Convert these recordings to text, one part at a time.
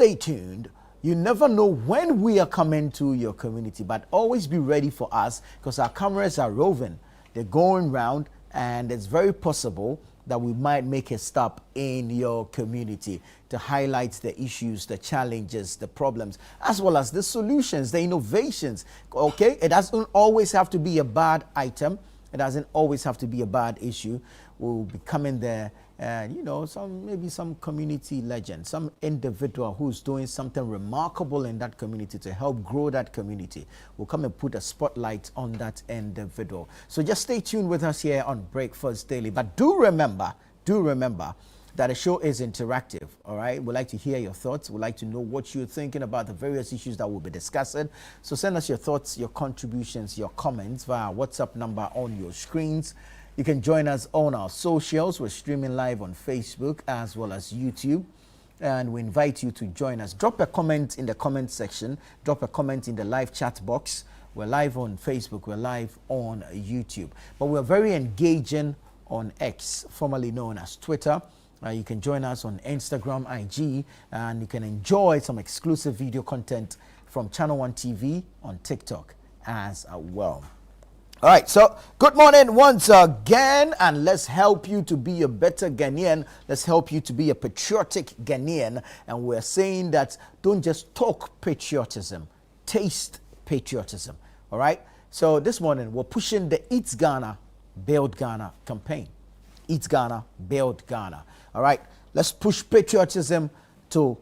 stay tuned. You never know when we are coming to your community, but always be ready for us because our cameras are roving. They're going round, and it's very possible that we might make a stop in your community to highlight the issues, the challenges, the problems, as well as the solutions, the innovations. Okay, it doesn't always have to be a bad item. It doesn't always have to be a bad issue. We'll be coming there and, maybe some community legend, some individual who's doing something remarkable in that community to help grow that community. We'll come and put a spotlight on that individual. So just stay tuned with us here on Breakfast Daily. But do remember that the show is interactive, all right? We'd like to hear your thoughts. We'd like to know what you're thinking about the various issues that we'll be discussing. So send us your thoughts, your contributions, your comments via WhatsApp number on your screens. You can join us on our socials. We're streaming live on Facebook as well as YouTube. And we invite you to join us. Drop a comment in the comment section. Drop a comment in the live chat box. We're live on Facebook. We're live on YouTube. But we're very engaging on X, formerly known as Twitter. You can join us on Instagram, IG, and you can enjoy some exclusive video content from Channel 1 TV on TikTok as well. All right, so good morning once again, and let's help you to be a better Ghanaian. Let's help you to be a patriotic Ghanaian. And we're saying that don't just talk patriotism, taste patriotism. All right, so this morning we're pushing the Eat Ghana, Build Ghana campaign. Eat Ghana, Build Ghana. All right, let's push patriotism to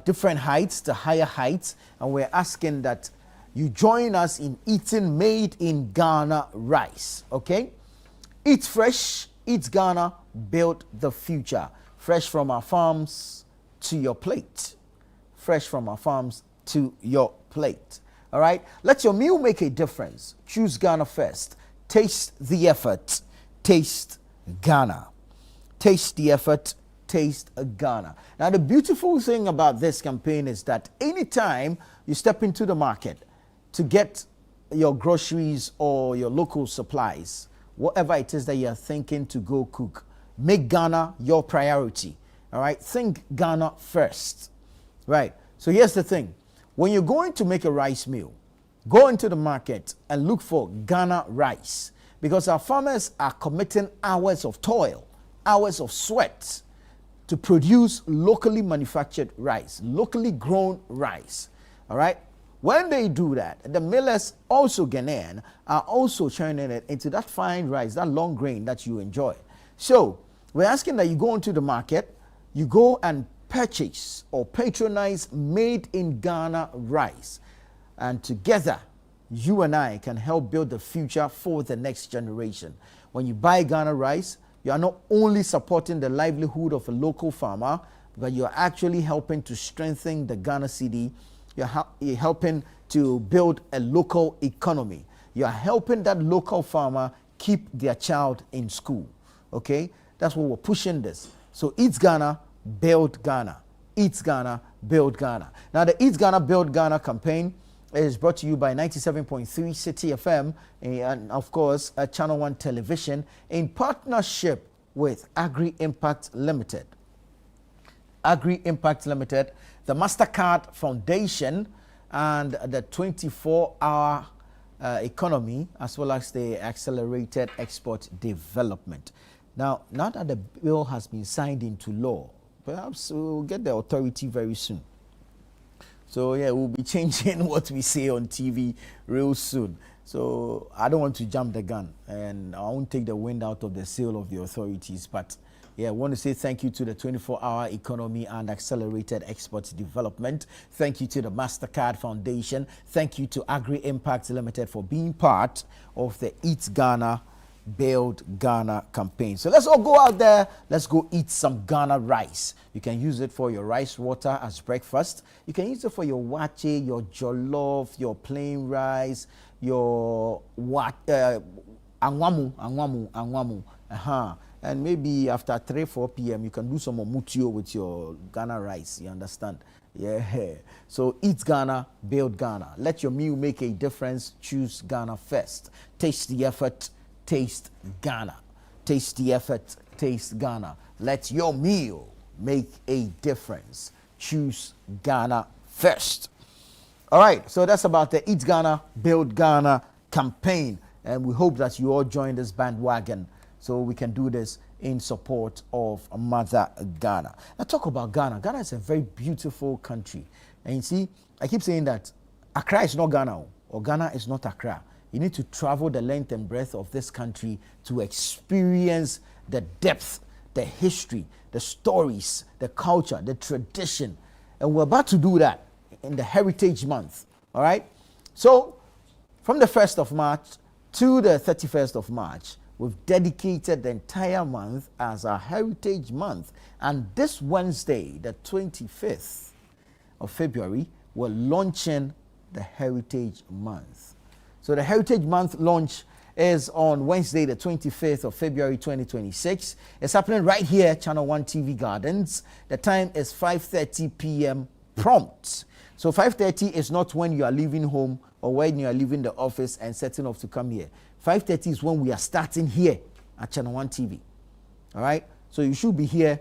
different heights, to higher heights. And we're asking that you join us in eating made in Ghana rice, okay? Eat fresh, eat Ghana, build the future. Fresh from our farms to your plate. Fresh from our farms to your plate. All right? Let your meal make a difference. Choose Ghana first. Taste the effort. Taste Ghana. Taste the effort. Taste Ghana. Now, the beautiful thing about this campaign is that anytime you step into the market to get your groceries or your local supplies, whatever it is that you're thinking to go cook, make Ghana your priority. All right? Think Ghana first. Right? So here's the thing. When you're going to make a rice meal, go into the market and look for Ghana rice, because our farmers are committing hours of toil, hours of sweat to produce locally manufactured rice, locally grown rice. All right? When they do that, the millers, also Ghanaian, are also churning it into that fine rice, that long grain that you enjoy. So we're asking that you go into the market, you go and purchase or patronize made in Ghana rice. And together, you and I can help build the future for the next generation. When you buy Ghana rice, you are not only supporting the livelihood of a local farmer, but you're actually helping to strengthen the Ghana city. You're helping to build a local economy. You're helping that local farmer keep their child in school. Okay? That's what we're pushing this. So Eat Ghana, Build Ghana. Eat Ghana, Build Ghana. Now, the Eat Ghana, Build Ghana campaign is brought to you by 97.3 City FM and, of course, Channel 1 Television in partnership with Agri Impact Limited. Agri Impact Limited, the MasterCard Foundation, and the 24-hour economy, as well as the accelerated export development. Now that the bill has been signed into law, perhaps we'll get the authority very soon. So yeah, we'll be changing what we say on TV real soon. So I don't want to jump the gun, and I won't take the wind out of the sail of the authorities, but yeah, I want to say thank you to the 24-hour economy and accelerated export development. Thank you to the MasterCard Foundation. Thank you to Agri Impact Limited for being part of the Eat Ghana, Build Ghana campaign. So let's all go out there. Let's go eat some Ghana rice. You can use it for your rice water as breakfast. You can use it for your wache, your jollof, your plain rice, your angwamu. And maybe after 3-4 p.m. you can do some omutio with your Ghana rice. You understand? Yeah. So Eat Ghana, Build Ghana. Let your meal make a difference. Choose Ghana first. Taste the effort. Taste Ghana. Taste the effort. Taste Ghana. Let your meal make a difference. choose Ghana first. All right, so that's about the Eat Ghana, Build Ghana campaign. And we hope that you all join this bandwagon so we can do this in support of Mother Ghana. Now talk about Ghana. Ghana is a very beautiful country. And you see, I keep saying that Accra is not Ghana or Ghana is not Accra. You need to travel the length and breadth of this country to experience the depth, the history, the stories, the culture, the tradition. And we're about to do that in the Heritage Month. All right? So from the 1st of March to the 31st of March, we've dedicated the entire month as our Heritage Month. And this Wednesday, the 25th of February, we're launching the Heritage Month. So the Heritage Month launch is on Wednesday, the 25th of February 2026. It's happening right here, Channel 1 TV Gardens. The time is 5:30 p.m. prompt. So 5:30 is not when you are leaving home or when you are leaving the office and setting off to come here. 5:30 is when we are starting here at Channel 1 TV. All right? So you should be here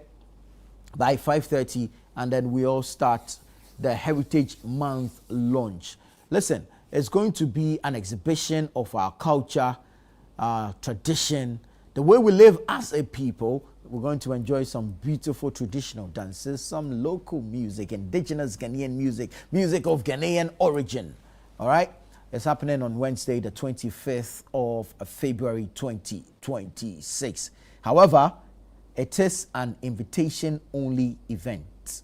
by 5:30 and then we all start the Heritage Month launch. Listen, it's going to be an exhibition of our culture, tradition, the way we live as a people. We're going to enjoy some beautiful traditional dances, some local music, indigenous Ghanaian music, music of Ghanaian origin. All right? It's happening on Wednesday, the 25th of February 2026. However, it is an invitation-only event.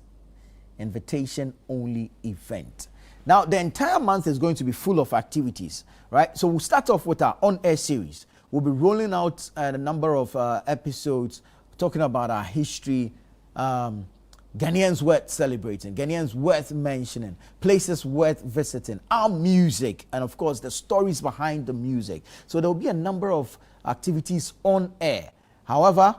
Invitation-only event. Now, the entire month is going to be full of activities, right? So we'll start off with our on-air series. We'll be rolling out a number of episodes talking about our history, Ghanaians worth celebrating, Ghanaians worth mentioning, places worth visiting, our music, and of course the stories behind the music. So there will be a number of activities on air. However,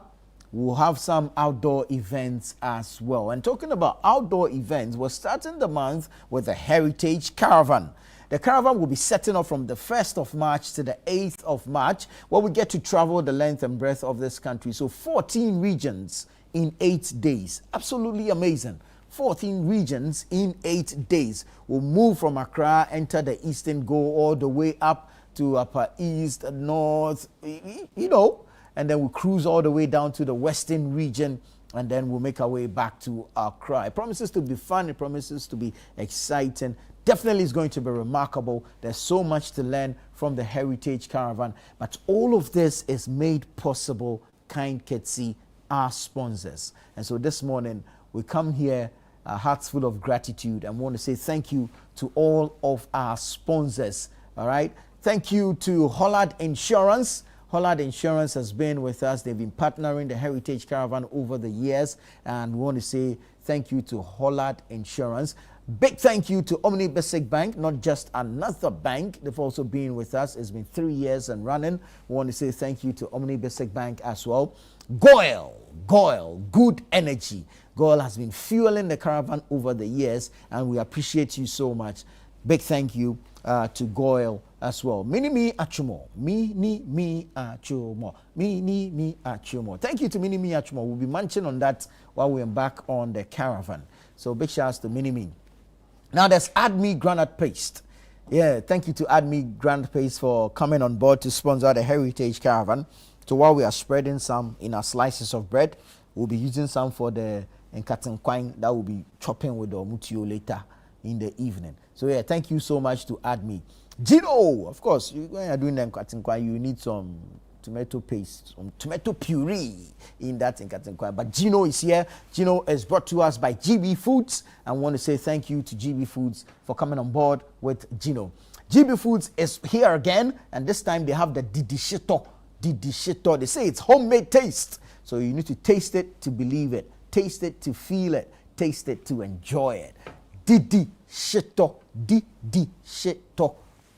we'll have some outdoor events as well. And talking about outdoor events, we're starting the month with the Heritage Caravan. The caravan will be setting off from the 1st of March to the 8th of March, where we get to travel the length and breadth of this country. So 14 regions in 8 days. Absolutely amazing. 14 regions in 8 days. We'll move from Accra, enter the eastern, go all the way up to Upper East, North, you know, and then we'll cruise all the way down to the western region, and then we'll make our way back to Accra. It promises to be fun. It promises to be exciting. Definitely is going to be remarkable. There's so much to learn from the Heritage Caravan. But all of this is made possible, kind courtesy, our sponsors. And so this morning, we come here, hearts full of gratitude, and want to say thank you to all of our sponsors. All right? Thank you to Hollard Insurance. Hollard Insurance has been with us. They've been partnering the Heritage Caravan over the years. And we want to say thank you to Hollard Insurance. Big thank you to Omni Basic Bank, not just another bank. They've also been with us. It's been 3 years and running. We want to say thank you to Omni Basic Bank as well. Goil, good energy. Goil has been fueling the caravan over the years, and we appreciate you so much. Big thank you to Goil as well. Mini Achumo. Mini Achumo. Thank you to Mini Achumo. We'll be munching on that while we embark on the caravan. So big shouts to Mini. Now there's AdMe Granite Paste. Yeah, thank you to AdMe Granite Paste for coming on board to sponsor the Heritage Caravan. So while we are spreading some in our slices of bread, we'll be using some for the Nkatinkwang that we'll be chopping with the Mutio later in the evening. So yeah, thank you so much to AdMe. Gino, of course, when you're doing the Nkatinkwang, you need some tomato paste, some tomato puree in that Nkatinkwang. But Gino is here. Gino is brought to us by GB Foods. I want to say thank you to GB Foods for coming on board with Gino. GB Foods is here again, and this time they have the Didi Shito. They say it's homemade taste. So you need to taste it to believe it. Taste it to feel it. Taste it to enjoy it. Didi Shito.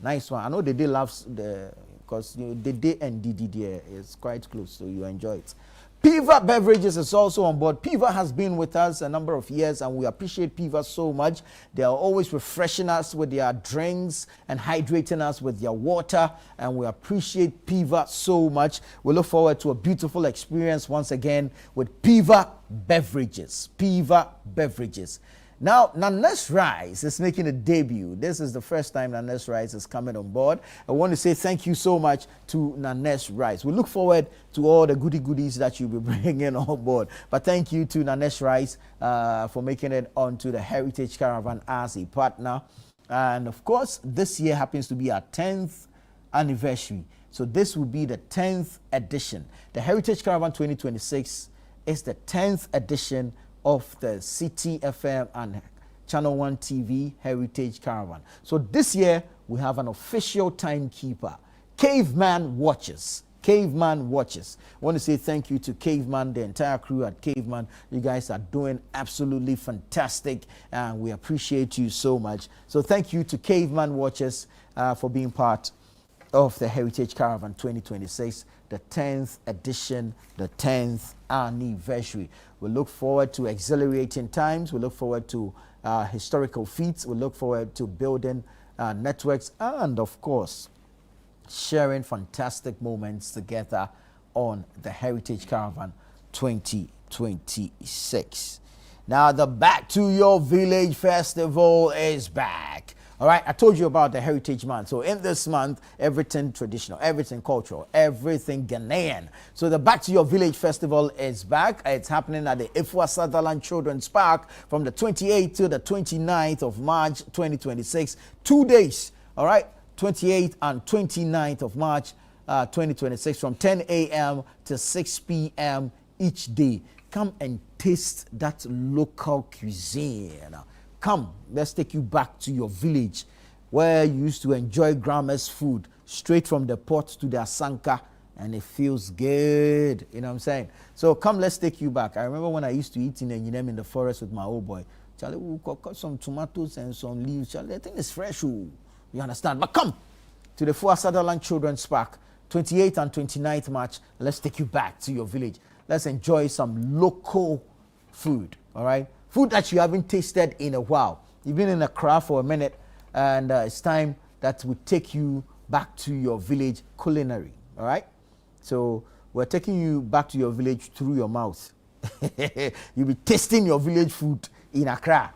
Nice one. I know Dede loves the, because Dede and Didi there is quite close, so you enjoy it. Piva Beverages is also on board. Piva has been with us a number of years, and we appreciate Piva so much. They are always refreshing us with their drinks and hydrating us with their water, and we appreciate Piva so much. We look forward to a beautiful experience once again with Piva Beverages. Piva Beverages. Now, Nanes Rice is making a debut. This is the first time Nanes Rice is coming on board. I want to say thank you so much to Nanes Rice. We look forward to all the goodies that you'll be bringing on board. But thank you to Nanes Rice for making it onto the Heritage Caravan as a partner. And of course, this year happens to be our 10th anniversary. So this will be the 10th edition. The Heritage Caravan 2026 is the 10th edition of the City FM and Channel 1 TV Heritage Caravan. So this year, we have an official timekeeper, Caveman Watches. Caveman Watches. I want to say thank you to Caveman, the entire crew at Caveman. You guys are doing absolutely fantastic, and we appreciate you so much. So thank you to Caveman Watches for being part of the Heritage Caravan 2026, the 10th edition, the 10th anniversary. We look forward to exhilarating times. We look forward to historical feats. We look forward to building networks and, of course, sharing fantastic moments together on the Heritage Caravan 2026. Now, the Back to Your Village Festival is back. All right, I told you about the Heritage Month. So in this month, everything traditional, everything cultural, everything Ghanaian. So the Back to Your Village Festival is back. It's happening at the Ifua Sutherland Children's Park from the 28th to the 29th of March 2026. 2 days, all right, 28th and 29th of March 2026 from 10 a.m. to 6 p.m. each day. Come and taste that local cuisine. Come, let's take you back to your village where you used to enjoy grandma's food straight from the pot to the asanka, and it feels good. You know what I'm saying? So come, let's take you back. I remember when I used to eat in the forest with my old boy. Charlie, we cut some tomatoes and some leaves. Charlie, I think it's fresh. You understand? But come to the Ifua Sutherland Children's Park, 28th and 29th March. Let's take you back to your village. Let's enjoy some local food, all right? Food that you haven't tasted in a while. You've been in a crowd for a minute, and it's time that we take you back to your village culinary, all right? So we're taking you back to your village through your mouth. You'll be tasting your village food in Accra.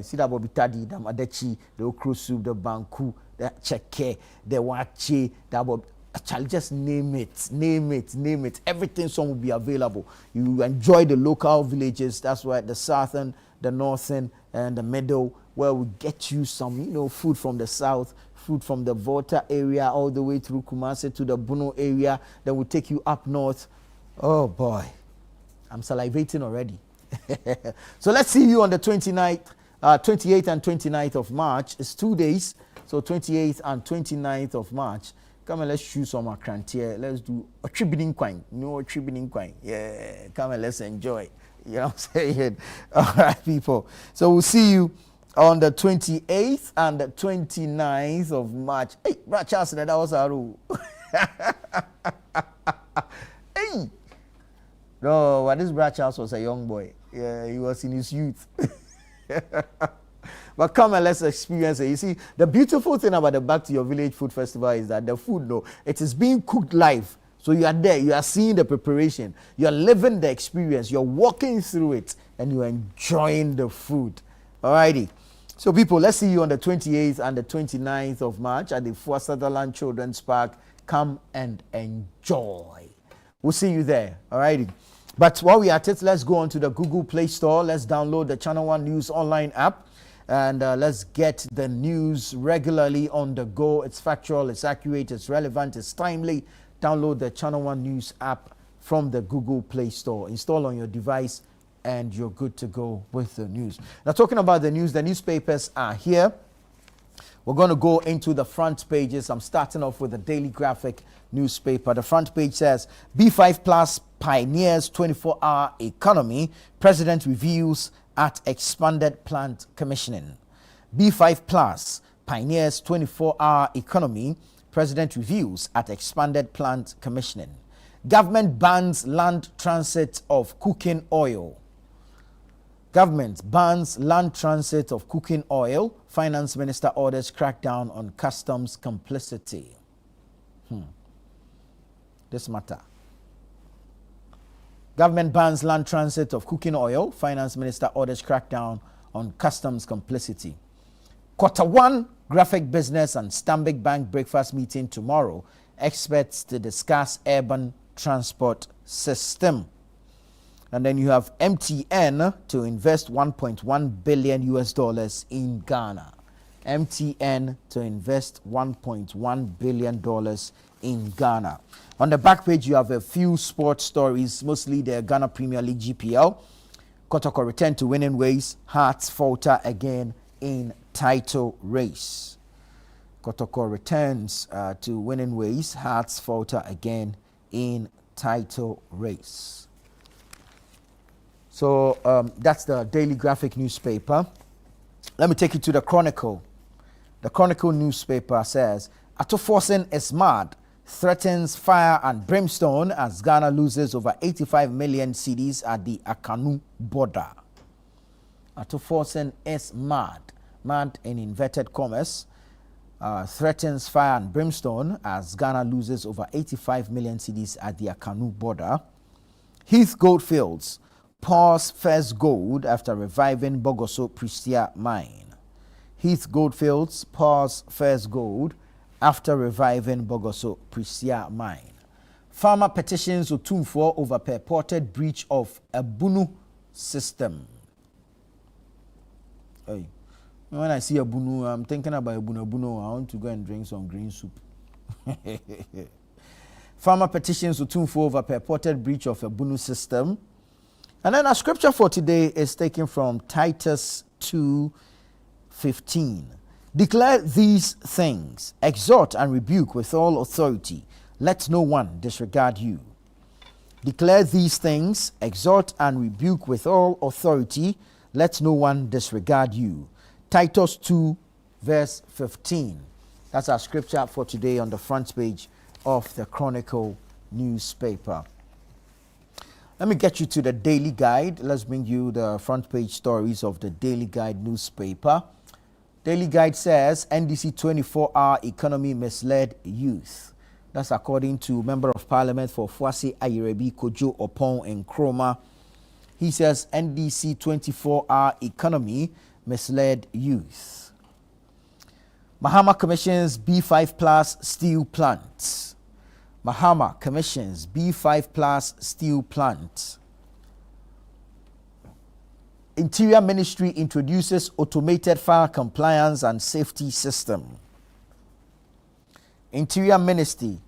See that Bobby Tadi, the Madechi, the okro soup, the banku, the cheke, the wache, the Bob. Actually, just name it. Everything some will be available. You enjoy the local villages. That's why the southern, the northern, and the middle, where we get you some, food from the south, food from the Volta area, all the way through Kumasi to the Bono area. Then we take you up north. Oh boy, I'm salivating already. So let's see you on the 28th and 29th of March. It's 2 days. So 28th and 29th of March. Come and let's choose some Akrantia. Let's do a tribining coin. No tribining coin. Yeah, come and let's enjoy. You know what I'm saying? All right, people. So we'll see you on the 28th and the 29th of March. Hey, Brad Charles, that was our rule. Hey. No, but this Brad Charles was a young boy. Yeah, he was in his youth. But come and let's experience it. You see, the beautiful thing about the Back to Your Village Food Festival is that the food, it is being cooked live. So you are there, you are seeing the preparation, you are living the experience, you're walking through it, and you're enjoying the food. Alrighty. So people, let's see you on the 28th and the 29th of March at the Ifua Sutherland Children's Park. Come and enjoy. We'll see you there. Alrighty. But while we are at it, let's go on to the Google Play Store. Let's download the Channel 1 News online app. And let's get the news regularly on the go. It's factual, it's accurate, it's relevant, it's timely. Download the Channel 1 News app from the Google Play Store. Install on your device and you're good to go with the news. Now, talking about the news, the newspapers are here. We're going to go into the front pages. I'm starting off with the Daily Graphic newspaper. The front page says, B5 Plus pioneers 24-hour economy. President reveals at expanded plant commissioning. B5 Plus pioneers 24-hour economy. President reviews at expanded plant commissioning. Government bans land transit of cooking oil. Government bans land transit of cooking oil. Finance Minister orders crackdown on customs complicity. This matter. Government bans land transit of cooking oil. Finance Minister orders crackdown on customs complicity. Quarter 1 graphic business and Stanbic Bank breakfast meeting tomorrow. Experts to discuss urban transport system. And then you have MTN to invest $1.1 billion in Ghana. MTN to invest $1.1 billion in Ghana. On the back page, you have a few sports stories, mostly the Ghana Premier League GPL. Kotoko return to winning ways. Hearts falter again in title race. Kotoko returns to winning ways. Hearts falter again in title race. So that's the Daily Graphic newspaper. Let me take you to the Chronicle. The Chronicle newspaper says, Atoforsen is mad, threatens fire and brimstone as Ghana loses over 85 million cedis at the Akanu border. Atoforsen is mad in inverted commas, threatens fire and brimstone as Ghana loses over 85 million cedis at the Akanu border. Heath Goldfields pours first gold after reviving Bogoso Pristia mine. Heath Goldfields pours first gold after reviving Bogoso Pristia mine. Farmer petitions Otumfuo over purported breach of Ebunu system. Hey, when I see Ebunu, I'm thinking about Ebunu. I want to go and drink some green soup. Farmer petitions Otumfuo over purported breach of Ebunu system. And then our scripture for today is taken from Titus 2:15. Declare these things, exhort and rebuke with all authority. Let no one disregard you. Declare these things, exhort and rebuke with all authority. Let no one disregard you. Titus 2 verse 15. That's our scripture for today on the front page of the Chronicle newspaper. Let me get you to the Daily Guide. Let's bring you the front page stories of the Daily Guide newspaper. Daily Guide says NDC 24-hour economy misled youth. That's according to Member of Parliament for Fuasi Ayerebi Kojo Opon Nkrumah. He says NDC 24-hour economy misled youth. Mahama commissions B5 Plus steel plant. Mahama commissions B5 Plus steel plant. Interior Ministry introduces automated fire compliance and safety system. Interior Ministry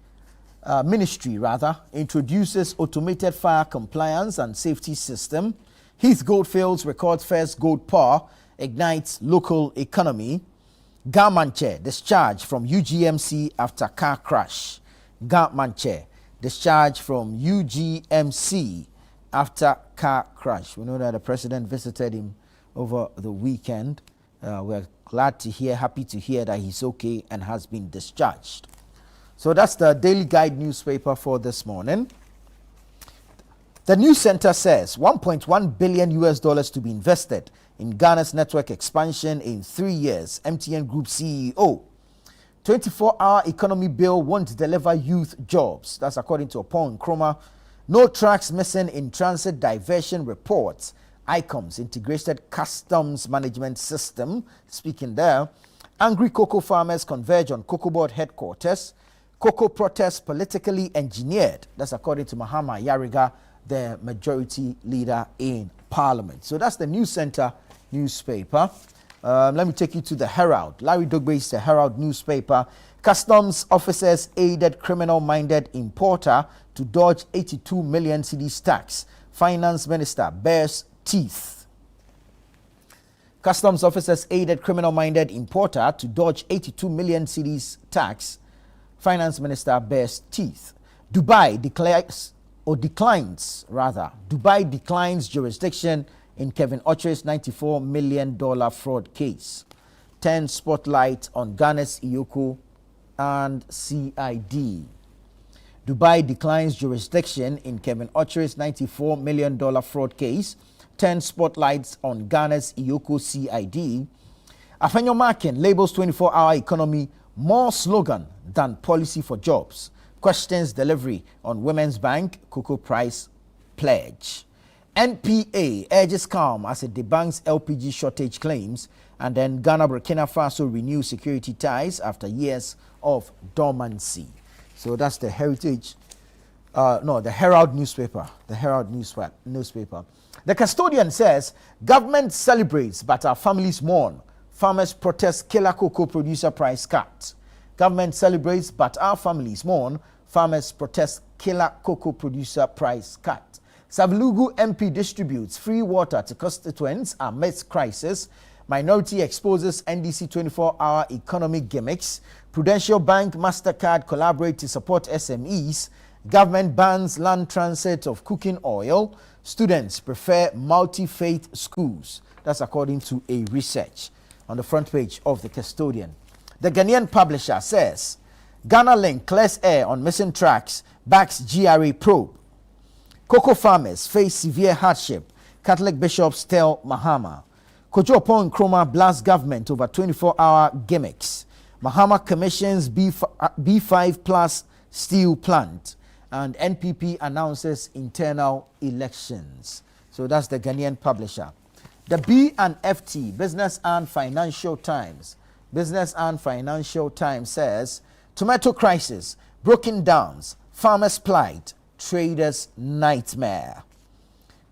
introduces automated fire compliance and safety system. Heath Goldfields records first gold pour, ignites local economy. Garmanche discharge from UGMC after car crash. Garmanche discharge from UGMC after car crash. We know that the president visited him over the weekend. We're glad to hear, happy to hear that he's okay and has been discharged. So that's the Daily Guide newspaper for this morning. The News Center says $1.1 billion to be invested in Ghana's network expansion in 3 years. MTN Group CEO. 24-hour economy bill won't deliver youth jobs. That's according to Opon Nkrumah. No tracks missing in transit diversion reports. ICOM's integrated customs management system. Speaking there, angry cocoa farmers converge on Cocoa Board headquarters. Cocoa protests politically engineered. That's according to Mahama Yariga, the majority leader in Parliament. So that's the News Center newspaper. Let me take you to the Herald. Larry Dogbe is the Herald newspaper. Customs officers aided criminal-minded importer to dodge 82 million cedis tax. Finance Minister bears teeth. Customs officers aided criminal-minded importer to dodge 82 million cedis tax. Finance Minister bears teeth. Dubai declines jurisdiction in Kevin Ochere's $94 million fraud case. 10 spotlight on Ghana's Iyoko and CID. Dubai declines jurisdiction in Kevin Ochere's $94 million fraud case. 10 spotlights on Ghana's Iyoko CID. Afenyo Makin labels 24-hour economy more slogan than policy for jobs. Questions delivery on Women's Bank cocoa price pledge. NPA urges calm as it debunks LPG shortage claims. And then Ghana Burkina Faso renew security ties after years of dormancy. So that's the Heritage, the Herald newspaper. The Herald newspaper. The custodian says government celebrates but our families mourn. Farmers protest killer cocoa producer price cut. Government celebrates but our families mourn. Farmers protest killer cocoa producer price cut. Savelugu MP distributes free water to constituents amidst crisis. Minority exposes NDC 24-hour economic gimmicks. Prudential Bank MasterCard collaborate to support SMEs. Government bans land transit of cooking oil. Students prefer multi-faith schools. That's according to a research on the front page of the custodian. The Ghanaian publisher says, Ghana Link clears air on missing tracks, backs GRA probe. Cocoa farmers face severe hardship. Catholic bishops tell Mahama. Kojo Pong Nkrumah blasts government over 24-hour gimmicks. Mahama commissions B5 plus steel plant. And NPP announces internal elections. So that's the Ghanaian publisher. The B&FT, Business and Financial Times. Business and Financial Times says, tomato crisis, broken downs, farmers' plight, traders' nightmare.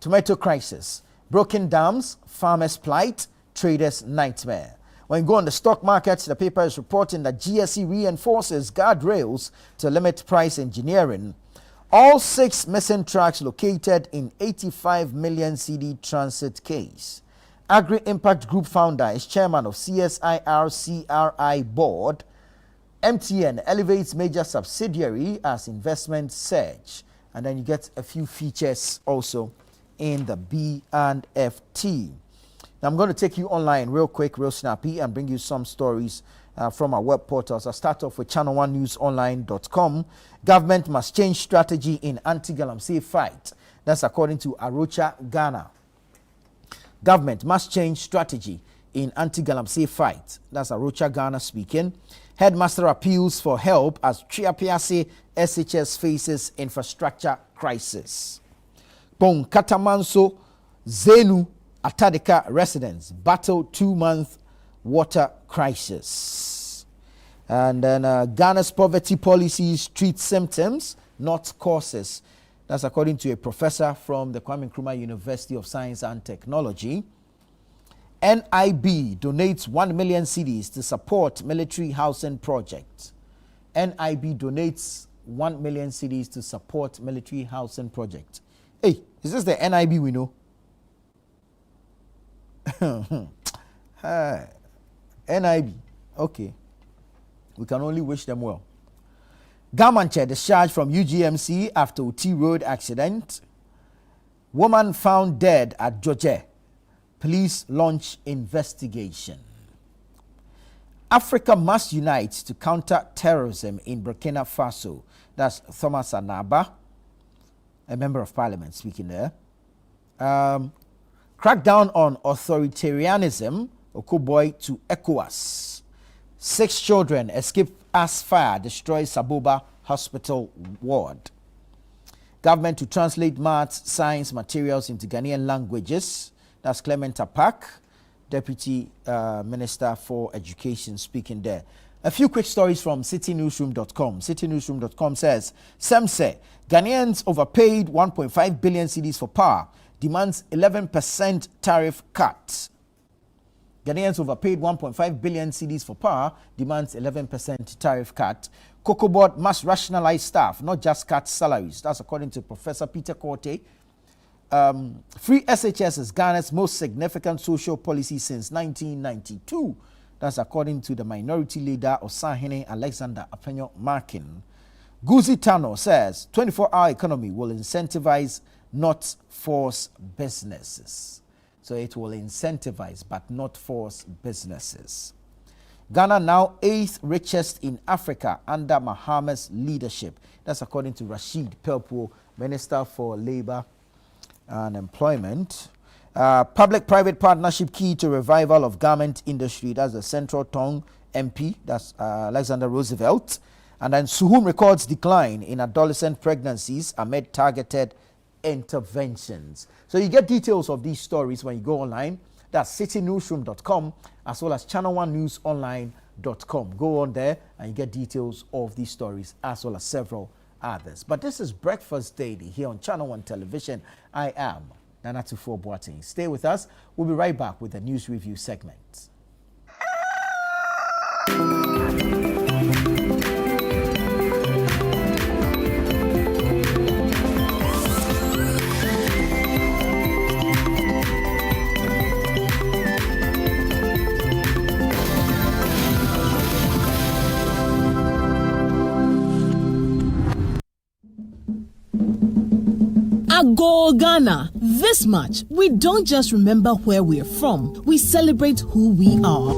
Tomato crisis, broken dams, farmers' plight, traders' nightmare. When you go on the stock markets, the paper is reporting that GSE reinforces guardrails to limit price engineering. All 6 missing tracks located in 85 million CD transit case. Agri Impact Group founder is chairman of CSIR-CRI board. MTN elevates major subsidiary as investment surge. And then you get a few features also in the B&FT. Now I'm going to take you online real quick, real snappy, and bring you some stories from our web portals. I'll start off with channel1newsonline.com. Government must change strategy in anti-galamsey fight. That's according to Arocha Ghana. Government must change strategy in anti-galamsey fight. That's Arocha Ghana speaking. Headmaster appeals for help as Triapiase SHS faces infrastructure crisis. Pong Katamanso Zenu Atadika residents battle 2-month water crisis. And then Ghana's poverty policies treat symptoms, not causes. That's according to a professor from the Kwame Nkrumah University of Science and Technology. NIB donates 1 million cedis to support military housing project. NIB donates 1 million cedis to support military housing project. Hey, is this the NIB we know? NIB. Okay. We can only wish them well. Gamanche discharged from UGMC after Uti Road accident. Woman found dead at Joje. Police launch investigation. Africa must unite to counter terrorism in Burkina Faso. That's Thomas Anaba, a member of parliament speaking there. Crackdown on authoritarianism, Okoboy to ECOWAS. 6 children escape as fire destroys Saboba Hospital ward. Government to translate maths, science materials into Ghanaian languages. That's Clement Apak, Deputy Minister for Education speaking there. A few quick stories from citynewsroom.com. Citynewsroom.com says, SEMSE, Ghanaians overpaid 1.5 billion cedis for power, demands 11% tariff cut. Ghanaians overpaid 1.5 billion cedis for power, demands 11% tariff cut. Cocoa Board must rationalize staff, not just cut salaries. That's according to Professor Peter Korte. Free SHS is Ghana's most significant social policy since 1992. That's according to the minority leader Osahene Alexander Apenyo Markin. Guzi Tano says 24-hour economy will incentivize, not force businesses. So it will incentivize but not force businesses. Ghana now 8th richest in Africa under Mahama's leadership. That's according to Rashid Pelpo, Minister for Labour and Employment. Public-private partnership key to revival of garment industry. That's the Central Tongue MP. That's Alexander Roosevelt. And then Suhum records decline in adolescent pregnancies amid targeted interventions. So you get details of these stories when you go online. That's citynewsroom.com as well as channel1newsonline.com. Go on there and you get details of these stories as well as several others. But this is Breakfast Daily here on Channel 1 Television. I am Nana Tufo Boateng. Stay with us. We'll be right back with the news review segment. Go Ghana. This much, we don't just remember where we're from, we celebrate who we are.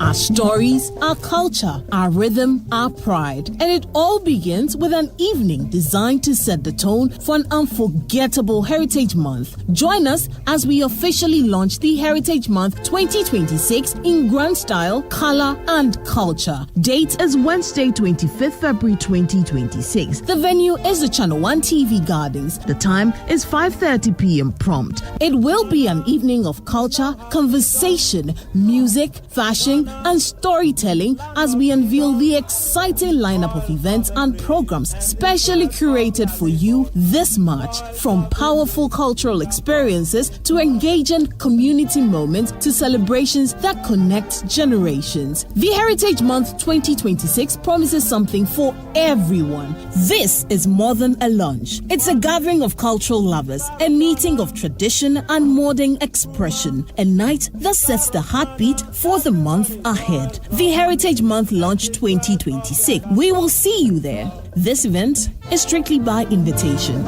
Our stories, our culture, our rhythm, our pride. And it all begins with an evening designed to set the tone for an unforgettable Heritage Month. Join us as we officially launch the Heritage Month 2026 in grand style, color, and culture. Date is Wednesday, 25th February 2026. The venue is the Channel 1 TV Gardens. The time is 5:30 p.m. prompt. It will be an evening of culture, conversation, music, fashion, and storytelling as we unveil the exciting lineup of events and programs specially curated for you this March. From powerful cultural experiences to engaging community moments to celebrations that connect generations. The Heritage Month 2026 promises something for everyone. This is more than a lunch. It's a gathering of cultural lovers, a meeting of tradition and modern expression, a night that sets the heartbeat for the month ahead. The Heritage Month Launch 2026. We will see you there. This event is strictly by invitation.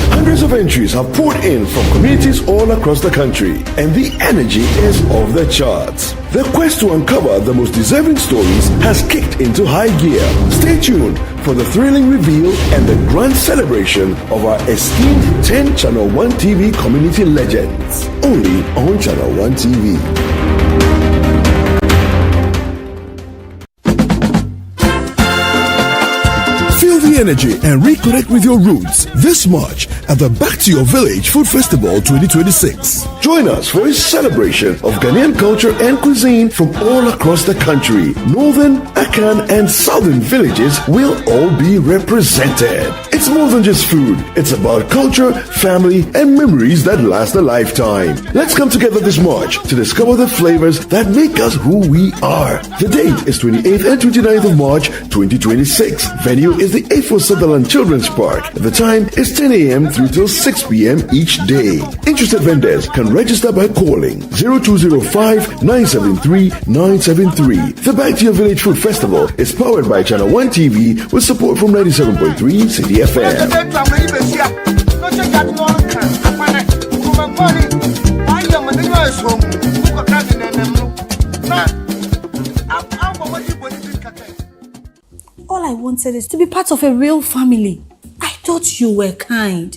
Hundreds of entries have poured in from communities all across the country, and the energy is off the charts. The quest to uncover the most deserving stories has kicked into high gear. Stay tuned for the thrilling reveal and the grand celebration of our esteemed 10 Channel 1 TV community legends. Only on Channel 1 TV. Feel the energy and reconnect with your roots this March at the Back to Your Village Food Festival 2026. Join us for a celebration of Ghanaian culture and cuisine from all across the country. Northern, Akan, and Southern villages will all be represented. It's more than just food. It's about culture, family, and memories that last a lifetime. Let's come together this March to discover the flavors that make us who we are. The date is 28th and 29th of March 2026. Venue is the A4 Sutherland Children's Park. The time is 10 a.m. through till 6 p.m. each day. Interested vendors can register by calling 0205-973-973. The Back to Your Village Food Festival is powered by Channel 1 TV with support from 97.3 City FM. All I wanted is to be part of a real family. I thought you were kind.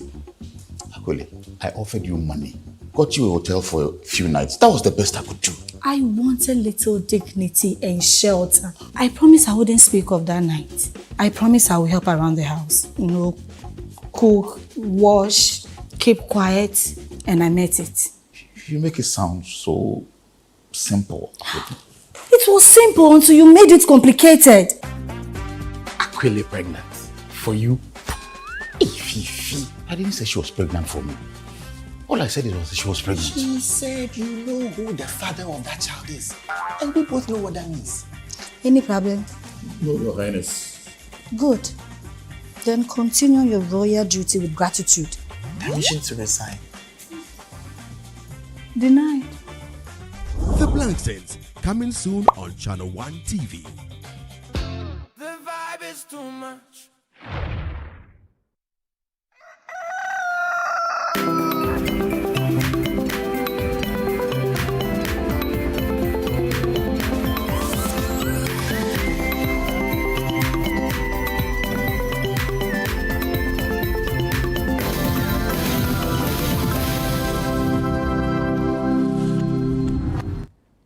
Akole, I offered you money, got you a hotel for a few nights. That was the best I could do. I wanted little dignity and shelter. I promised I wouldn't speak of that night. I promised I would help around the house. Cook, wash, keep quiet, and I met it. You make it sound so simple. It was simple until you made it complicated. Akole pregnant. For you? Fifi. I didn't say she was pregnant for me. All I said was she was pregnant. She said you know who the father of that child is. And we both know what that means. Any problem? No, Your Highness. Good. Then continue your royal duty with gratitude. Permission to resign. Denied. The Blankstons, coming soon on Channel 1 TV. The vibe is too much.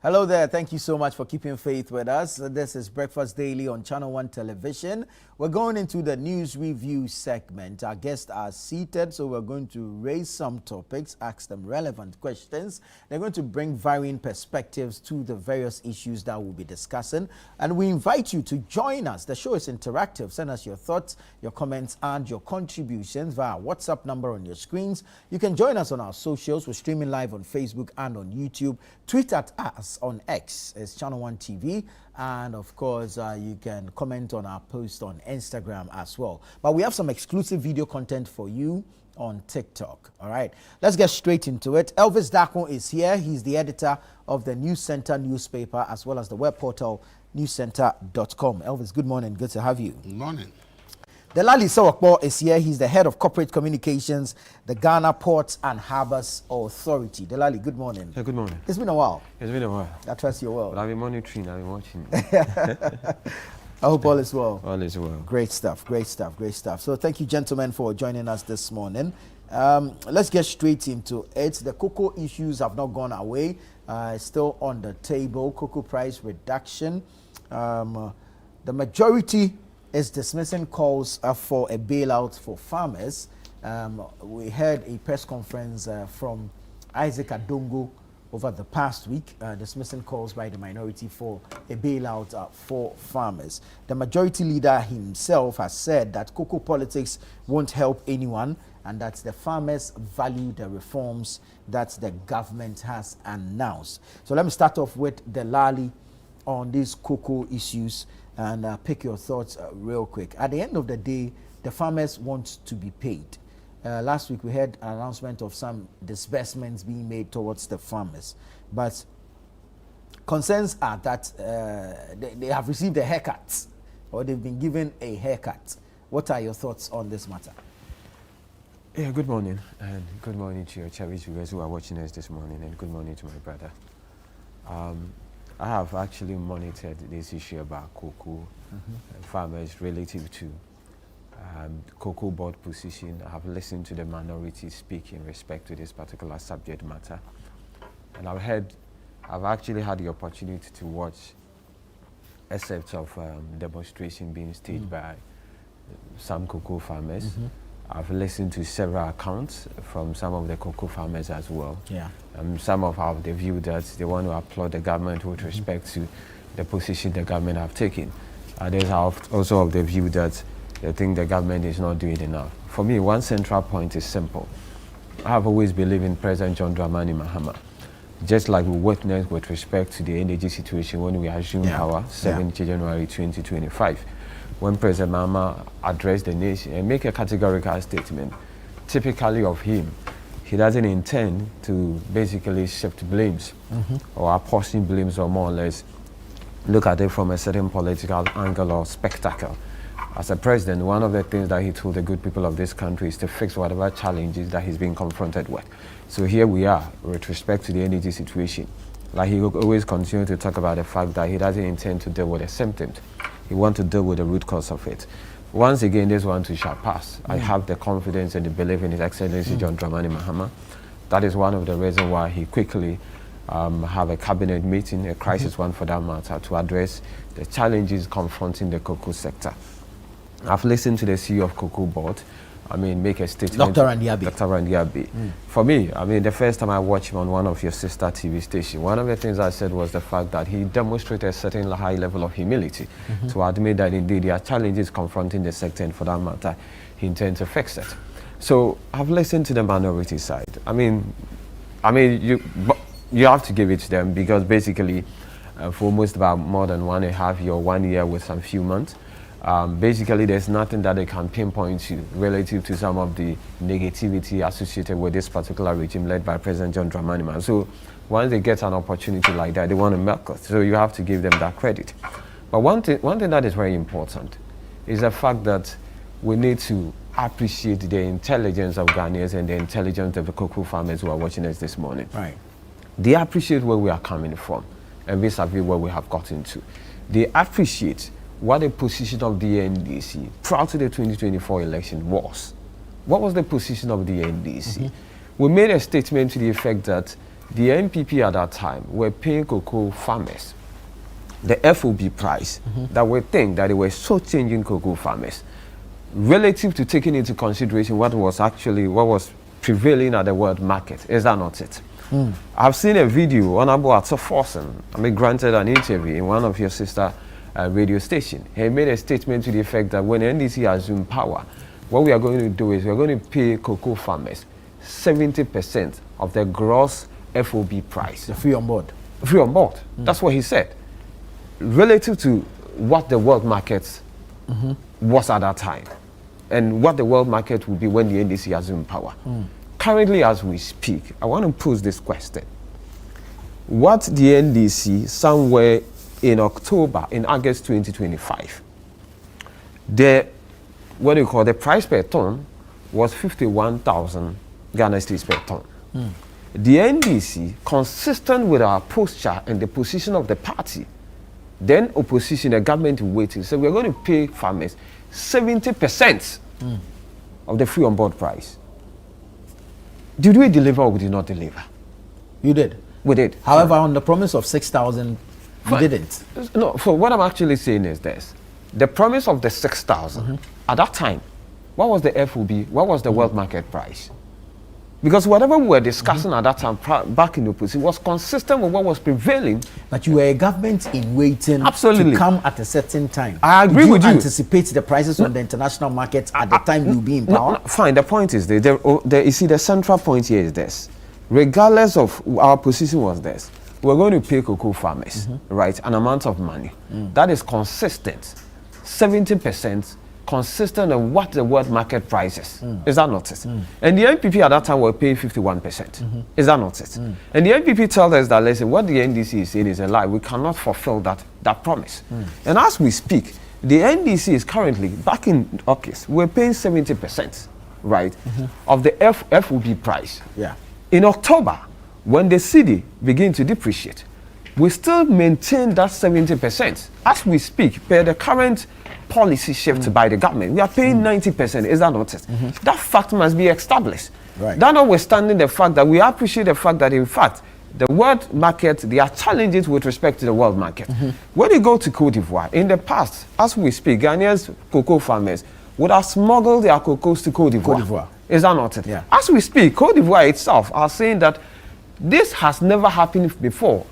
Hello there. Thank you so much for keeping faith with us. This is Breakfast Daily on Channel 1 Television. We're going into the news review segment. Our guests are seated, so we're going to raise some topics, ask them relevant questions. They're going to bring varying perspectives to the various issues that we'll be discussing. And we invite you to join us. The show is interactive. Send us your thoughts, your comments, and your contributions via WhatsApp number on your screens. You can join us on our socials. We're streaming live on Facebook and on YouTube. Tweet at us on X is Channel 1 TV, and of course you can comment on our post on Instagram as well. But we have some exclusive video content for you on TikTok. All right, let's get straight into it. Elvis Dako is here. He's the editor of the News Center newspaper as well as the web portal newscenter.com. Elvis, good morning. Good to have you. Good morning. Delali Sawakbo is here. He's the head of corporate communications, the Ghana Ports and Harbors Authority. Delali, good morning. Yeah, good morning. It's been a while. It's been a while. I trust you're well. But I've been monitoring, I've been watching. I hope all is well. All is well. Great stuff, great stuff, great stuff. So thank you, gentlemen, for joining us this morning. Let's get straight into it. The cocoa issues have not gone away. Still on the table. Cocoa price reduction. The majority is dismissing calls for a bailout for farmers. We had a press conference from Isaac Adongo over the past week, dismissing calls by the minority for a bailout for farmers. The majority leader himself has said that cocoa politics won't help anyone and that the farmers value the reforms that the government has announced. So let me start off with Delali on these cocoa issues and pick your thoughts real quick. At the end of the day, the farmers want to be paid. Last week we had an announcement of some disbursements being made towards the farmers, but concerns are that they have received a haircut or they've been given a haircut. What are your thoughts on this matter? Yeah, good morning, and good morning to your cherished viewers who are watching us this morning, and good morning to my brother. I have actually monitored this issue about cocoa farmers relative to cocoa board position. I have listened to the minority speak in respect to this particular subject matter, and I've actually had the opportunity to watch excerpts of demonstration being staged by some cocoa farmers. I've listened to several accounts from some of the cocoa farmers as well. Yeah. Some have the view that they want to applaud the government with respect to the position the government have taken. Others have also of the view that they think the government is not doing enough. For me, one central point is simple. I have always believed in President John Dramani Mahama. Just like we witnessed with respect to the energy situation when we assumed power, 7th January 2025. When President Mahama addressed the nation and make a categorical statement, typically of him, he doesn't intend to basically shift blames or apportion blames or more or less look at it from a certain political angle or spectacle. As a president, one of the things that he told the good people of this country is to fix whatever challenges that he's being confronted with. So here we are with respect to the energy situation. Like he will always continue to talk about the fact that he doesn't intend to deal with the symptoms. He wants to deal with the root cause of it. Once again, this one too shall pass. I have the confidence and the belief in His Excellency John Dramani Mahama. That is one of the reasons why he quickly have a cabinet meeting, a crisis one for that matter, to address the challenges confronting the cocoa sector. I've listened to the CEO of Cocoa Board, make a statement. Dr. Randiabi. Dr. Randiabi. For me, the first time I watched him on one of your sister TV stations, one of the things I said was the fact that he demonstrated a certain high level of humility to admit that indeed there are challenges confronting the sector, and for that matter, he intends to fix it. So I've listened to the minority side. You have to give it to them because basically, for almost about more than 1.5 years, 1 year with some few months, basically there's nothing that they can pinpoint to relative to some of the negativity associated with this particular regime led by President John Dramani Mahama. So once they get an opportunity like that, they want to milk it. So you have to give them that credit. But one thing that is very important is the fact that we need to appreciate the intelligence of Ghanaians and the intelligence of the cocoa farmers who are watching us this morning. Right. They appreciate where we are coming from and vis-a-vis where we have gotten to. They appreciate what the position of the NDC prior to the 2024 election was. What was the position of the NDC? We made a statement to the effect that the NPP at that time were paying cocoa farmers the FOB price that we think that they were so changing cocoa farmers relative to taking into consideration what was prevailing at the world market. Is that not it? I've seen a video on about Forsen. Granted an interview in one of your sister radio station. He made a statement to the effect that when NDC assume power, what we are going to do is we're going to pay cocoa farmers 70% of their gross FOB price. The free on board. Free on board. That's what he said. Relative to what the world market was at that time and what the world market will be when the NDC assume power. Currently, as we speak, I want to pose this question. What the NDC, somewhere in August 2025, the price per ton was 51,000 Ghana cedis per ton. The NDC, consistent with our posture and the position of the party, then opposition, the government waiting, so we're going to pay farmers 70% of the free on board price. Did we deliver or we did not deliver? You did. We did. However, on the promise of 6,000, you didn't. No, so what I'm actually saying is this. The promise of the 6,000, at that time, what was the FOB, what was the world market price? Because whatever we were discussing at that time, back in the opposition, was consistent with what was prevailing. But you were a government in waiting to come at a certain time. I agree with you. Anticipate the prices on the international market at the time you'll be in power? Fine, the point is, you see, the central point here is this. Regardless of our position was this, we're going to pay cocoa farmers, right, an amount of money that is consistent, 70%, consistent of what the world market price is. Is that not it? And the NPP at that time were paying 51%. Is that not it? And the NPP told us that, listen, what the NDC is saying is a lie. We cannot fulfill that promise. And as we speak, the NDC is currently, back in August, we're paying 70%, right, of the FOB price. Yeah. In October, when the cedi begin to depreciate, we still maintain that 70%. As we speak, per the current policy shift by the government, we are paying 90%. Is that not it? That fact must be established. Right. That notwithstanding the fact that we appreciate the fact that, in fact, the world market, there are challenges with respect to the world market. When you go to Cote d'Ivoire, in the past, as we speak, Ghanaians cocoa farmers would have smuggled their cocoa to Cote d'Ivoire. Is that not it? Yeah. As we speak, Cote d'Ivoire itself are saying that this has never happened before.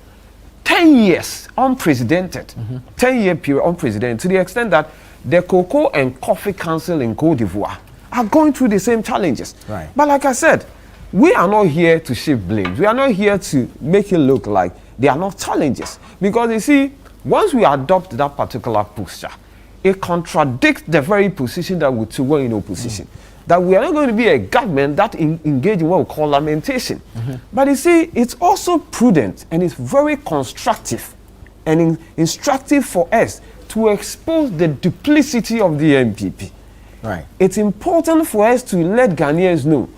10 years unprecedented, 10-year period unprecedented, to the extent that the Cocoa and Coffee Council in Cote d'Ivoire are going through the same challenges. Right. But like I said, we are not here to shift blames. We are not here to make it look like there are not challenges. Because you see, once we adopt that particular posture, it contradicts the very position that we took when in opposition. That we are not going to be a government that engage in what we call lamentation. But you see, it's also prudent and it's very constructive and instructive for us to expose the duplicity of the NPP. Right. It's important for us to let Ghanaians know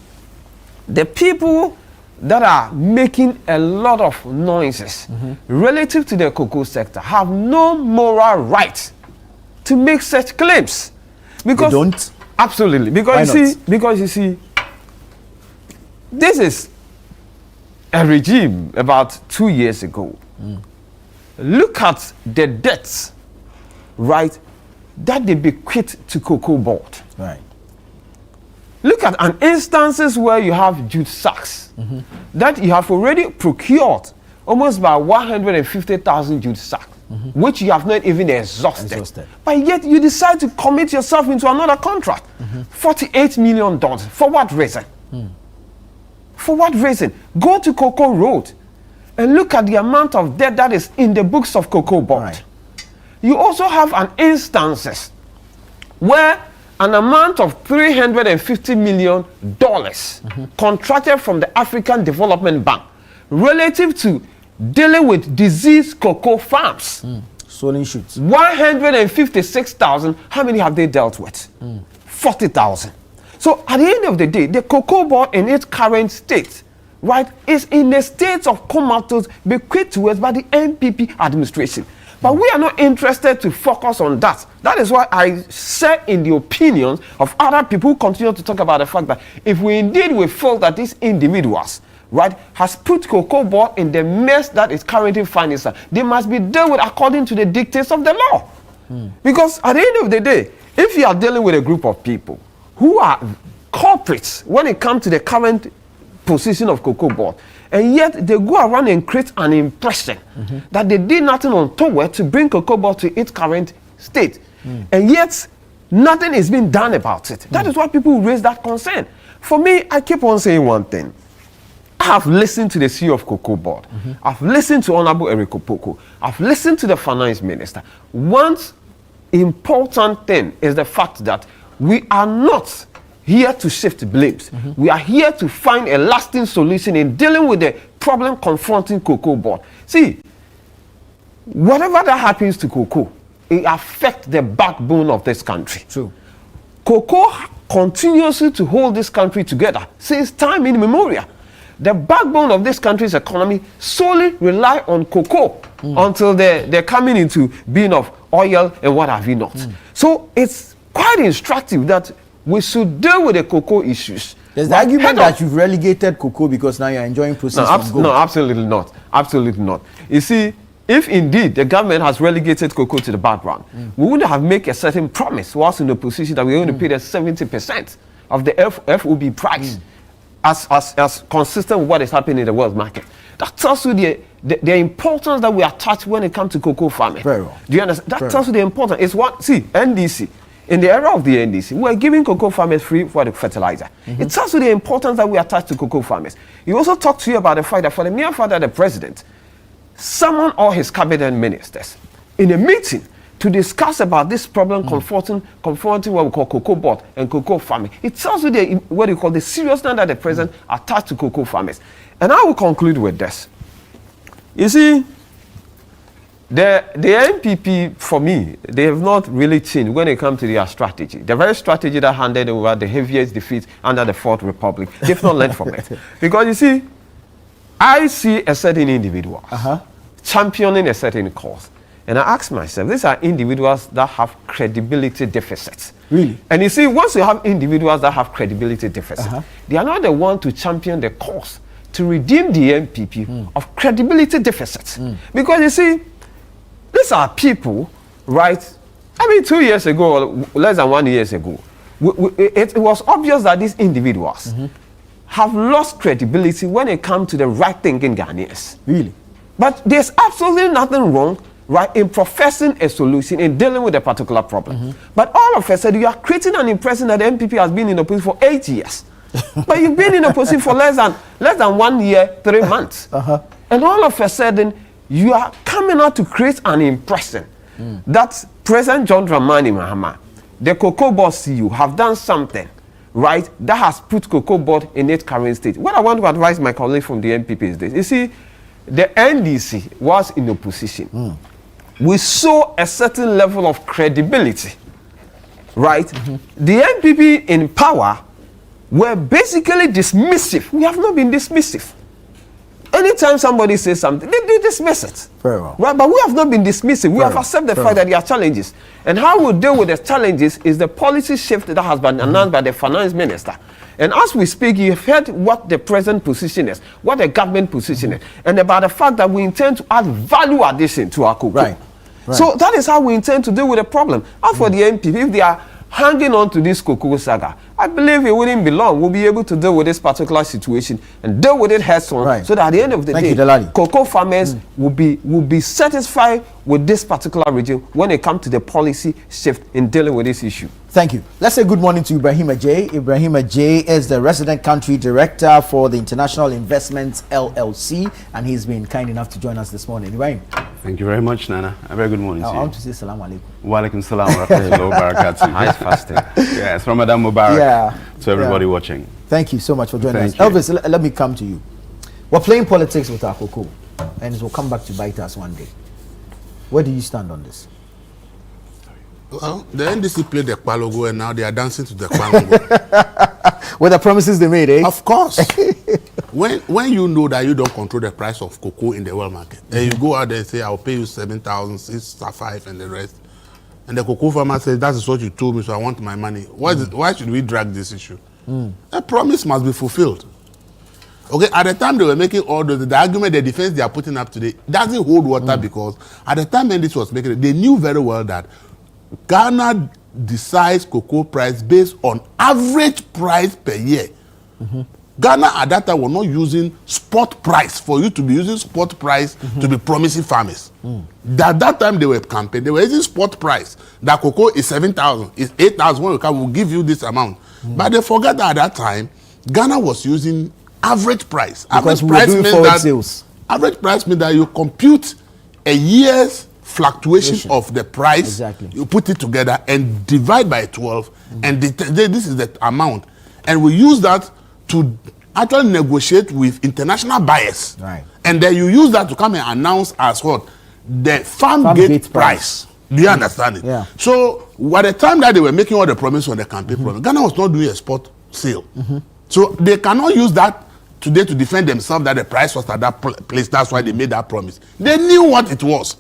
the people that are making a lot of noises relative to the cocoa sector have no moral right to make such claims. Because they don't? Absolutely. Because you see, this is a regime about 2 years ago. Look at the debts, right, that they bequeathed to Cocoa Board. Right. Look at an instances where you have jute sacks that you have already procured almost about 150,000 jute sacks, which you have not even exhausted. But yet you decide to commit yourself into another contract. $48 million. For what reason? For what reason? Go to Cocoa Road and look at the amount of debt that is in the books of Cocoa Board. Right. You also have an instances where an amount of $350 million contracted from the African Development Bank relative to dealing with diseased cocoa farms. Swollen shoots. 156,000. How many have they dealt with? 40,000. So at the end of the day, the Cocoa Board in its current state, right, is in a state of comatose bequeathed to us by the NPP administration. But we are not interested to focus on that. That is why I say in the opinions of other people who continue to talk about the fact that if we feel that these individuals right, has put cocoa board in the mess that is currently finding itself. They must be dealt with according to the dictates of the law. Because at the end of the day, if you are dealing with a group of people who are culprits when it comes to the current position of cocoa board, and yet they go around and create an impression that they did nothing untoward to bring cocoa board to its current state, and yet nothing is being done about it. That is why people raise that concern. For me, I keep on saying one thing. I have listened to the CEO of Cocoa Board. I've listened to Honorable Eric Opoko. I've listened to the finance minister. One important thing is the fact that we are not here to shift blames. We are here to find a lasting solution in dealing with the problem confronting Cocoa Board. See, whatever that happens to cocoa, it affects the backbone of this country. True. Cocoa continues to hold this country together since time immemorial. The backbone of this country's economy solely rely on cocoa until they're coming into being of oil and what have you not. So it's quite instructive that we should deal with the cocoa issues. There's the argument that you've relegated cocoa because now you're enjoying processed from gold. No, absolutely not. Absolutely not. You see, if indeed the government has relegated cocoa to the background, we would have made a certain promise whilst in the position that we're going to pay the 70% of the FOB price as consistent with what is happening in the world market. That tells you the importance that we attach when it comes to cocoa farming. Very well. Do you understand? That tells you the importance. It's what, see, NDC, in the era of the NDC, we're giving cocoa farmers free for the fertilizer. It tells you the importance that we attach to cocoa farmers. He also talked to you about the fact that for the mere fact that the president summoned all his cabinet ministers in a meeting to discuss about this problem confronting what we call cocoa board and cocoa farming. It tells you what you call the seriousness that the president attached to cocoa farmers. And I will conclude with this. You see, the NPP, for me, they have not really changed when it comes to their strategy. The very strategy that handed over the heaviest defeat under the Fourth Republic, they've not learned from it. Because you see, I see a certain individual championing a certain cause. And I ask myself, these are individuals that have credibility deficits. Really? And you see, once you have individuals that have credibility deficits, they are not the one to champion the cause, to redeem the NPP of credibility deficits. Because you see, these are people, right? I mean, 2 years ago, or less than 1 year ago, it was obvious that these individuals have lost credibility when it comes to the right-thinking Ghanaians. Really? But there's absolutely nothing wrong, right, in professing a solution, in dealing with a particular problem. But all of a sudden, you are creating an impression that the NPP has been in opposition for 8 years. But you've been in opposition for less than 1 year, 3 months. And all of a sudden, you are coming out to create an impression that President John Dramani Mahama, the Cocoa Board CEO, have done something, right, that has put Cocoa Board in its current state. What I want to advise my colleague from the NPP is this. You see, the NDC was in opposition. We saw a certain level of credibility, right? The NPP in power were basically dismissive. We have not been dismissive. Anytime somebody says something, they dismiss it. Very well. Right? But we have not been dismissive. We have accepted the fact that there are challenges. And how we deal with the challenges is the policy shift that has been announced by the finance minister. And as we speak, you've heard what the present position is, what the government position is, and about the fact that we intend to add value addition to our cocoa. Right. So that is how we intend to deal with the problem. As for the NPP, if they are hanging on to this cocoa saga, I believe it wouldn't be long. We'll be able to deal with this particular situation and deal with it heads on, so that at the end of the day, cocoa farmers will be satisfied with this particular region when it comes to the policy shift in dealing with this issue. Thank you. Let's say good morning to Ibrahim Ajay. Ibrahim Ajay is the resident country director for the International Investments LLC, and he's been kind enough to join us this morning. Ibrahim. Thank you very much, Nana. A very good morning to you. I want to say salam alaikum. Wa alaikum salam wa rahmatullahi wa barakatuh. Nice fasting. Yes, Ramadan Mubarak to everybody watching. Thank you so much for joining us. Thank you. Elvis, let me come to you. We're playing politics with our cocoa, and it will come back to bite us one day. Where do you stand on this? Well, the NDC played the Kwalogo and now they are dancing to the Kwalogo. With the promises they made, eh? Of course. when you know that you don't control the price of cocoa in the world market, and you go out there and say, I'll pay you 7,000, 6,500 and the rest, and the cocoa farmer says, that is what you told me, so I want my money. Why should we drag this issue? A promise must be fulfilled. Okay, at the time they were making all the argument, the defense they are putting up today doesn't hold water because at the time when this was making it, they knew very well that Ghana decides cocoa price based on average price per year. Ghana at that time were not using spot price for you to be using spot price to be promising farmers. At that time they were campaigning, they were using spot price. That cocoa is 7,000, is 8,000. When you come, we'll give you this amount. But they forgot that at that time Ghana was using average price. Because average we price were doing means forward that sales. Average price means that you compute a year's fluctuation of the price. Exactly. You put it together and divide by 12, and this is the amount. And we use that to actually negotiate with international buyers. Right. And then you use that to come and announce as what? The farm gate price. Do you understand it? Yeah. So by the time that they were making all the promises on the campaign promise, Ghana was not doing a spot sale. So they cannot use that today to defend themselves that the price was at that place. That's why they made that promise. They knew what it was.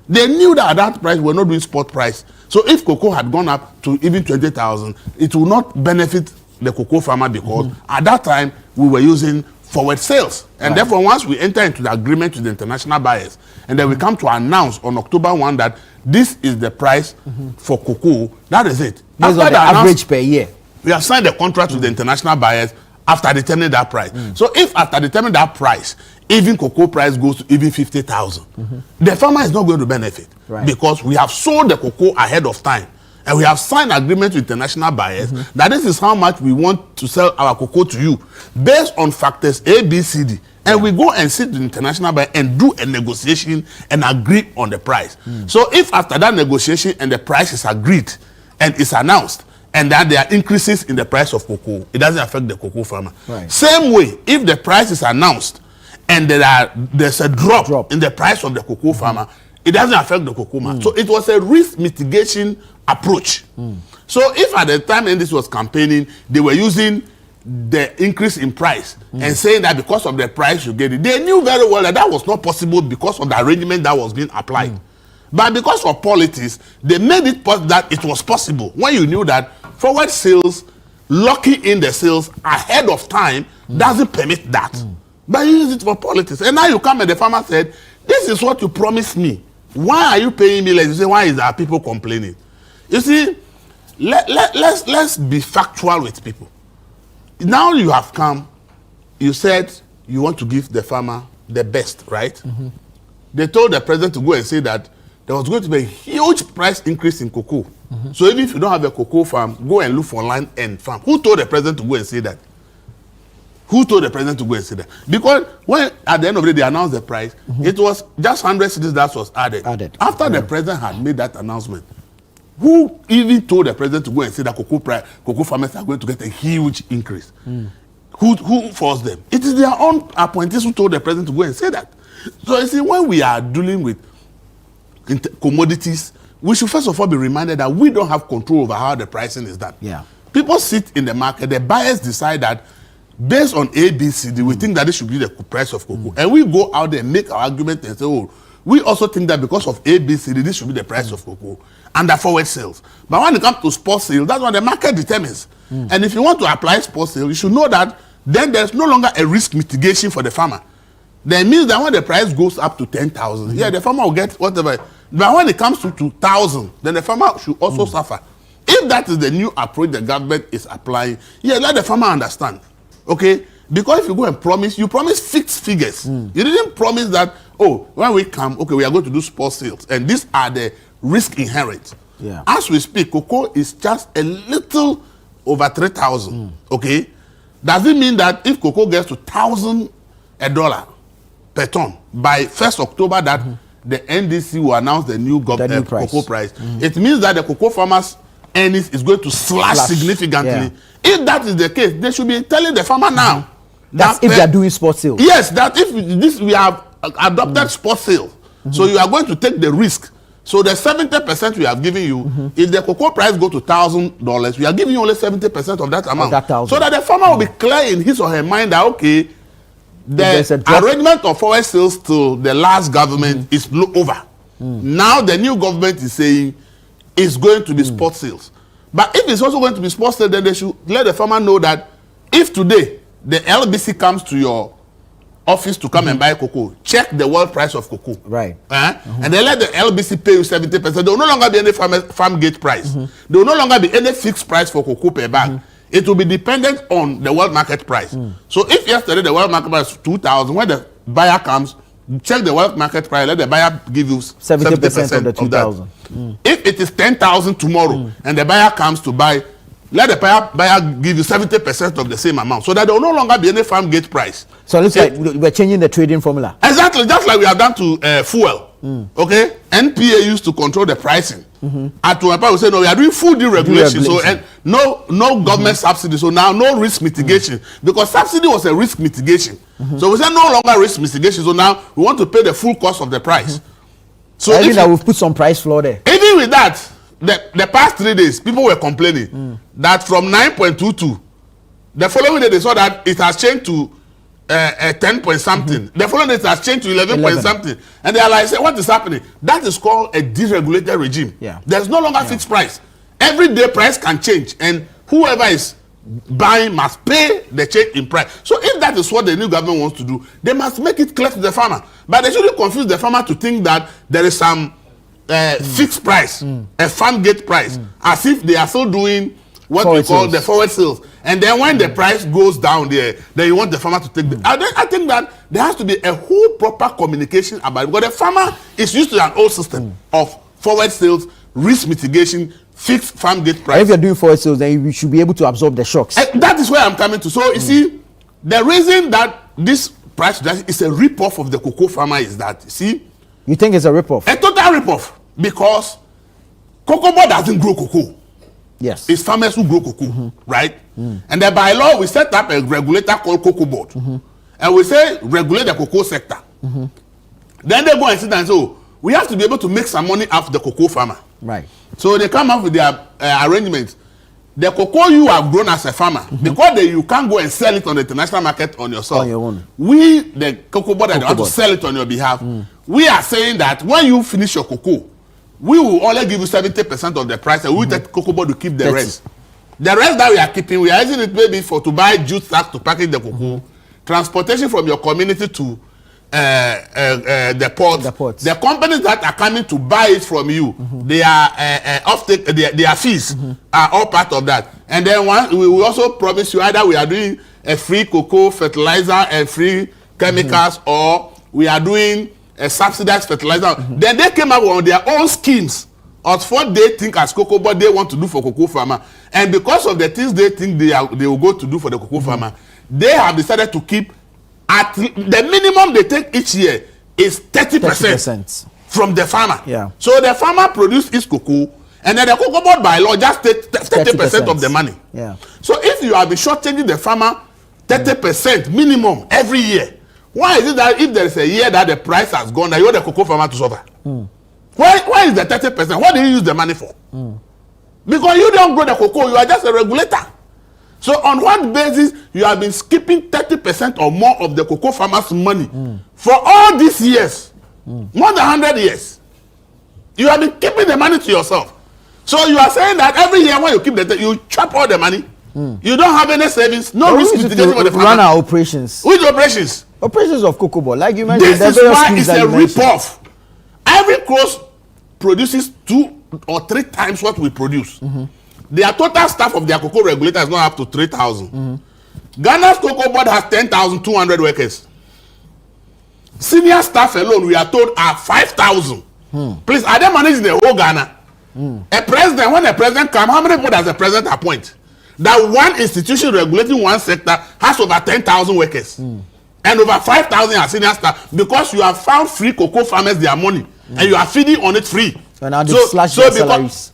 They knew that at that price we're not doing spot price. So if cocoa had gone up to even 20,000, it will not benefit the cocoa farmer because at that time we were using forward sales. And therefore once we enter into the agreement with the international buyers and then we come to announce on October 1 that this is the price for cocoa, that is it. Based on the average per year. We have signed a contract with the international buyers after determining that price. So if after determining that price, even cocoa price goes to even 50,000, the farmer is not going to benefit because we have sold the cocoa ahead of time. And we have signed agreement with international buyers that this is how much we want to sell our cocoa to you based on factors A, B, C, D. And we go and sit with the international buyer and do a negotiation and agree on the price. So if after that negotiation and the price is agreed and it's announced and that there are increases in the price of cocoa, it doesn't affect the cocoa farmer. Same way, if the price is announced and there's a drop in the price of the cocoa farmer, it doesn't affect the cocoa man. So it was a risk mitigation approach. So if at the time when this was campaigning, they were using the increase in price and saying that because of the price you get it, they knew very well that that was not possible because of the arrangement that was being applied. But because of politics, they made it that it was possible when you knew that forward sales, locking in the sales ahead of time doesn't permit that. But you use it for politics. And now you come and the farmer said, this is what you promised me. Why are you paying me less? You say, why is there people complaining? You see, let's be factual with people. Now you have come, you said you want to give the farmer the best, right? They told the president to go and say that there was going to be a huge price increase in cocoa. So even if you don't have a cocoa farm, go and look for land and farm. Who told the president to go and say that? Who told the president to go and say that? Because when at the end of the day they announced the price, it was just 100 cities that was added. After the president had made that announcement, who even told the president to go and say that cocoa farmers are going to get a huge increase? Who forced them? It is their own appointees who told the president to go and say that. So you see, when we are dealing with commodities, we should first of all be reminded that we don't have control over how the pricing is done. People sit in the market, the buyers decide that based on A, B, C, D, we think that this should be the price of cocoa. And we go out there and make our argument and say, oh, we also think that because of A, B, C, D, this should be the price of cocoa under forward sales. But when it comes to spot sale, that's what the market determines. And if you want to apply spot sale, you should know that then there's no longer a risk mitigation for the farmer. That means that when the price goes up to 10,000, the farmer will get whatever. But when it comes to 2,000, then the farmer should also suffer. If that is the new approach the government is applying, let the farmer understand. Okay? Because if you go and promise, you promise fixed figures. You didn't promise that, oh, when we come, okay, we are going to do spot sales. And these are the risk inherent. As we speak, cocoa is just a little over 3,000. Okay? Does it mean that if cocoa gets to $1,000 per ton by 1st October that the NDC will announce the new cocoa price? It means that the cocoa farmers' earnings is going to slash significantly. If that is the case, they should be telling the farmer now. That's if they are doing spot sales. Yes, that if we have adopted spot sale, so you are going to take the risk. So the 70% we have given you, if the cocoa price go to $1,000, we are giving you only 70% of that amount. So that the farmer will be clear in his or her mind that, okay, the arrangement of forward sales to the last government is over. Now the new government is saying it's going to be spot sales. But if it's also going to be spot sales, then they should let the farmer know that if today the LBC comes to your office to come and buy cocoa, check the world price of cocoa. Right. And then let the LBC pay you 70%. There will no longer be any farm gate price. There will no longer be any fixed price for cocoa per bag. It will be dependent on the world market price. So if yesterday the world market price was 2,000, when the buyer comes, check the world market price, let the buyer give you 70% of the 2,000. If it is 10,000 tomorrow and the buyer comes to buy, let the buyer give you 70% of the same amount, so that there will no longer be any farm gate price. So it looks like we're changing the trading formula. Exactly, just like we have done to fuel. Okay, NPA used to control the pricing. At one point we say no, we are doing full deregulation. So and no government subsidy. So now no risk mitigation, because subsidy was a risk mitigation. So we say no longer risk mitigation. So now we want to pay the full cost of the price. So I think that we've put some price floor there. Even with that, the past 3 days, people were complaining that from 9.22, the following day they saw that it has changed to 10 point something. The following day it has changed to 11 point something. And they are like, say, what is happening? That is called a deregulated regime. There's no longer fixed price. Every day price can change, and whoever is buying must pay the change in price. So if that is what the new government wants to do, they must make it clear to the farmer. But they shouldn't confuse the farmer to think that there is some fixed price, a farm gate price, as if they are still doing what forward we call sales. The forward sales. And then when the price goes down there, then you want the farmer to take the... I think that there has to be a whole proper communication about it, because the farmer is used to an old system of forward sales, risk mitigation, fixed farm gate price. And if you're doing forward sales, then you should be able to absorb the shocks. And that is where I'm coming to. So you see, the reason that this price is a rip-off of the cocoa farmer is that, you see... You think it's a rip-off? A total rip-off, because Cocoa Board doesn't grow cocoa. Yes. It's farmers who grow cocoa, right? And then by law, we set up a regulator called Cocoa Board. And we say, regulate the cocoa sector. Then they go and sit down and say, oh, we have to be able to make some money off the cocoa farmer. Right. So they come up with their arrangements. The cocoa you have grown as a farmer, because you can't go and sell it on the international market on yourself. On your own. We, the Cocoa Board, that want to sell it on your behalf, we are saying that when you finish your cocoa, we will only give you 70% of the price, and we take Cocoa Board to keep the rest. The rest that we are keeping, we are using it maybe to buy juice sacks to package the cocoa, transportation from your community to the port. The companies that are coming to buy it from you, their fees are all part of that. And then we will also promise you either we are doing a free cocoa fertilizer and free chemicals, or we are doing a subsidized fertilizer. Then they came up with their own schemes of what they think as Cocoa Board they want to do for cocoa farmer. And because of the things they think they will go to do for the cocoa farmer, they have decided to keep at the minimum they take each year is 30% from the farmer. So the farmer produces his cocoa, and then the Cocoa Board by law just take 30% of the money. So if you have been shortchanging the farmer 30% minimum every year, why is it that if there is a year that the price has gone, that you want the cocoa farmer to suffer? Why is the 30%? What do you use the money for? Because you don't grow the cocoa, you are just a regulator. So on what basis you have been skipping 30% or more of the cocoa farmers' money for all these years, more than 100 years? You have been keeping the money to yourself. So you are saying that every year when you keep you chop all the money. You don't have any savings, no risk mitigation for the farmer. Run our operations. Which operations? Operations of Cocoa Board, like you mentioned. This is why it's a rip-off. Every close produces 2 or 3 times what we produce. Their total staff of their cocoa regulator is not up to 3,000. Ghana's Cocoa Board has 10,200 workers. Senior staff alone, we are told, are 5,000. Please, are they managing the whole Ghana? A president, when a president comes, how many people does the president appoint? That one institution regulating one sector has over 10,000 workers. And over 5,000 are senior staff, because you have found free cocoa farmers their money, and you are feeding on it free. And now they slash their salaries.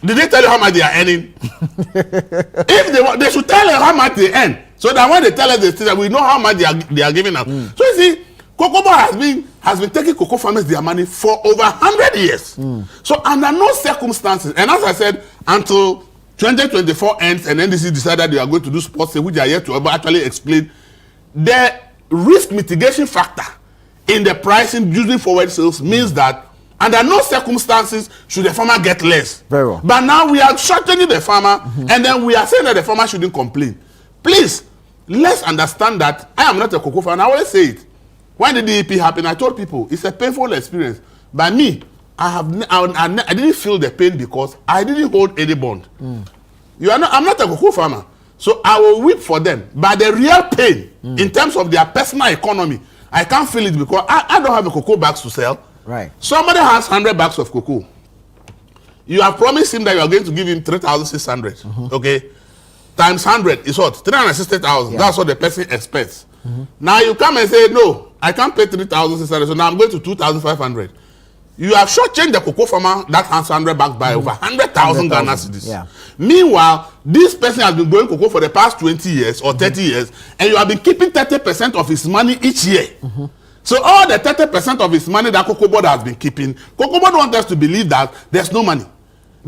Did they tell you how much they are earning? If they should tell us how much they earn, so that when they tell us this, we know how much they are giving us. So you see, Cocoa Board has been taking cocoa farmers their money for over 100 years. So under no circumstances, and as I said, until 2024 ends and NDC decided they are going to do sports, which are yet to actually explain, the risk mitigation factor in the pricing using forward sales means that under no circumstances should the farmer get less. Very well. But now we are shortening the farmer, and then we are saying that the farmer shouldn't complain. Please, let's understand that I am not a cocoa farmer. I always say it. When the DEP happened, I told people it's a painful experience. By me, I didn't feel the pain because I didn't hold any bond. I'm not a cocoa farmer. So I will weep for them. But the real pain, in terms of their personal economy, I can't feel it because I don't have a cocoa bags to sell. Right. Somebody has 100 bags of cocoa. You have promised him that you are going to give him 3,600. Okay? Times 100 is what? 360,000. Yeah. That's what the person expects. Now you come and say, no, I can't pay 3,600, so now I'm going to 2,500. You have shortchanged the cocoa farmer that has 100 bags by over 100,000 Ghana cedis. Yeah. Meanwhile, this person has been growing cocoa for the past 20 years or 30 years, and you have been keeping 30% of his money each year. So all the 30% of his money that Cocoa Board has been keeping, Cocoa Board wants us to believe that there's no money.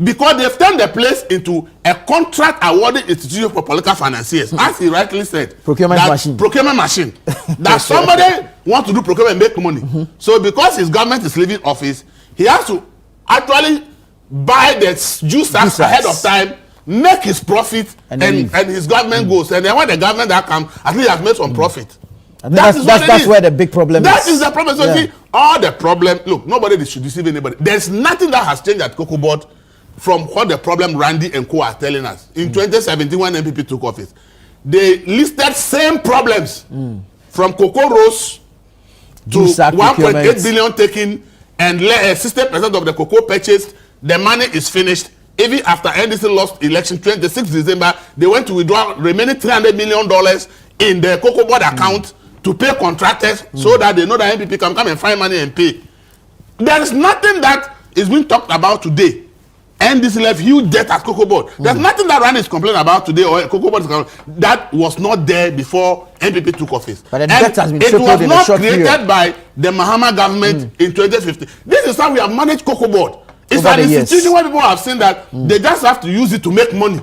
Because they've turned the place into a contract awarding institution for political financiers, as he rightly said. Procurement machine. Procurement machine. That somebody wants to do procurement and make money. So because his government is leaving office, he has to actually buy the juice ahead of time, make his profit, and his government goes. And then when the government that comes, at least he has made some profit. And that's where the big problem is. That is the problem. So see, all the problem, look, nobody should deceive anybody. There's nothing that has changed at Cocoa Board from what the problem Randy and co are telling us. In 2017, when MPP took office, they listed same problems from cocoa roast to 1.8 billion taken and 60% of the cocoa purchased. The money is finished. Even after NDC lost election 26 December, they went to withdraw remaining $300 million in the Cocoa Board account to pay contractors so that they know that MPP can come and find money and pay. There is nothing that is being talked about today. And this left huge debt at Cocoa Board. There's nothing that Rand is complaining about today or Cocoa Board is that was not there before MPP took office. But the debt has been tripled in a short period. It was not created by the Mahama government in 2015. This is how we have managed Cocoa Board. It's an institution where people have seen that they just have to use it to make money.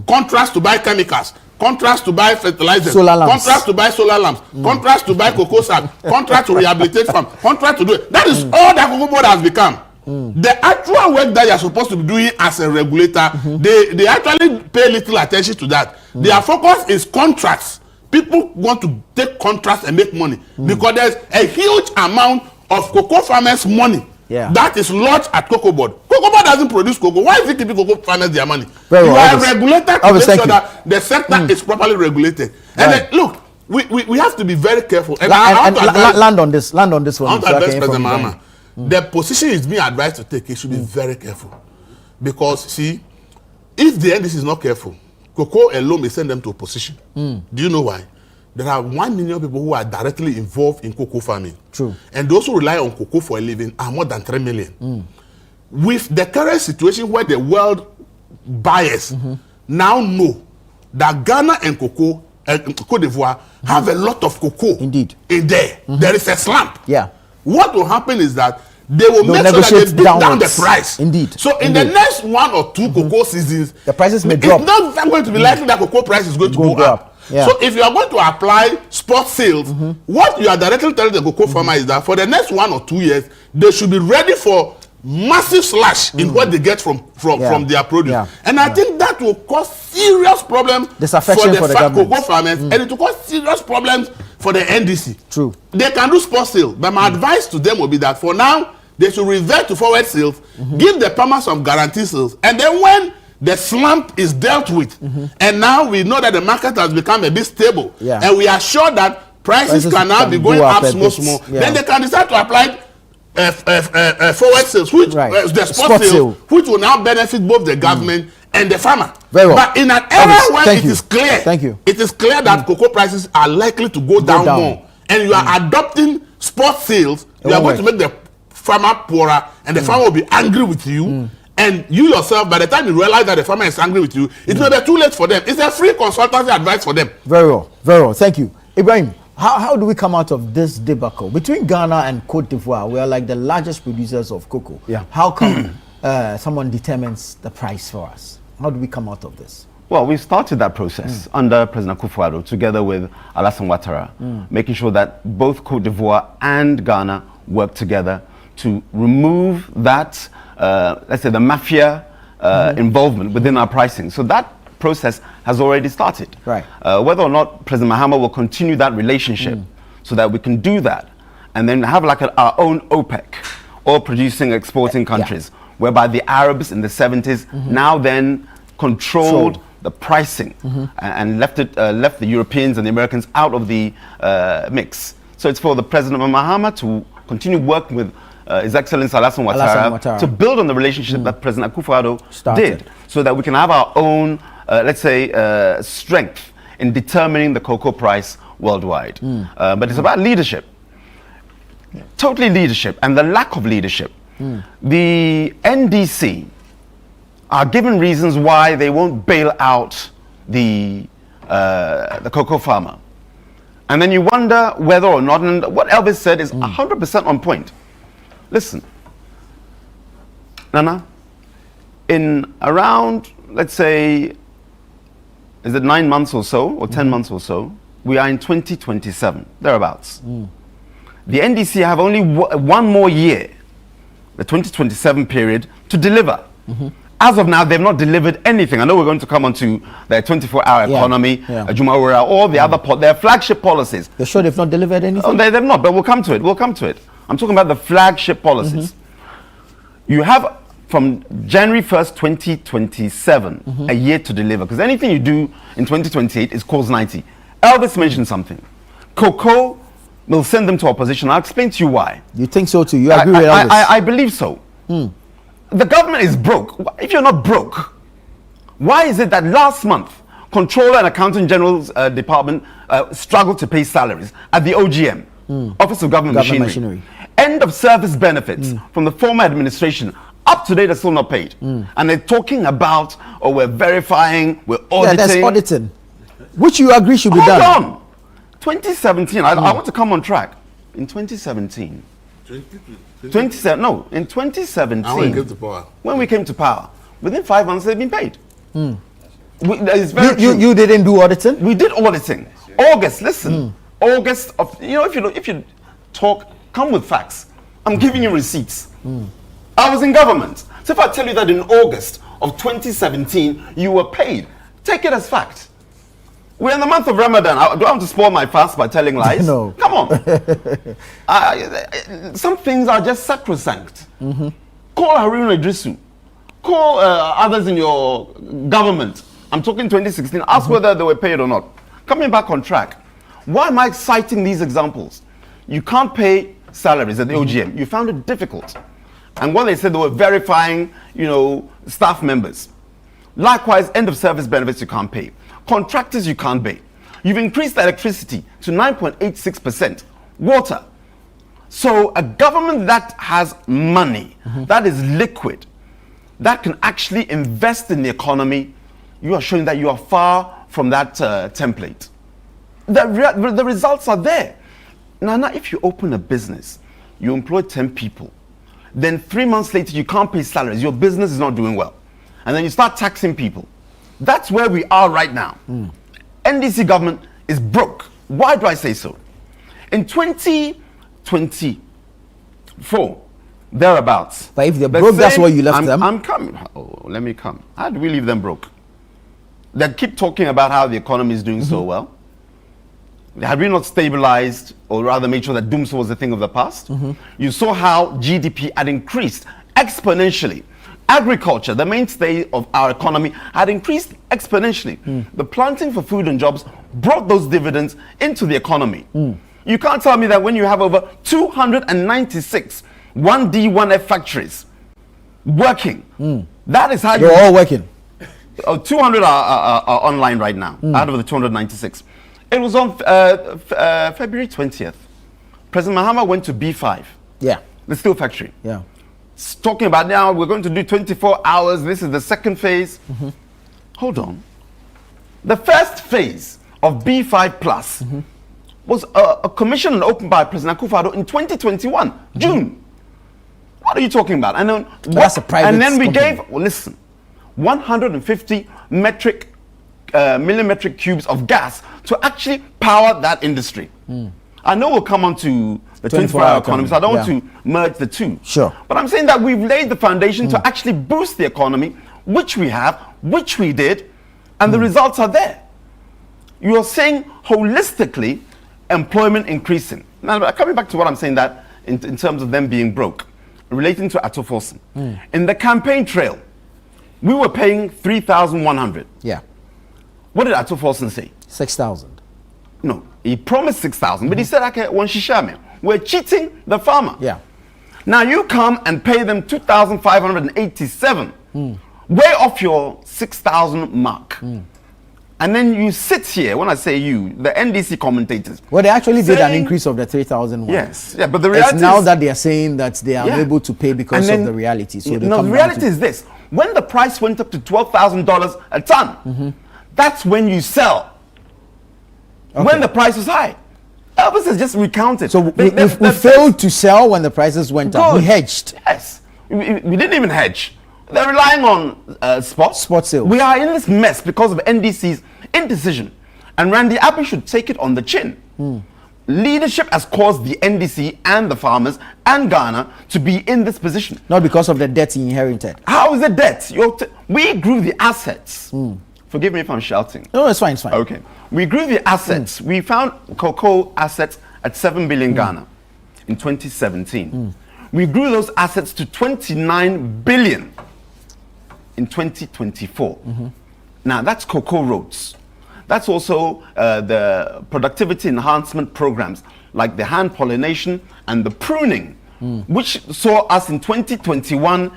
Contracts to buy chemicals, contracts to buy fertilizer, contracts to buy solar lamps, contracts to buy cocoa sap, contracts to rehabilitate farm, contracts to do it. That is all that Cocoa Board has become. The actual work that you are supposed to be doing as a regulator, they actually pay little attention to that. Their focus is contracts. People want to take contracts and make money because there's a huge amount of cocoa farmers' money that is lodged at Cocoa Board. Cocoa Board doesn't produce cocoa. Why is it keeping cocoa farmers their money? You are a regulator to make sure that the sector is properly regulated. And then, look, we have to be very careful. And land on this one. President Mahama. The position is being advised to take. It should be very careful, because see, if the NDC is not careful, cocoa alone may send them to opposition. Do you know why? There are 1 million people who are directly involved in cocoa farming. True. And those who rely on cocoa for a living are more than 3 million. With the current situation where the world buyers now know that Ghana and Cote d'Ivoire have a lot of cocoa in there. There is a slump. What will happen is that they will make sure that they bring down the price. So in the next 1 or 2 cocoa seasons, the prices may drop. It's not going to be likely that cocoa price is going to go up. So if you are going to apply spot sales, what you are directly telling the cocoa farmer is that for the next 1 or 2 years, they should be ready for massive slash in what they get from their produce. And I think that will cause serious problems for the cocoa farmers, and it will cause serious problems for the NDC. True. They can do spot sale, but my advice to them will be that for now, they should revert to forward sales, give the farmers some guarantee sales, and then when the slump is dealt with, and now we know that the market has become a bit stable, and we are sure that prices can now be going up small, then they can decide to apply forward sales, which the spot sale, which will now benefit both the government and the farmer. But in an era where it is clear, it is clear that cocoa prices are likely to go down more, and you are adopting spot sales, you are going to make the farmer poorer, and the farmer will be angry with you. And you yourself, by the time you realize that the farmer is angry with you, it may be too late for them. It's a free consultancy advice for them. Very well. Thank you. Ibrahim, how do we come out of this debacle? Between Ghana and Cote d'Ivoire, we are like the largest producers of cocoa. How come someone determines the price for us? How do we come out of this? Well, we started that process under President Akufo-Addo together with Alassane Ouattara, making sure that both Cote d'Ivoire and Ghana work together to remove that, let's say, the mafia involvement within our pricing. So that process has already started. Right. Whether or not President Mahama will continue that relationship so that we can do that and then have like our own OPEC, oil producing, exporting countries, whereby the Arabs in the 70s now then controlled the pricing and left the Europeans and the Americans out of the mix. So it's for the President Mahama to continue working with His Excellency Alassane Ouattara to build on the relationship that President Akufo-Addo did, so that we can have our own, let's say, strength in determining the cocoa price worldwide. But it's about leadership, totally leadership, and the lack of leadership. The NDC are given reasons why they won't bail out the cocoa farmer. And then you wonder whether or not, and what Elvis said is 100% on point. Listen, Nana, in around, let's say, is it 9 months or so, or 10 months or so, we are in 2027, thereabouts. The NDC have only one more year, the 2027 period, to deliver. As of now, they've not delivered anything. I know we're going to come on to their 24-hour economy, Jumawara, all the other, their flagship policies. You're sure they've not delivered anything? Oh, they've not, but we'll come to it. We'll come to it. I'm talking about the flagship policies. You have from January 1st, 2027, a year to deliver. Because anything you do in 2028 is cause 90. Elvis mentioned something. Cocoa will send them to opposition. I'll explain to you why. You think so too? You agree with Elvis? I believe so. The government is broke. If you're not broke, why is it that last month, Controller and Accountant General's Department struggled to pay salaries at the OGM, Office of Government Machinery. End of service benefits from the former administration, up to date, are still not paid. And they're talking about, oh, we're verifying, we're auditing. Yeah, that's auditing, which you agree should be done. Hold on. 2017, I want to come on track. In 2017, in 2017, when we came to power, within 5 months they've been paid. You didn't do auditing? We did auditing. August, listen. August of, if you talk, come with facts. I'm giving you receipts. I was in government. So if I tell you that in August of 2017 you were paid, take it as fact. We're in the month of Ramadan. Do I want to spoil my fast by telling lies? No. Come on. Some things are just sacrosanct. Call Harun Idrisu. Call others in your government. I'm talking 2016. Ask whether they were paid or not. Coming back on track. Why am I citing these examples? You can't pay salaries at the OGM. You found it difficult. And when they said they were verifying, staff members. Likewise, end of service benefits you can't pay. Contractors you can't pay. You've increased electricity to 9.86%. Water. So a government that has money, that is liquid, that can actually invest in the economy, you are showing that you are far from that template. The results are there. Now, if you open a business, you employ 10 people, then 3 months later you can't pay salaries, your business is not doing well. And then you start taxing people. That's where we are right now. NDC government is broke. Why do I say so? In 2024, thereabouts. But if they're broke, that's why you left them. I'm coming. Oh, let me come. How do we leave them broke? They keep talking about how the economy is doing so well. Had we not stabilized, or rather made sure that doomsday was a thing of the past, you saw how GDP had increased exponentially. Agriculture, the mainstay of our economy, had increased exponentially. The planting for food and jobs brought those dividends into the economy. You can't tell me that when you have over 296 1D, 1F factories working, that is how They're all working. 200 are online right now, out of the 296. It was on February 20th. President Mahama went to B5, the steel factory. Talking about now we're going to do 24 hours. This is the second phase. Hold on. The first phase of B5 Plus was a commission and opened by President Akufo-Addo in 2021, June. What are you talking about? And then that's a private and then we company. gave, 150 millimetric cubes of gas to actually power that industry. I know we'll come on to the 24-hour economy, so I don't want to merge the two. Sure. But I'm saying that we've laid the foundation to actually boost the economy, which we have, which we did, And the results are there. You are saying holistically, employment increasing. Now, coming back to what I'm saying, that in terms of them being broke, relating to Atoforsen. In the campaign trail, we were paying 3,100. Yeah. What did Atoforsen say? 6,000. No, he promised 6,000, but he said, okay, we're cheating the farmer. Yeah. Now you come and pay them 2,587, way off your 6,000 mark. And then you sit here, when I say you, the NDC commentators. Well, they actually did an increase of the 3,000 one. Yes, yeah, but the reality is now that they are saying that they are able to pay because of the reality. So no, the reality is this. When the price went up to $12,000 a ton, that's when you sell. Okay. When the price was high. Elvis has just recounted. So we failed to sell when the prices went up. We hedged. Yes. We didn't even hedge. They're relying on spot sales. We are in this mess because of NDC's indecision. And Randy Abbey should take it on the chin. Leadership has caused the NDC and the farmers and Ghana to be in this position. Not because of the debt he inherited. How is it debt? We grew the assets. Forgive me if I'm shouting. No, it's fine, it's fine. Okay. We grew the assets. We found cocoa assets at 7 billion Ghana in 2017. We grew those assets to 29 billion in 2024. Now, that's cocoa roads. That's also the productivity enhancement programs like the hand pollination and the pruning, which saw us in 2021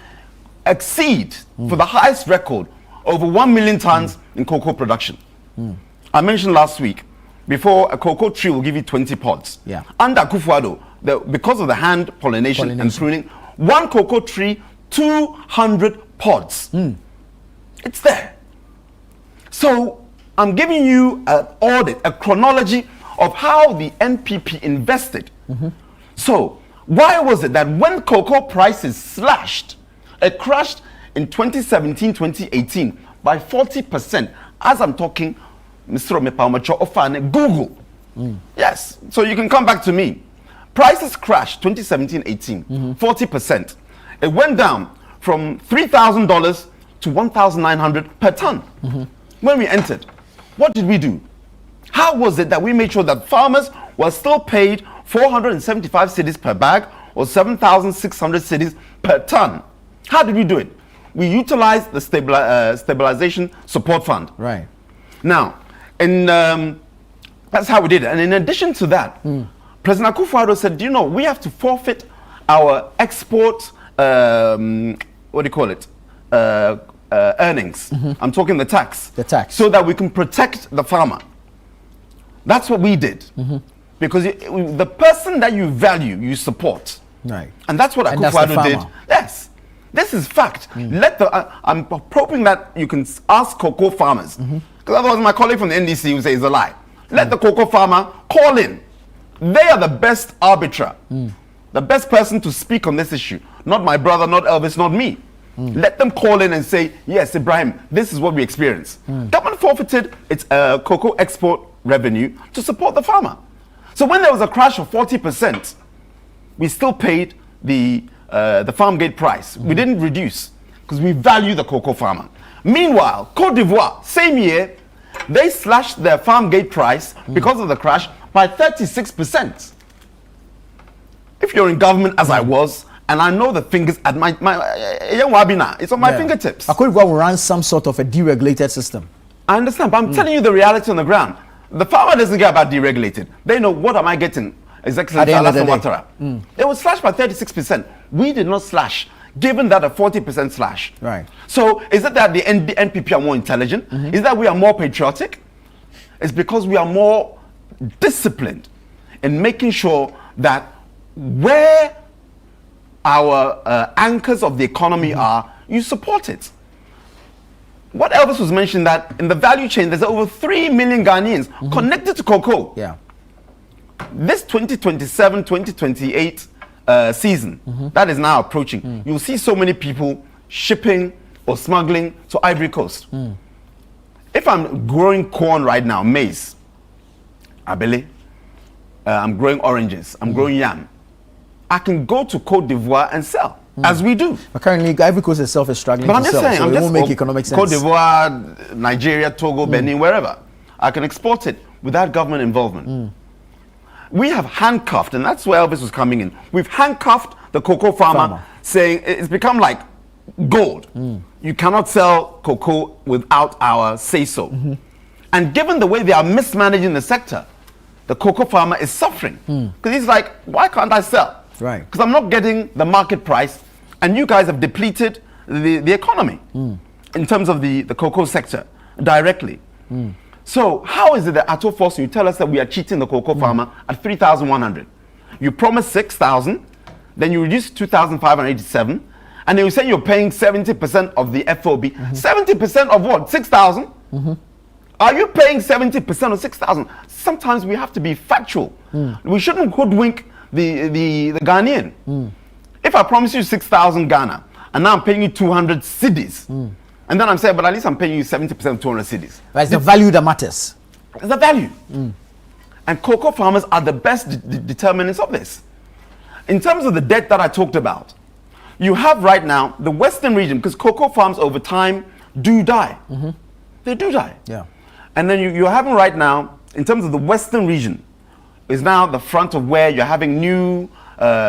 exceed for the highest record over 1 million tons in cocoa production. I mentioned last week, before a cocoa tree will give you 20 pods. Yeah. Under Akufo-Addo, because of the hand pollination and pruning, one cocoa tree, 200 pods. It's there. So I'm giving you an audit, a chronology of how the NPP invested. So why was it that when cocoa prices slashed, it crashed in 2017, 2018 by 40%, as I'm talking, Mr. Omepaumacho Ofane, Google. Yes, so you can come back to me. Prices crashed 2017-18, 40%. It went down from $3,000 to $1,900 per ton. When we entered, what did we do? How was it that we made sure that farmers were still paid 475 cedis per bag or 7,600 cedis per ton? How did we do it? We utilized the stabilization support fund. Right. Now, that's how we did it. And in addition to that, President Akufo-Addo said, you know, we have to forfeit our export, what do you call it, earnings. I'm talking the tax. The tax. So that we can protect the farmer. That's what we did. Because the person that you value, you support. Right. And that's what Akufo-Addo did. Yes. This is fact. I'm hoping that you can ask cocoa farmers. Because otherwise my colleague from the NDC will say it's a lie. Let the cocoa farmer call in. They are the best arbiter. The best person to speak on this issue. Not my brother, not Elvis, not me. Let them call in and say, yes, Ibrahim, this is what we experienced. Government forfeited its cocoa export revenue to support the farmer. So when there was a crash of 40%, we still paid the farm gate price. We didn't reduce because we value the cocoa farmer. Meanwhile, Côte d'Ivoire, same year, they slashed their farm gate price because of the crash by 36%. If you're in government, as I was, and I know the fingers at my it's on my fingertips. Côte d'Ivoire will run some sort of a deregulated system. I understand, but I'm telling you the reality on the ground. The farmer doesn't care about deregulated. They know, what am I getting? His Excellency Alassane Ouattara. It was slashed by 36%. We did not slash, given that a 40% slash. Right. So is it that the NPP are more intelligent? Is that we are more patriotic? It's because we are more disciplined in making sure that where our anchors of the economy are, you support it. What Elvis was mentioning, that in the value chain, there's over 3 million Ghanaians connected to cocoa. Yeah. This 2027-2028 season that is now approaching, you'll see so many people shipping or smuggling to Ivory Coast. If I'm growing corn right now, maize, abele, I'm growing oranges, I'm growing yam, I can go to Côte d'Ivoire and sell. as we do. But currently, Ivory Coast itself is struggling But I'm to just sell, saying, so it won't make economic sense. Cote d'Ivoire, Nigeria, Togo, Benin, wherever. I can export it without government involvement. We have handcuffed, and that's where Elvis was coming in. We've handcuffed the cocoa farmer, saying it's become like gold. You cannot sell cocoa without our say-so. And given the way they are mismanaging the sector, the cocoa farmer is suffering. Because he's like, why can't I sell? Right. Because I'm not getting the market price, and you guys have depleted the economy in terms of the cocoa sector directly. So how is it that Ato Force, you tell us that we are cheating the cocoa farmer at 3,100? You promise 6,000, then you reduce 2,587, and then you say you're paying 70% of the FOB. 70% of what? 6,000? Are you paying 70% of 6,000? Sometimes we have to be factual. We shouldn't hoodwink the Ghanaian. If I promise you 6,000 Ghana, and now I'm paying you 200 cedis, and then I'm saying, but at least I'm paying you 70% of 200 cedis. But it's the value that matters. It's the value. And cocoa farmers are the best determinants of this. In terms of the debt that I talked about, you have right now the Western region, because cocoa farms over time do die. They do die. Yeah. And then you're having right now, in terms of the Western region, is now the front of where you're having new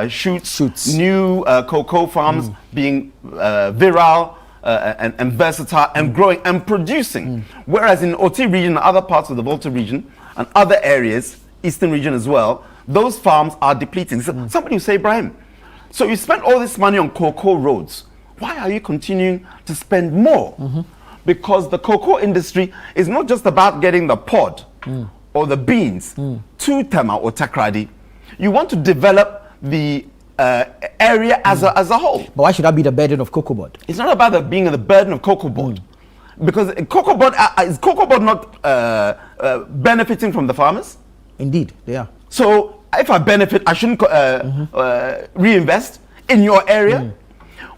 shoots, new cocoa farms being virile and versatile and growing and producing. Whereas in Oti region and other parts of the Volta region and other areas, Eastern region as well, those farms are depleting. So somebody will say, Ibrahim, so you spent all this money on cocoa roads. Why are you continuing to spend more? Because the cocoa industry is not just about getting the pod or the beans to Tema or Takrady. You want to develop the area as a whole. But why should that be the burden of cocoa board? It's not about being the burden of cocoa board. Because cocoa board, is cocoa board not benefiting from the farmers? Indeed, they are. So if I benefit, I shouldn't reinvest in your area.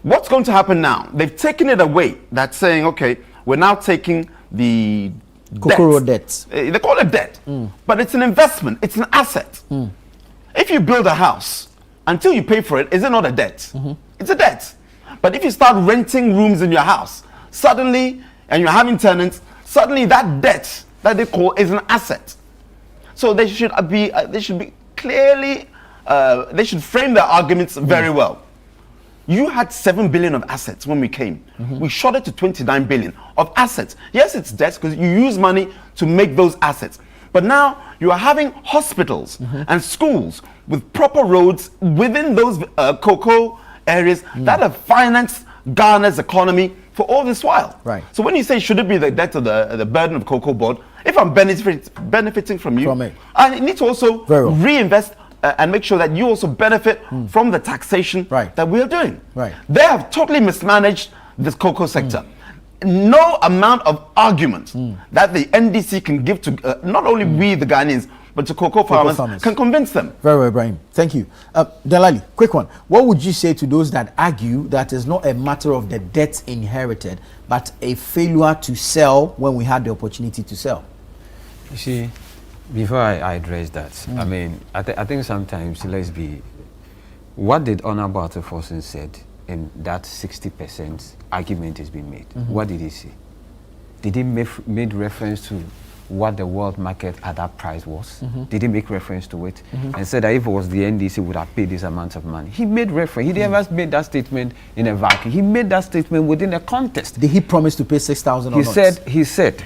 What's going to happen now? They've taken it away. That's saying, okay, we're now taking the cocoa debt. They call it debt, but it's an investment. It's an asset. If you build a house, until you pay for it, is it not a debt? It's a debt. But if you start renting rooms in your house, suddenly, and you're having tenants, suddenly that debt that they call is an asset. So they should be clearly, they should frame their arguments very well. You had 7 billion of assets when we came. We shot it to 29 billion of assets. Yes, it's debt because you use money to make those assets. But now you are having hospitals and schools with proper roads within those cocoa areas that have financed Ghana's economy for all this while. Right. So when you say should it be the debt of the burden of cocoa board, if I'm benefiting from you, I need to also reinvest and make sure that you also benefit from the taxation that we are doing. Right. They have totally mismanaged this cocoa sector. No amount of argument that the NDC can give to not only we the Ghanaians, but to cocoa farmers can convince them. Very well, Ibrahim. Thank you. Delali, quick one. What would you say to those that argue that it's not a matter of the debt inherited, but a failure to sell when we had the opportunity to sell? You see, before I address that, I mean, I think sometimes, let's be, what did Honorable Ato-Forson said in that 60% argument is being made? What did he say? Did he make reference to what the world market at that price was? Did he make reference to it? And said that if it was the NDC, would have paid this amount of money? He made reference. He never made that statement in a vacuum. He made that statement within a context. Did he promise to pay 6,000 or not? He said,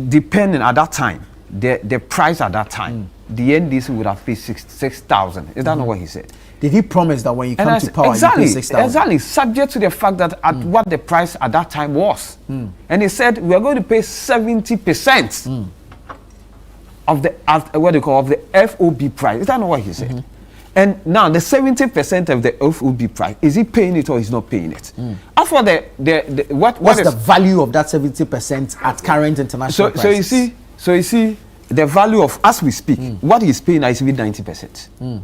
depending at that time, the price at that time, the NDC would have paid 6,000. Is that not what he said? Did he promise that when you come to power, you pay 6,000? Exactly, subject to the fact that at what the price at that time was. And he said, we are going to pay 70% of the, what they call, of the FOB price. Is that not what he said? And now the 70% of the FOB price, is he paying it or is not paying it? As for what's the value of that 70% at current international prices? So you see, the value of, as we speak, what he's paying is even 90%.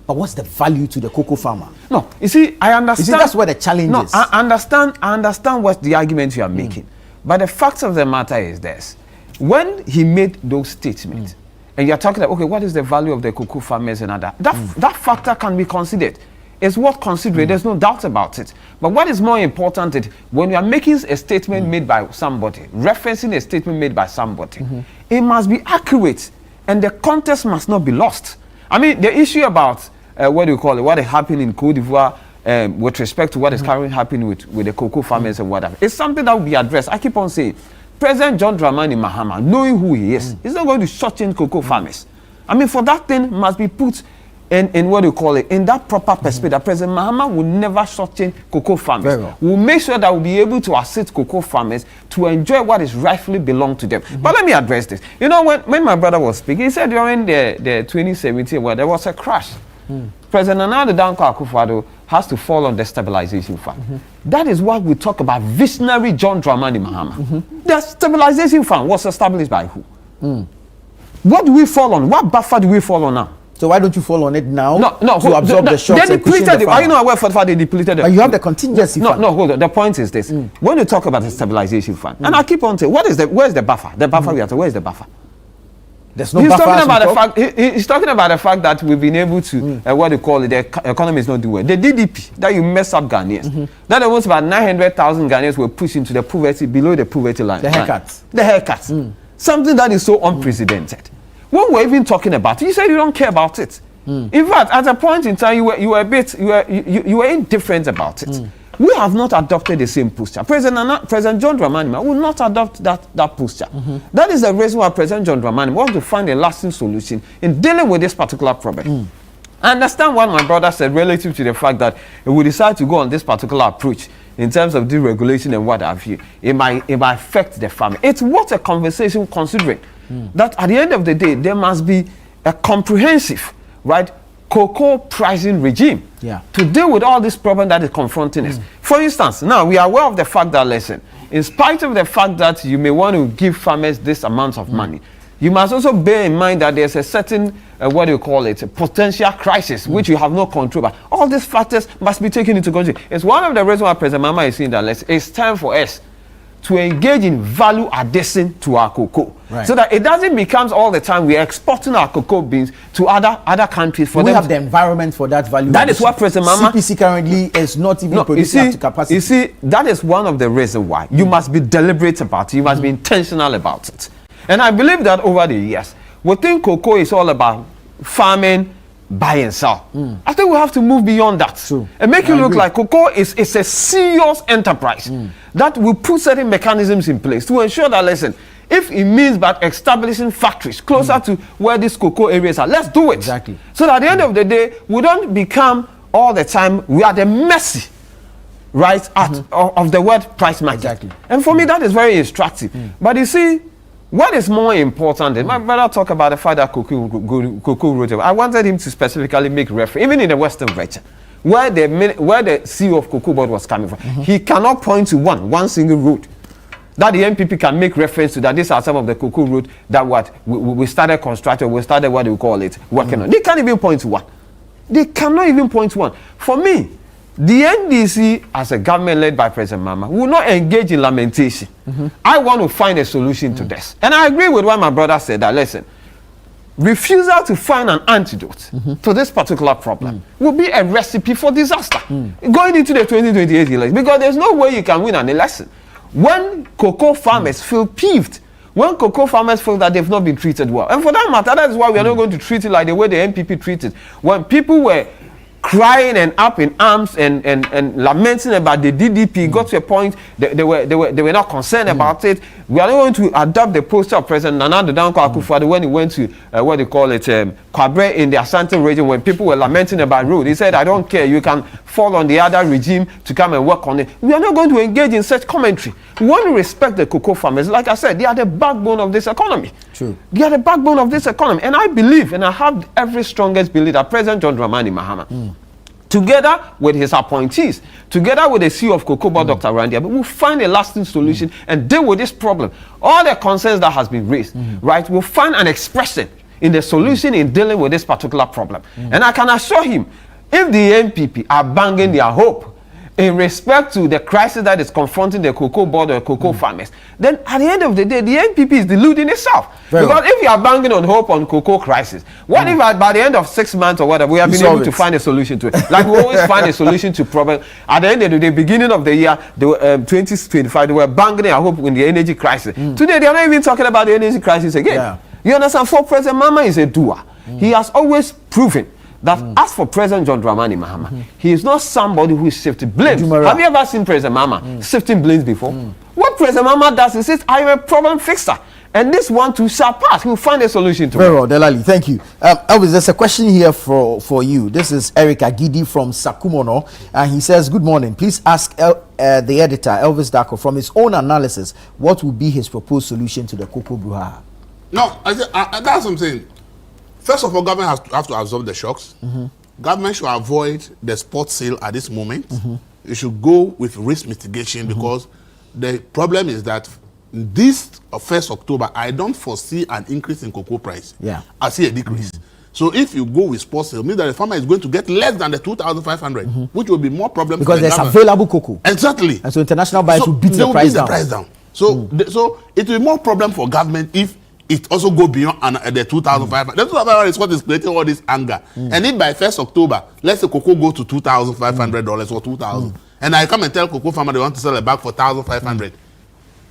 But what's the value to the cocoa farmer? No, you see, I understand. You see, that's where the challenge is. I understand what the argument you are making. But the fact of the matter is this. When he made those statements, and you're talking about, okay, what is the value of the cocoa farmers and other, that factor can be considered. is worth considering. There's no doubt about it. But what is more important is when you are making a statement made by somebody, referencing a statement made by somebody, it must be accurate and the context must not be lost. I mean, the issue about what is happening in Cote d'Ivoire with respect to what is currently happening with the cocoa farmers and whatever, it's something that will be addressed. I keep on saying, President John Dramani Mahama, knowing who he is, he's not going to shortchange cocoa farmers. I mean, for that thing must be put in in that proper perspective. President Mahama will never shortchange cocoa farmers. Well. We'll make sure that we'll be able to assist cocoa farmers to enjoy what is rightfully belong to them. But let me address this. You know, when my brother was speaking, he said during the 2017 where there was a crash. President Nana Dankwa Akufo-Addo has to fall on the stabilization fund. That is what we talk about visionary John Dramani Mahama. The stabilization fund was established by who? What do we fall on? What buffer do we fall on now? So why don't you fall on it now No, to absorb the shocks? They depleted it. Are you know where for they depleted it? But you have the contingency fund. No, hold on. The point is this. When you talk about the stabilization fund, and I keep on saying, where's the buffer? The buffer we have to, where's the buffer? There's no He's buffer. talking about the fact. He's talking about the fact that we've been able to the economy is not doing well. The DDP that you mess up Ghanaians. That almost about 900,000 Ghanaians were pushed into the poverty below the poverty line. The haircuts. The haircuts. Something that is so unprecedented. When we're even talking about it, you said you don't care about it. In fact, at a point in time, you were indifferent about it. We have not adopted the same posture. President John Dramani will not adopt that posture. That is the reason why President John Dramani wants to find a lasting solution in dealing with this particular problem. I understand what my brother said relative to the fact that if we decide to go on this particular approach in terms of deregulation and what have you, it might affect the farmer. It's what a conversation considering that at the end of the day, there must be a comprehensive, cocoa pricing regime to deal with all this problem that is confronting us. For instance, now we are aware of the fact that, listen, in spite of the fact that you may want to give farmers this amount of money, you must also bear in mind that there's a certain, a potential crisis, which you have no control over. All these factors must be taken into consideration. It's one of the reasons why President Mahama is saying that, it's time for us to engage in value addition to our cocoa, so that it doesn't become all the time we are exporting our cocoa beans to other countries. We have the environment for that value. That is what President Mahama. CPC currently is not even producing up to capacity. You see, that is one of the reasons why you must be deliberate about it. You must be intentional about it. And I believe that over the years, we think cocoa is all about farming, buy and sell. I think we have to move beyond that and make it look like cocoa is a serious enterprise that will put certain mechanisms in place to ensure that, listen, if it means by establishing factories closer to where these cocoa areas are, let's do it. Exactly. So that at the end of the day, we don't become all the time, we are the mercy, of the word price market. Exactly. And for me, that is very instructive. But you see, what is more important than my brother talk about the fact that cocoa road. I wanted him to specifically make reference, even in the Western region, where the CEO of Cocoa Board was coming from. He cannot point to one single road that the NPP can make reference to, that these are some of the cocoa roads that we started constructing, we started working on. They can't even point to one. They cannot even point to one. For me, the NDC, as a government led by President Mahama, will not engage in lamentation. I want to find a solution to this. And I agree with what my brother said, that, listen, refusal to find an antidote to this particular problem will be a recipe for disaster going into the 2028 election, because there's no way you can win an election when cocoa farmers feel peeved, when cocoa farmers feel that they've not been treated well. And for that matter, that is why we are not going to treat it like the way the NPP treated. When people were crying and up in arms and lamenting about the DDP, got to a point they were not concerned about it. We are not going to adopt the poster of President Nana Dankwa Akufo-Addo when he went to Kwabre in the Asante region, when people were lamenting about road. He said, I don't care, you can fall on the other regime to come and work on it. We are not going to engage in such commentary. We want to respect the cocoa farmers. Like I said, they are the backbone of this economy. True. They are the backbone of this economy. And I believe, and I have every strongest belief, that President John Dramani Mahama, together with his appointees, together with the CEO of Cocoa Board, Dr. Randy, we'll find a lasting solution and deal with this problem. All the concerns that has been raised, we'll find an expression in the solution in dealing with this particular problem. And I can assure him, if the NPP are banging their hope in respect to the crisis that is confronting the cocoa board or cocoa farmers, then at the end of the day, the NPP is deluding itself. Because if you are banking on hope on cocoa crisis, what if by the end of 6 months or whatever, we have been able to find a solution to it? Like we always find a solution to problem. At the end of the day, beginning of the year, 2025, they were banking their hope in the energy crisis. Today, they are not even talking about the energy crisis again. You understand? For President Mahama is a doer. He has always proven that as for President John Dramani Mahama, he is not somebody who is shifting blames. Have you ever seen President Mahama shifting blames before? What President Mahama does is says, I am a problem fixer. And this one too shall pass. He will find a solution to it. Very well, Delali, thank you. Elvis, there's a question here for you. This is Eric Agidi from Sakumono. And he says, good morning. Please ask the editor, Elvis Dako, from his own analysis, what will be his proposed solution to the cocoa brouhaha? No, that's what I'm saying. First of all, government has to absorb the shocks. Government should avoid the spot sale at this moment. You should go with risk mitigation because the problem is that this 1st October, I don't foresee an increase in cocoa price. I see a decrease. So if you go with spot sale, means that the farmer is going to get less than the 2,500, which will be more problem because for the there's government. Available cocoa. Exactly. And so international buyers will beat the price down. So it will be more problem for government if it also go beyond the 2,500. The 2,500 is what is creating all this anger. And if by 1st October, let's say cocoa go to $2,500 or 2,000, and I come and tell cocoa farmer they want to sell a bag for 1,500,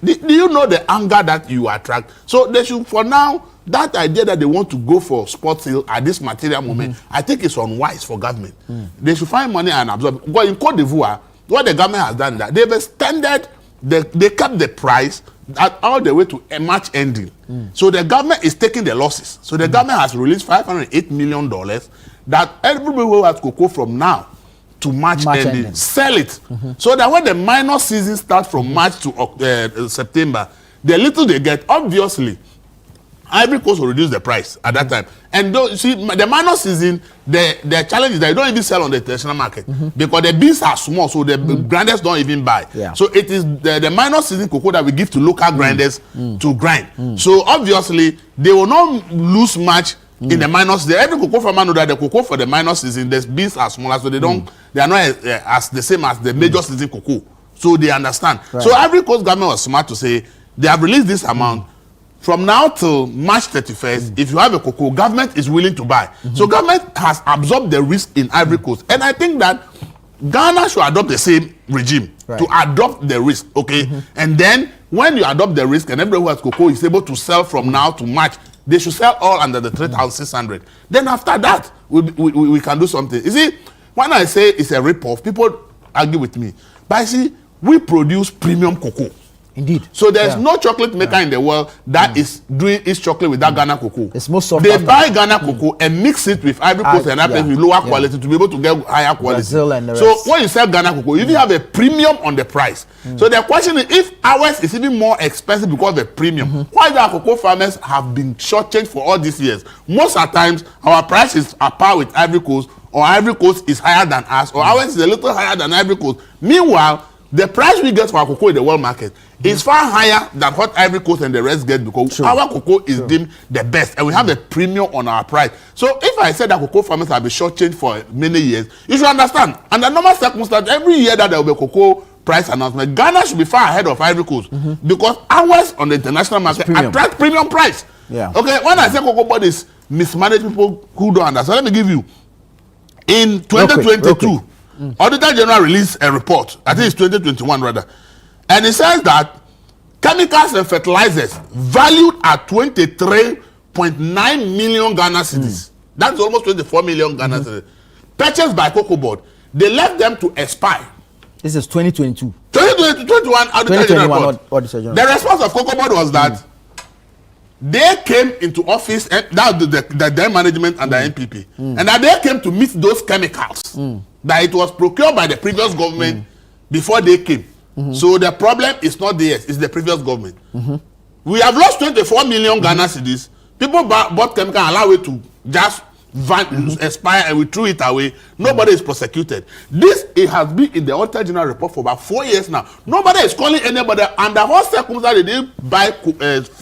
do you know the anger that you attract? So they should, for now, that idea that they want to go for spot sale at this material moment, I think it's unwise for government. They should find money and absorb. But in Cote d'Ivoire, what the government has done, that they've extended, they kept the price all the way to a March ending. So the government is taking the losses. So the government has released $508 million that everybody who has cocoa from now to March ending, sell it. So that when the minor season starts from March to September, the little they get, obviously, Ivory Coast will reduce the price at that time. And though, you see, the minor season, the challenge is that you don't even sell on the international market because the beans are small, so the grinders don't even buy. So it is the minor season cocoa that we give to local grinders to grind. So obviously, they will not lose much in the minor season. Every cocoa farmer know that the cocoa for the minor season, the beans are smaller, so they don't, they are not as the same as the major season cocoa. So they understand. So Ivory Coast government was smart to say they have released this amount. From now till March 31st, if you have a cocoa, government is willing to buy. So government has absorbed the risk in Ivory Coast. And I think that Ghana should adopt the same regime to adopt the risk, okay? And then when you adopt the risk and everybody who has cocoa is able to sell from now to March, they should sell all under the 3,600. Then after that, we can do something. You see, when I say it's a rip-off, people argue with me. But I see, we produce premium cocoa. Indeed. So there's no chocolate maker in the world that is doing its chocolate with that Ghana cocoa. It's most soft. They buy Ghana cocoa and mix it with Ivory Coast and with lower quality to be able to get higher quality. Brazil and the so rest. when you sell Ghana cocoa, you even have a premium on the price. So the question is, if ours is even more expensive because of the premium, why the cocoa farmers have been shortchanged for all these years? Most of the times, our prices are par with Ivory Coast, or Ivory Coast is higher than us, or ours is a little higher than Ivory Coast. Meanwhile, the price we get for our cocoa in the world market is far higher than what Ivory Coast and the rest get because our cocoa is deemed the best and we have a premium on our price. So if I said that cocoa farmers have been shortchanged for many years, you should understand. Under normal circumstances, every year that there will be cocoa price announcement, Ghana should be far ahead of Ivory Coast because ours on the international market attract premium price. Okay, when I say cocoa board is mismanaged, people who don't understand, let me give you. In 2022, Auditor General released a report, I think it's 2021 rather, and it says that chemicals and fertilizers valued at 23.9 million Ghana cedis, that's almost 24 million Ghana cedis, purchased by Cocoa Board, they left them to expire. This is 2022. 2021 Auditor General report. The response of Cocoa Board was that they came into office, and that the management and the NPP, and that they came to meet those chemicals. That it was procured by the previous government before they came. So the problem is not theirs, it's the previous government. We have lost 24 million Ghana cedis. People bought chemical and allow it to just expire and we threw it away. Nobody is prosecuted. It has been in the Auditor General report for about 4 years now. Nobody is calling anybody under what circumstances they buy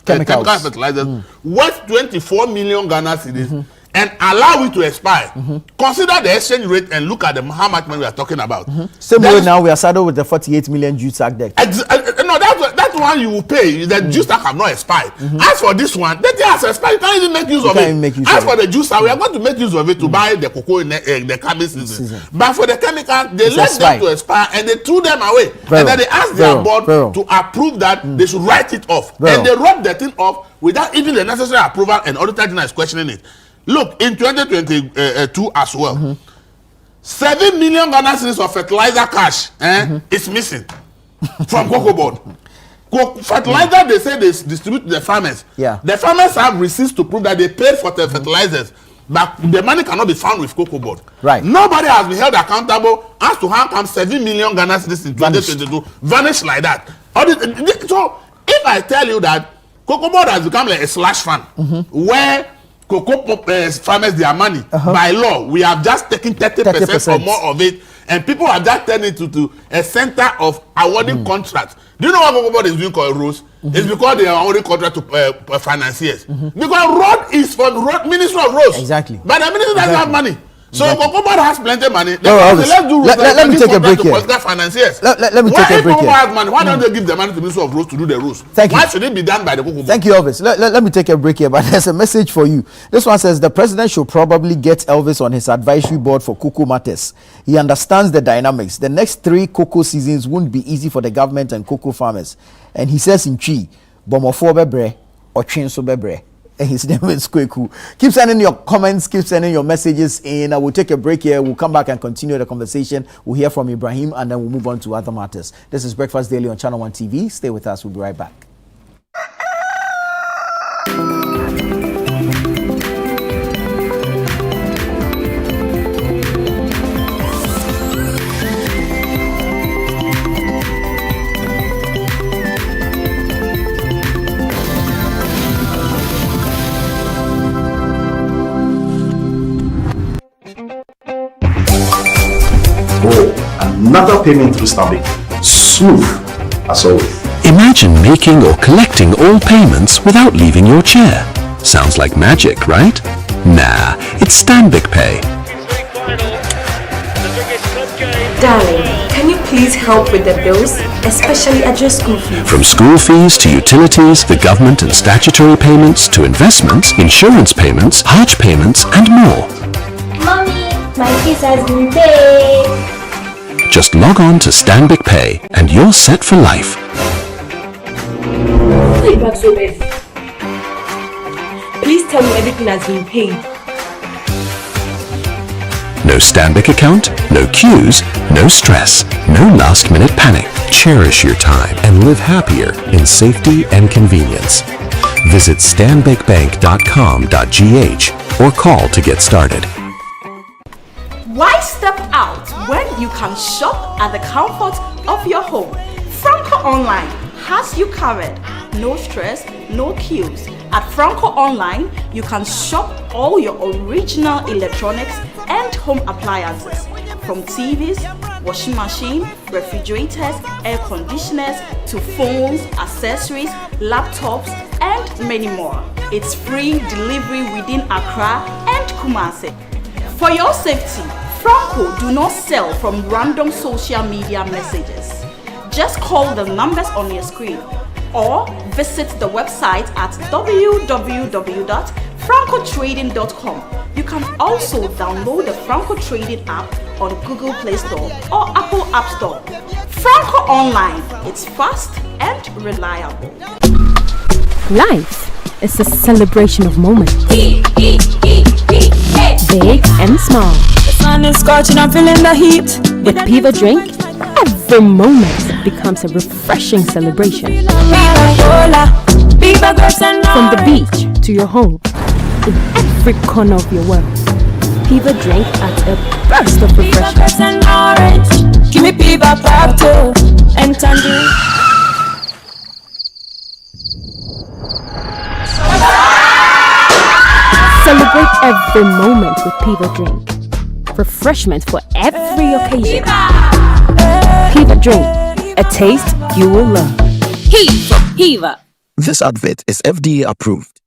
chemical fertilizers worth 24 million Ghana cedis. and allow it to expire, consider the exchange rate and look at how much money we are talking about. Same way now we are saddled with the 48 million JUSAC debt. No, that one you will pay. The JUSAC have not expired. As for this one, that has expired. You can't even make use of it. As for the JUSAC, we are going to make use of it to buy the cocoa in the coming season. But for the chemical, they let them to expire and they threw them away. And then they asked their board to approve that they should write it off. And they wrote the thing off without even the necessary approval, and Auditor General is questioning it. Look, in 2022 as well, 7 million Ghana cedis of fertilizer cash is missing from Cocoa Board. Fertilizer, they say they distribute to the farmers. The farmers have receipts to prove that they paid for the fertilizers, but the money cannot be found with Cocoa Board. Nobody has been held accountable as to how come 7 million Ghana cedis in 2022 vanished like that. So, if I tell you that Cocoa Board has become like a slush fund where cocoa farmers their money by law, we have just taken 30% or more of it, and people have just turned it to a center of awarding contracts. Do you know what Cocoa Board is doing called roads? It's because they are awarding contract to financiers. Because road is for road Ministry of Roads. Exactly. But the ministry doesn't have money. So Cocoa Board has plenty of money. Let me take a break here. Financiers. Let me take a break here. Has money? Why don't they give the money to the Ministry of Roads to do the roads? Why should it be done by the Cocoa Board? Thank you, Elvis. Let me take a break here, but there's a message for you. This one says the president should probably get Elvis on his advisory board for cocoa matters. He understands the dynamics. The next 3 cocoa seasons won't be easy for the government and cocoa farmers. And he says in Chi, Bomofo bebre or Chinso bebre. And his name is Kweku. Keep sending your comments, keep sending your messages in. I will take a break here. We'll come back and continue the conversation. We'll hear from Ibrahim and then we'll move on to other matters. This is Breakfast Daily on Channel 1 TV. Stay with us. We'll be right back. Another payment through Stanbic. Smooth as always. Imagine making or collecting all payments without leaving your chair. Sounds like magic, right? Nah, it's Stanbic Pay. Darling, can you please help with the bills, especially at your school fees? From school fees to utilities, the government and statutory payments to investments, insurance payments, Hajj payments, and more. Mommy, my fees has been paid. Just log on to Stanbic Pay and you're set for life. Please tell me everything has been paid. No Stanbic account, no queues, no stress, no last-minute panic. Cherish your time and live happier in safety and convenience. Visit stanbicbank.com.gh or call to get started. Why step out when you can shop at the comfort of your home? Franco Online has you covered. No stress, no queues. At Franco Online, you can shop all your original electronics and home appliances, from TVs, washing machine, refrigerators, air conditioners, to phones, accessories, laptops, and many more. It's free delivery within Accra and Kumasi. For your safety, Franco do not sell from random social media messages. Just call the numbers on your screen or visit the website at www.francotrading.com. You can also download the Franco Trading app on Google Play Store or Apple App Store. Franco Online, it's fast and reliable. Life is a celebration of moments. Big and small. The sun is scorching, I'm feeling the heat. With Piva Drink, every moment becomes a refreshing celebration. From the beach to your home, in every corner of your world, Piva Drink at a burst of refreshment. Give me Piva Pop too and tangerine. Celebrate every moment with Piva Drink. Refreshment for every occasion. Piva Drink, a taste you will love. Piva. This advert is FDA approved.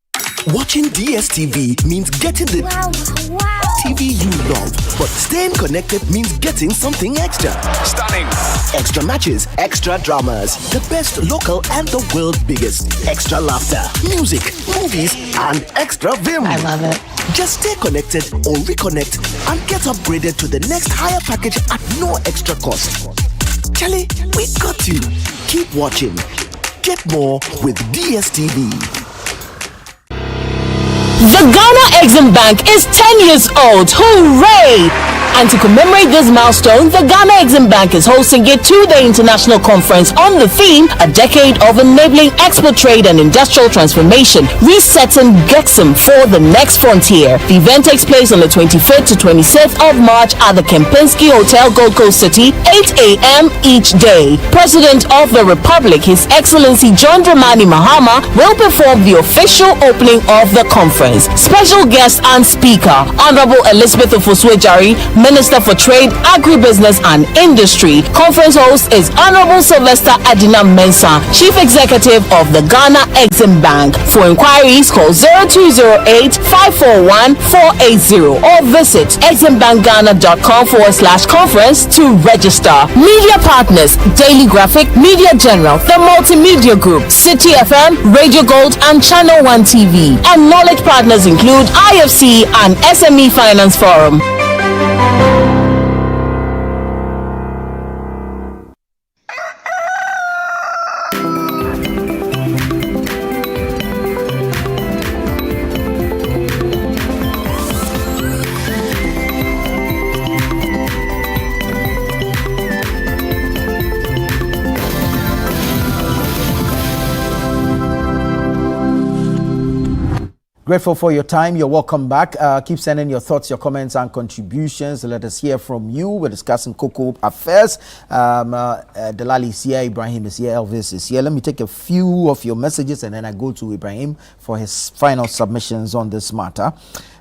Watching DSTV means getting the TV you love, but staying connected means getting something extra. Stunning. Extra matches, extra dramas, the best local and the world's biggest. Extra laughter, music, movies, and extra vim. I love it. Just stay connected or reconnect and get upgraded to the next higher package at no extra cost. Charlie, we got you. Keep watching. Get more with DSTV. The Ghana Exim Bank is 10 years old. Hooray! And to commemorate this milestone, the Ghana Exim Bank is hosting a two-day international conference on the theme, A Decade of Enabling Export Trade and Industrial Transformation, Resetting Gexim for the Next Frontier. The event takes place on the 25th to 26th of March at the Kempinski Hotel, Gold Coast City, 8 a.m. each day. President of the Republic, His Excellency John Dramani Mahama, will perform the official opening of the conference. Special guest and speaker, Honorable Elizabeth Ofosue-Jari, Minister for Trade, Agribusiness and Industry. Conference host is Honorable Sylvester Adina Mensah, Chief Executive of the Ghana Exim Bank. For inquiries, call 0208-541-480 or visit eximbankghana.com/conference to register. Media partners, Daily Graphic, Media General, The Multimedia Group, City FM, Radio Gold and Channel 1 TV. And knowledge partners include IFC and SME Finance Forum. Grateful for your time. You're welcome back. Keep sending your thoughts, your comments, and contributions. Let us hear from you. We're discussing cocoa affairs. Delali is here, Ibrahim is here, Elvis is here. Let me take a few of your messages and then I go to Ibrahim for his final submissions on this matter.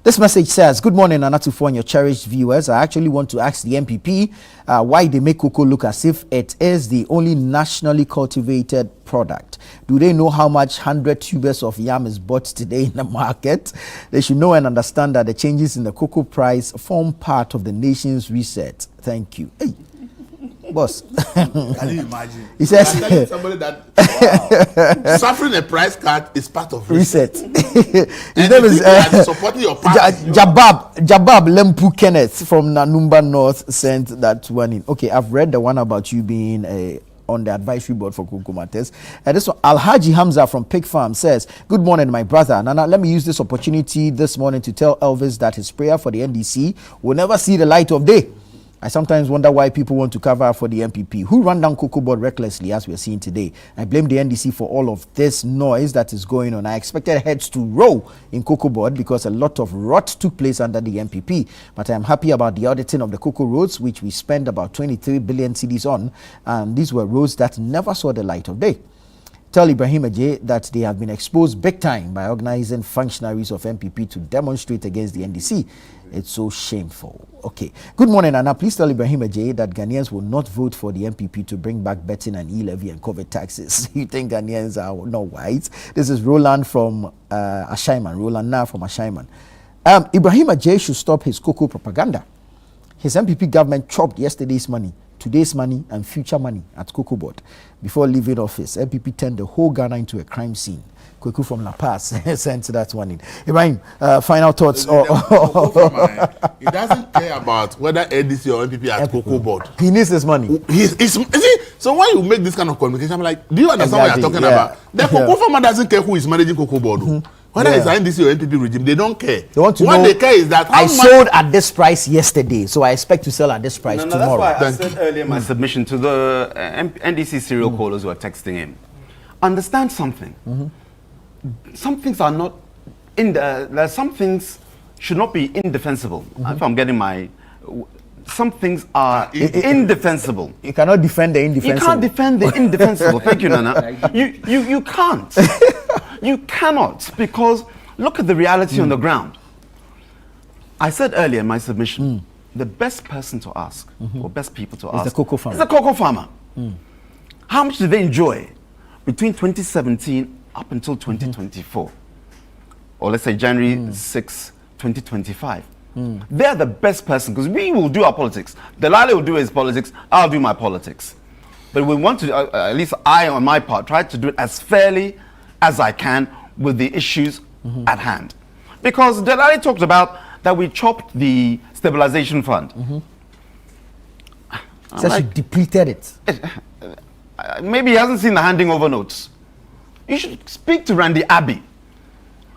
This message says, good morning, Anatufo and your cherished viewers. I actually want to ask the MPP why they make cocoa look as if it is the only nationally cultivated product. Do they know how much 100 tubers of yam is bought today in the market? They should know and understand that the changes in the cocoa price form part of the nation's reset. Thank you. Hey. Boss. Can you imagine? He says somebody that suffering a price cut is part of reset. His name is supporting your party. Jabab Lempu Kenneth from Nanumba North sent that one in. Okay, I've read the one about you being on the advisory board for Cocoa Matters. This one, Alhaji Hamza from Pig Farm says, good morning, my brother. Nana, let me use this opportunity this morning to tell Elvis that his prayer for the NDC will never see the light of day. I sometimes wonder why people want to cover for the MPP who ran down Cocoa Board recklessly, as we are seeing today. I blame the NDC for all of this noise that is going on. I expected heads to roll in Cocoa Board because a lot of rot took place under the MPP. But I am happy about the auditing of the Cocoa roads, which we spent about 23 billion cedis on. And these were roads that never saw the light of day. Tell Ibrahim Ajay that they have been exposed big time by organizing functionaries of MPP to demonstrate against the NDC. It's so shameful. Okay. Good morning, Anna. Please tell Ibrahim Ajay that Ghanaians will not vote for the MPP to bring back betting and e-levy and COVID taxes. You think Ghanaians are not white? This is Roland from Ashaiman. Roland now from Ashaiman. Ibrahim Ajay should stop his cocoa propaganda. His MPP government chopped yesterday's money, today's money, and future money at Cocoa Board. Before leaving office, MPP turned the whole Ghana into a crime scene. Kweku from La Paz sent that one in. Ibrahim, final thoughts? He doesn't care about whether NDC or MPP at Cocoa Board. He needs this money. So when you make this kind of communication, I'm like, do you understand what you're talking about? The cocoa farmer doesn't care who is managing Cocoa Board. Whether it's an NDC or NPP regime, they don't care. They want to what know, they care is that I sold at this price yesterday, so I expect to sell at this price tomorrow. That's why I said earlier in my submission to the NDC serial callers who are texting him. Understand something. Some things are not some things should not be indefensible. If I'm getting my some things are indefensible. You cannot defend the indefensible. You can't defend the indefensible. Thank you, Nana. You can't. You cannot, because look at the reality on the ground. I said earlier in my submission, the best person to ask, or best people to ask, is the cocoa farmer. Is the cocoa farmer. How much did they enjoy between 2017 up until 2024? or let's say January 6, 2025. They're the best person because we will do our politics. Delali will do his politics. I'll do my politics. But we want to, at least I on my part, try to do it as fairly as I can with the issues at hand. Because Delali talked about that we chopped the stabilization fund. So she depleted it. Maybe he hasn't seen the handing over notes. You should speak to Randy Abbey.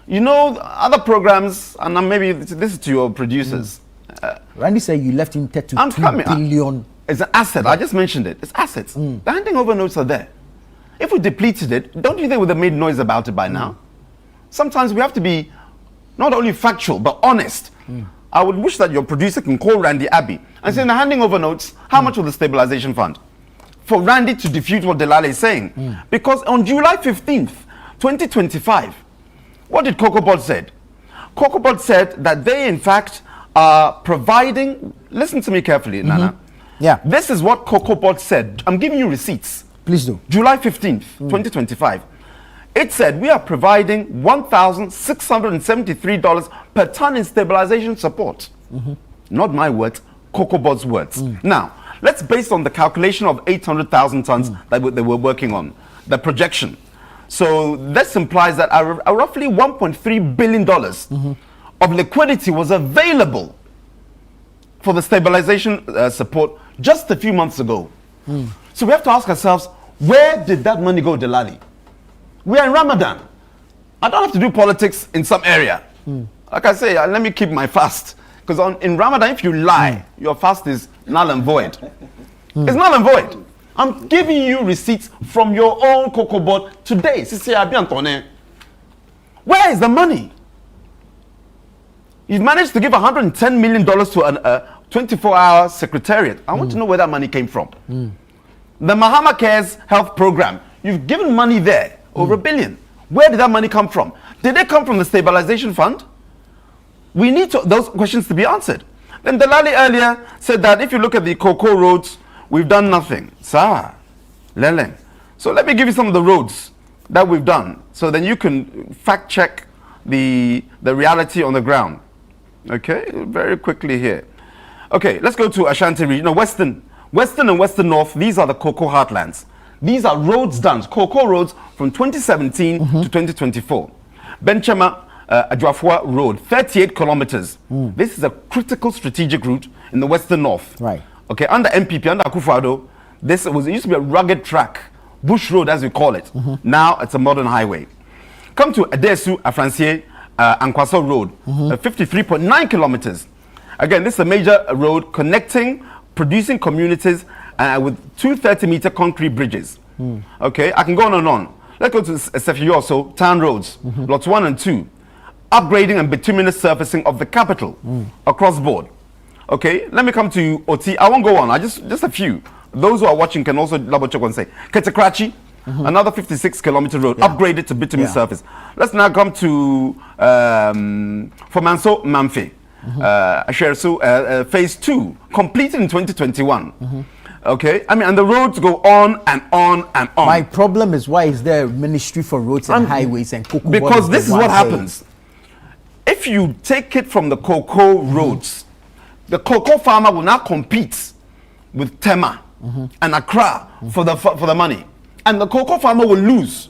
You know, other programs, and maybe this is to your producers. Randy said you left him 32 billion. It's an asset. I just mentioned it. It's assets. The handing over notes are there. If we depleted it, don't you think we would have made noise about it by now? Sometimes we have to be not only factual, but honest. I would wish that your producer can call Randy Abbey and say in the handing over notes, how much was the stabilization fund? For Randy to defute what Delali is saying. Because on July 15th, 2025, what did COCOBOD said? COCOBOD said that they, in fact, are providing... Listen to me carefully, Nana. Yeah. This is what COCOBOD said. I'm giving you receipts. Please do. July 15th, 2025. It said we are providing $1,673 per ton in stabilization support. Not my words, COCOBOD's words. Now, let's base on the calculation of 800,000 tons that they were working on, the projection. So this implies that roughly $1.3 billion of liquidity was available for the stabilization support just a few months ago. So we have to ask ourselves, where did that money go, Delali? We are in Ramadan. I don't have to do politics in some area. Like I say, let me keep my fast. Because in Ramadan, if you lie, your fast is null and void. It's null and void. I'm giving you receipts from your own COCOBOD today. Where is the money? You've managed to give $110 million to a 24-hour secretariat. I want to know where that money came from. The Mahama Cares Health Program, you've given money there, over $1 billion. Where did that money come from? Did it come from the stabilization fund? We need those questions to be answered. Then Delali earlier said that if you look at the cocoa roads, we've done nothing. Sir, Leleng. So let me give you some of the roads that we've done, so then you can fact check the reality on the ground. Okay, very quickly here. Okay, let's go to Ashanti region. No, Western and Western North, these are the cocoa heartlands. These are roads done, cocoa roads from 2017 to 2024. Benchema Adwafua Road, 38 kilometers. This is a critical strategic route in the Western North. Right. Okay, under MPP, under Akufo-Addo, it used to be a rugged track, bush road as we call it. Now it's a modern highway. Come to Adesu, Afransier, Ankwaso Road, 53.9 kilometers. Again, this is a major road connecting producing communities with 230-meter concrete bridges. Okay, I can go on and on. Let's go to Sefiyo also, town roads, lots 1 and 2. Upgrading and bituminous surfacing of the capital across board. Okay, let me come to Oti. I won't go on. Just a few. Those who are watching can also double check and say Ketakrachi, another 56-kilometer road, upgraded to bituminous surface. Let's now come to Fomanso Mamfe, phase 2, completed in 2021. Okay, I mean, and the roads go on and on and on. My problem is, why is there a ministry for roads and highways and cocoa? Because this is what happens. If you take it from the cocoa roads, the cocoa farmer will now compete with Tema and Accra for the money, and the cocoa farmer will lose.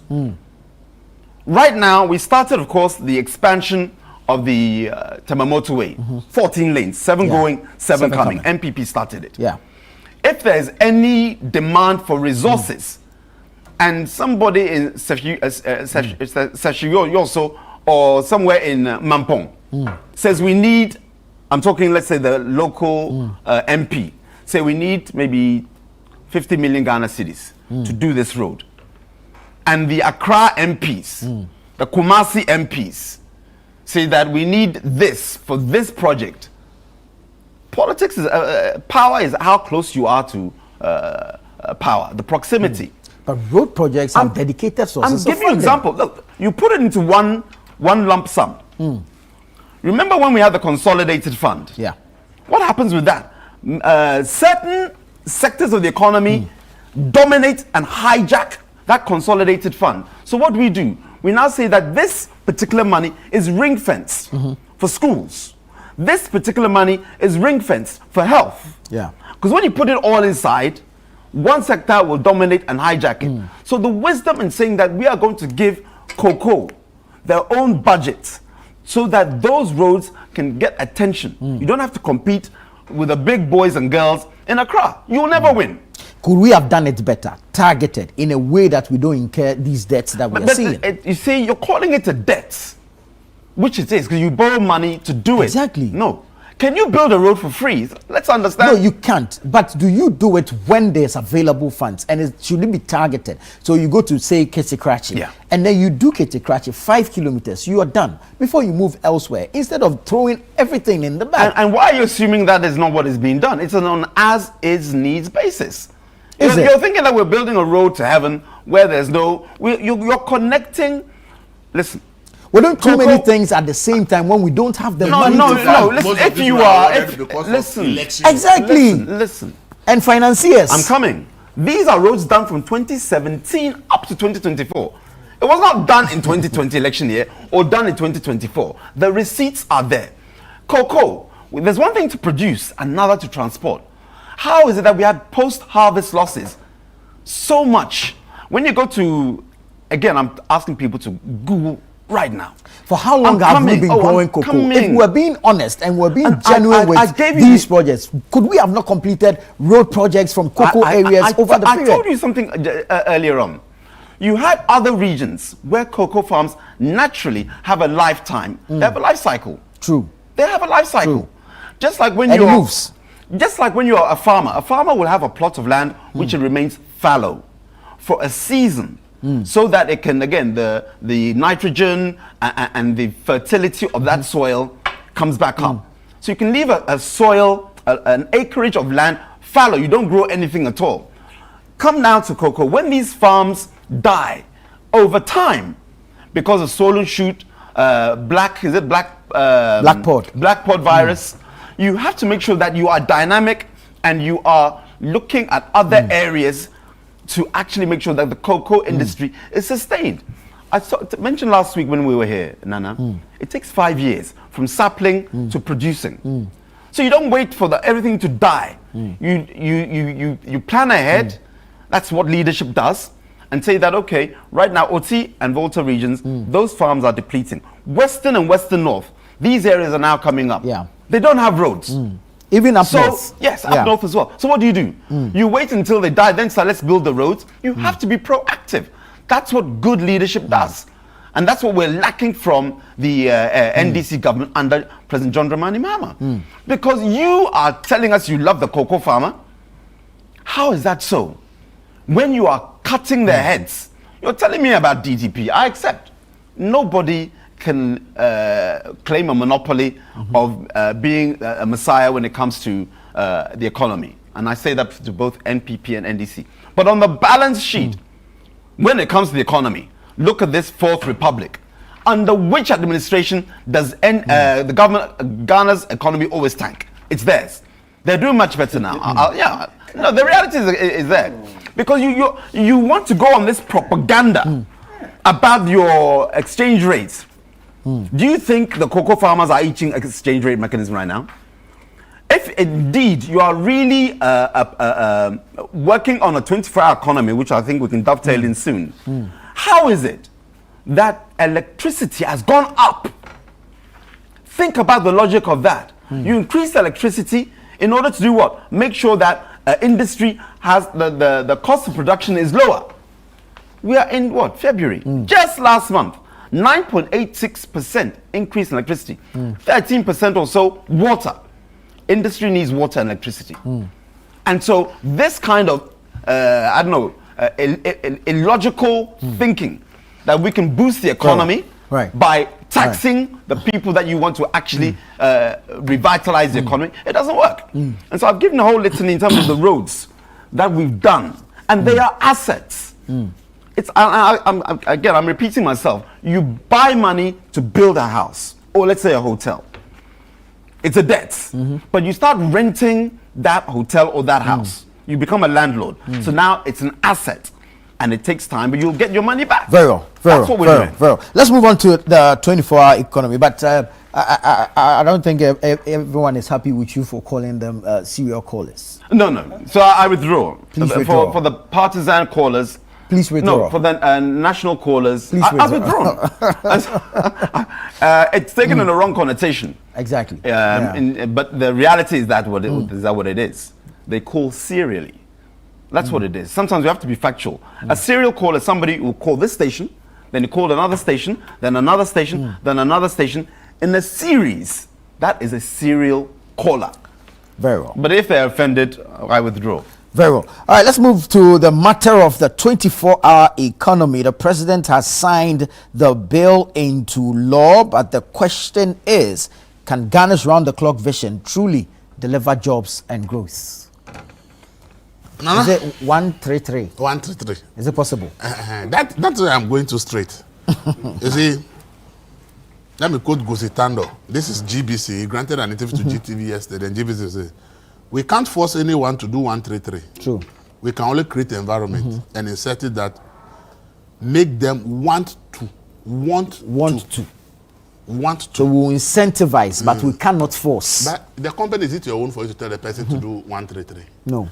Right now, we started, of course, the expansion of the Tema motorway, 14 lanes, 7 going, 7 coming. MPP started it. Yeah. If there's any demand for resources, and somebody in Seshiyo also, or somewhere in Mampong, says we need, I'm talking, let's say the local MP, say we need maybe 50 million Ghana cedis to do this road. And the Accra MPs, the Kumasi MPs, say that we need this for this project. Politics is, power is how close you are to power, the proximity. But road projects are dedicated sources. I'm giving you an example. Look, you put it into one lump sum. Remember when we had the consolidated fund? Yeah. What happens with that? Certain sectors of the economy dominate and hijack that consolidated fund. So what do? we now say that this particular money is ring fenced for schools. This particular money is ring fenced for health. Yeah. Because when you put it all inside, one sector will dominate and hijack it. So the wisdom in saying that we are going to give cocoa their own budget so that those roads can get attention. You don't have to compete with the big boys and girls in Accra. You will never win. Could we have done it better, targeted in a way that we don't incur these debts that we are seeing? You see, you're calling it a debt, which it is, because you borrow money to do it. Exactly. No. Can you build a road for free? Let's understand. No, you can't. But do you do it when there's available funds? And it should be targeted. So you go to, say, Ketekrachi, and then you do Ketekrachi 5 kilometers. You are done before you move elsewhere, instead of throwing everything in the bag. And why are you assuming that is not what is being done? It's on an as-is needs basis. You're thinking that we're building a road to heaven where there's no... You're connecting... Listen. We're doing too many things at the same time when we don't have the money to fund. Listen, if you are... Listen. Exactly. Listen. And financiers. I'm coming. These are roads done from 2017 up to 2024. It was not done in 2020 election year or done in 2024. The receipts are there. Cocoa, there's one thing to produce, another to transport. How is it that we had post-harvest losses so much? When you go to... Again, I'm asking people to Google right now. For how long have we been growing cocoa? If we're being honest and we're being genuine with these projects, could we have not completed road projects from cocoa areas over the period? I told you something earlier on. You had other regions where cocoa farms naturally have a lifetime. They have a life cycle. True. They have a life cycle. True. Just like when it moves. Just like when you're a farmer will have a plot of land which remains fallow for a season. So that it can, again, the nitrogen and the fertility of that soil comes back up. So you can leave a soil, an acreage of land fallow. You don't grow anything at all. Come now to cocoa. When these farms die over time because of swollen shoot, black pod virus, you have to make sure that you are dynamic and you are looking at other areas to actually make sure that the cocoa industry is sustained. I mentioned last week when we were here, Nana, it takes 5 years from sapling to producing. So you don't wait for everything to die. You plan ahead. That's what leadership does. And say that, okay, right now, Oti and Volta regions, those farms are depleting. Western and Western North, these areas are now coming up. They don't have roads. Even up north. Yes, up north as well. So what do? You wait until they die, then say, let's build the roads. You have to be proactive. That's what good leadership does. And that's what we're lacking from the NDC government under President John Dramani Mahama. Because you are telling us you love the cocoa farmer. How is that so? When you are cutting their heads, you're telling me about DTP. I accept. Nobody can claim a monopoly of being a messiah when it comes to the economy. And I say that to both NPP and NDC. But on the balance sheet, when it comes to the economy, look at this Fourth Republic. Under which administration does the government, Ghana's economy always tank? It's theirs. They're doing much better now. No, the reality is there. Because you want to go on this propaganda about your exchange rates. Do you think the cocoa farmers are eating exchange rate mechanism right now? If indeed you are really working on a 24-hour economy, which I think we can dovetail in soon, how is it that electricity has gone up? Think about the logic of that. You increase electricity in order to do what? Make sure that industry has the cost of production is lower. We are in what? February. Just last month. 9.86% increase in electricity, 13% or so water. Industry needs water and electricity. And so this kind of, illogical thinking that we can boost the economy by taxing the people that you want to actually revitalize the economy, it doesn't work. And so I've given a whole litany in terms of the roads that we've done, and they are assets. I'm repeating myself. You buy money to build a house, or let's say a hotel. It's a debt, but you start renting that hotel or that house. You become a landlord. So now it's an asset. and it takes time, but you'll get your money back. Very well. That's what we're doing. Very well. Let's move on to the 24-hour economy. But I don't think everyone is happy with you for calling them serial callers. No. So I withdraw. Please withdraw. For the partisan callers. Please withdraw. No, for the national callers. Please I've withdrawn. It's taken in the wrong connotation. Exactly. But the reality is that what it is. They call serially. That's what it is. Sometimes we have to be factual. A serial caller is somebody who will call this station, then he called another station, then another station, then another station. In a series, that is a serial caller. Very well. But if they're offended, I withdraw. Very well. All right, let's move to the matter of the 24-hour economy. The president has signed the bill into law, but the question is, can Ghana's round-the-clock vision truly deliver jobs and growth? Is it 133? 133. Is it possible? That's where I'm going to straight. You see, let me quote Gositando. This is GBC. He granted an interview to GTV yesterday, and GBC said, we can't force anyone to do 133. True. We can only create an environment and insert it that make them want to. So we'll incentivize, but we cannot force. But the company, is it your own for you to tell the person to do 133? No.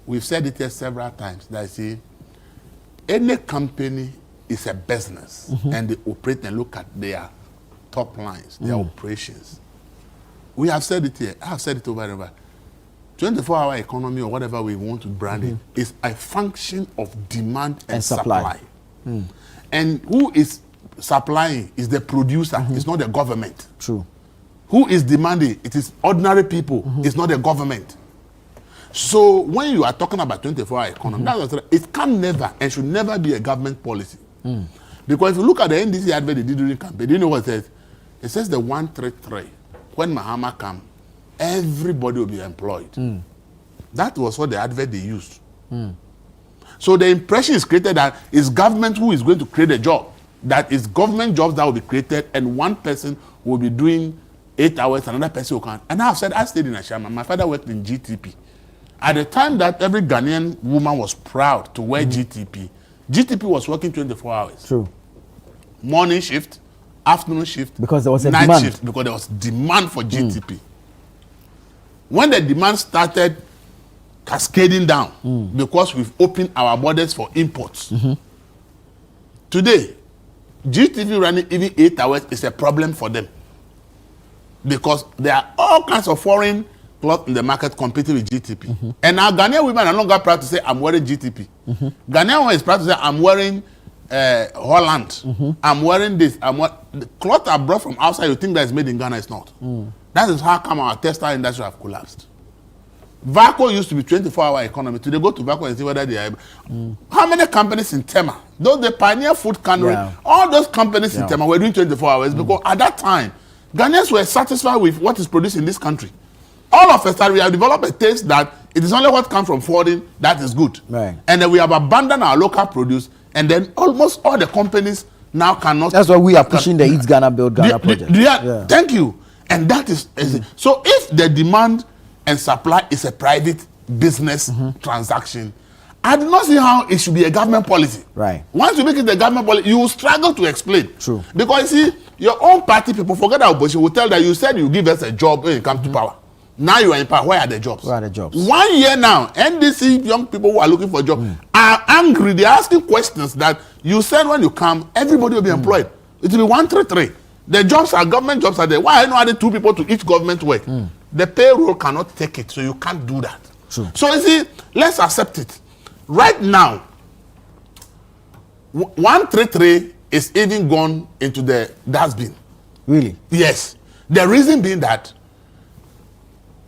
We've said it here several times that see, any company is a business and they operate and look at their top lines, their operations. We have said it here. I have said it over and over. 24-hour economy or whatever we want to brand it is a function of demand and supply. And who is supplying is the producer, it's not the government. True. Who is demanding? It is ordinary people, it's not the government. So when you are talking about 24-hour economy, it can never and should never be a government policy. Because if you look at the NDC advert they did during campaign, do you know what it says? It says the 133. When Mahama comes, everybody will be employed. That was what the advert they used. So the impression is created that it's government who is going to create a job. That it's government jobs that will be created and one person will be doing 8 hours, another person will come. And I stayed in Ashama. My father worked in GTP. At the time that every Ghanaian woman was proud to wear GTP, GTP was working 24 hours. True. Morning shift, afternoon shift, because there was a night demand. shift, because there was demand for GTP. When the demand started cascading down, because we've opened our borders for imports, today, GTP running even 8 hours is a problem for them. Because there are all kinds of foreign cloth in the market competing with GTP. And now Ghanaian women are no longer proud to say, I'm wearing GTP. Ghanaian women is proud to say, I'm wearing Holland. I'm wearing this. The cloth are brought from outside, you think that is made in Ghana, it's not. That is how come our textile industry have collapsed. Vaco used to be 24-hour economy. Today go to Vaco and see whether they are able. How many companies in Tema, those the Pioneer Food Cannery, all those companies in Tema were doing 24 hours because at that time, Ghanaians were satisfied with what is produced in this country. All of us, we have developed a taste that it is only what comes from foreign that is good. And then we have abandoned our local produce, and then almost all the companies now cannot. That's why we are pushing the Eat Ghana, Build Ghana project. Thank you. And that is, so if the demand and supply is a private business transaction, I do not see how it should be a government policy. Right. Once you make it a government policy, you will struggle to explain. True. Because you see, your own party people, forget our opposition, will tell that you said you give us a job when you come to power. Now you are in power. Where are the jobs? Where are the jobs? 1 year now, NDC young people who are looking for a job are angry. They're asking questions that you said when you come, everybody will be employed. It will be 133. The jobs are government jobs are there. Why are you not adding 2 people to each government work? The payroll cannot take it, so you can't do that. True. So you see, let's accept it. Right now, 133 is even gone into the dustbin. Really? Yes. The reason being that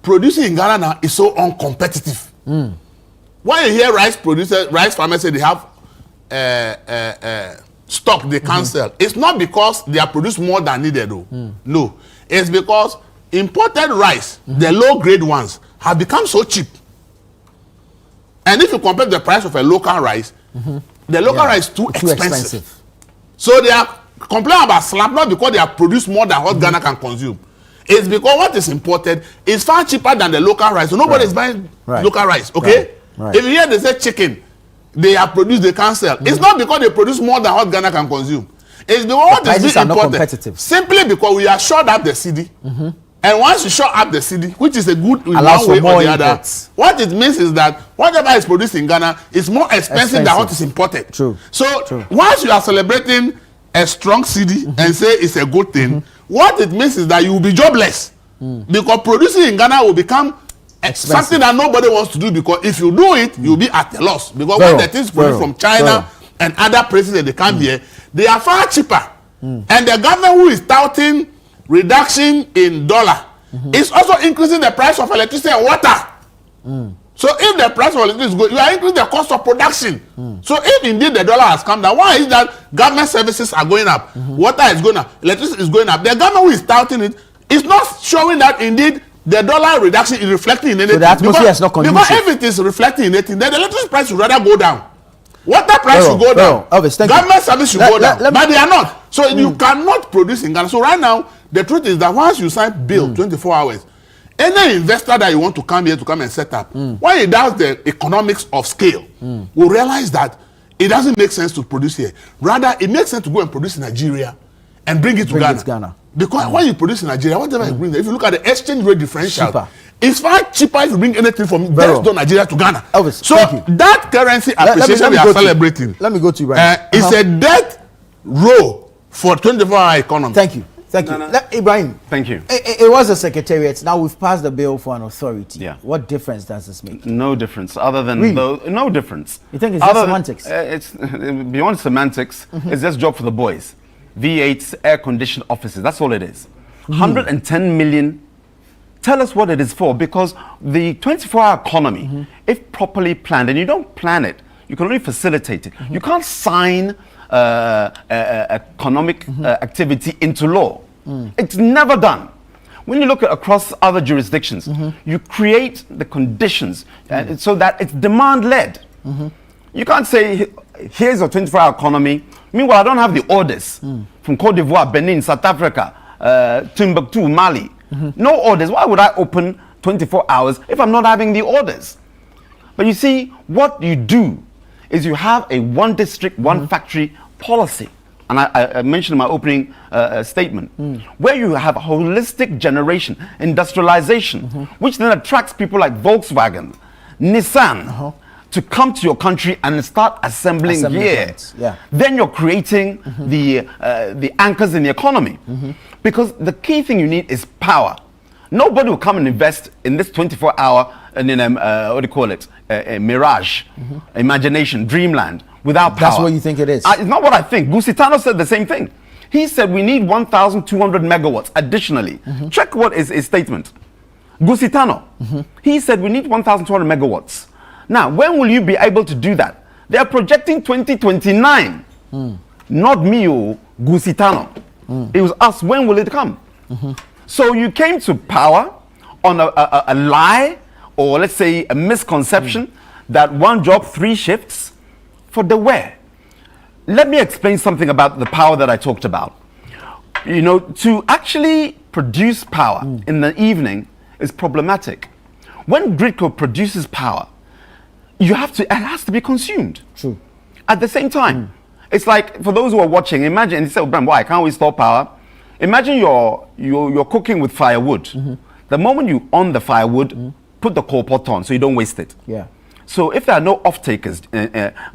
producing in Ghana now is so uncompetitive. When you hear rice farmers say they have stock they can't sell, it's not because they are producing more than needed though. No, it's because imported rice, the low grade ones, have become so cheap. And if you compare the price of a local rice, the local rice is too expensive. So they are complaining about slap, not because they have produced more than what Ghana can consume. It's because what is imported is far cheaper than the local rice. So nobody is buying local rice, okay? Right. If you hear they say chicken, they are produced, they can't sell. It's not because they produce more than what Ghana can consume. It's the what is being imported. Competitive. Simply because we are short up the cedi. And once you short up the cedi, which is a good in one way or the other, what it means is that whatever is produced in Ghana is more expensive than what is imported. True. So once you are celebrating a strong cedi and say it's a good thing, what it means is that you will be jobless. Because producing in Ghana will become something that nobody wants to do, because if you do it, you'll be at a loss. Because when the things produced from China and other places that they come here, they are far cheaper. And the government who is touting reduction in dollar is also increasing the price of electricity and water. So if the price of electricity is good, you are increasing the cost of production. So if indeed the dollar has come down, why is that government services are going up, water is going up, electricity is going up? The government who is touting it is not showing that indeed the dollar reduction is reflecting in anything. So the atmosphere is not conducive. Because if it is reflecting in anything, then the electricity price should rather go down. Water price should go down. Elvis, government service should go down. But they are not. So you cannot produce in Ghana. So right now, the truth is that once you sign bill 24 hours, any investor that you want to come here to come and set up, when he does the economics of scale, will realize that it doesn't make sense to produce here. Rather, it makes sense to go and produce in Nigeria and bring it to Ghana. Because when you produce in Nigeria, whatever you bring there, if you look at the exchange rate differential, it's far cheaper if you bring anything from Nigeria to Ghana. Elvis, so that currency appreciation we are celebrating, let me go to you right it's a death row for 24-hour economy. Thank you. Ibrahim. Thank you. It was a secretariat. Now we've passed the bill for an authority. Yeah. What difference does this make? No difference, other than no difference. You think it's just semantics? It's beyond semantics. It's just job for the boys. V8s, air-conditioned offices. That's all it is. 110 million. Tell us what it is for, because the 24-hour economy, if properly planned, and you don't plan it, you can only facilitate it. You can't sign economic activity into law. It's never done. When you look at across other jurisdictions, you create the conditions so that it's demand-led. You can't say, here's a 24-hour economy. Meanwhile, I don't have the orders from Cote d'Ivoire, Benin, South Africa, Timbuktu, Mali. No orders. Why would I open 24 hours if I'm not having the orders? But you see, what you do is you have a one district, one factory policy. And I mentioned in my opening statement, where you have a holistic generation, industrialization, which then attracts people like Volkswagen, Nissan, to come to your country and start assembling here. Then you're creating the anchors in the economy. Because the key thing you need is power. Nobody will come and invest in this 24-hour and in what do you call it? A mirage, imagination, dreamland without power. That's what you think it is? It's not what I think. Gusitano said the same thing. He said we need 1,200 megawatts additionally. Check what is his statement. Gusitano, he said we need 1,200 megawatts. Now, when will you be able to do that? They are projecting 2029. Not me, Gusitano. It was us. When will it come? So you came to power on a lie, or let's say a misconception, that one job, 3 shifts for the where. Let me explain something about the power that I talked about. You know, to actually produce power in the evening is problematic. When Gridco produces power, it has to be consumed. True. At the same time, it's like, for those who are watching, imagine, you say, why can't we store power? Imagine you're cooking with firewood. The moment you on the firewood, put the coal pot on so you don't waste it. Yeah. So if there are no off-takers,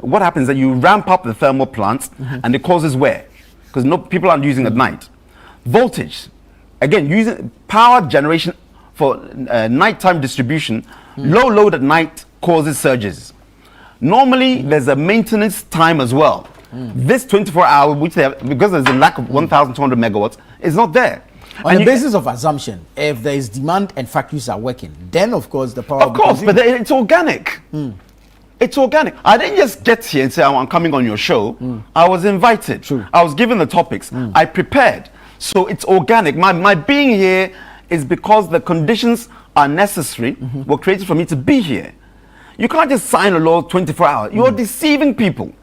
what happens is that you ramp up the thermal plants and it causes wear, because people aren't using at night. Voltage, again, using power generation for nighttime distribution, low load at night causes surges. Normally, there's a maintenance time as well. This 24-hour, which they have, because there's a lack of 1,200 megawatts, is not there. On the basis of assumption, if there is demand and factories are working, then of course the power. Of course, but it's organic. It's organic. I didn't just get here and say, I'm coming on your show. I was invited. True. I was given the topics. I prepared. So it's organic. My being here is because the conditions are necessary, were created for me to be here. You can't just sign a law 24 hours. You're deceiving people.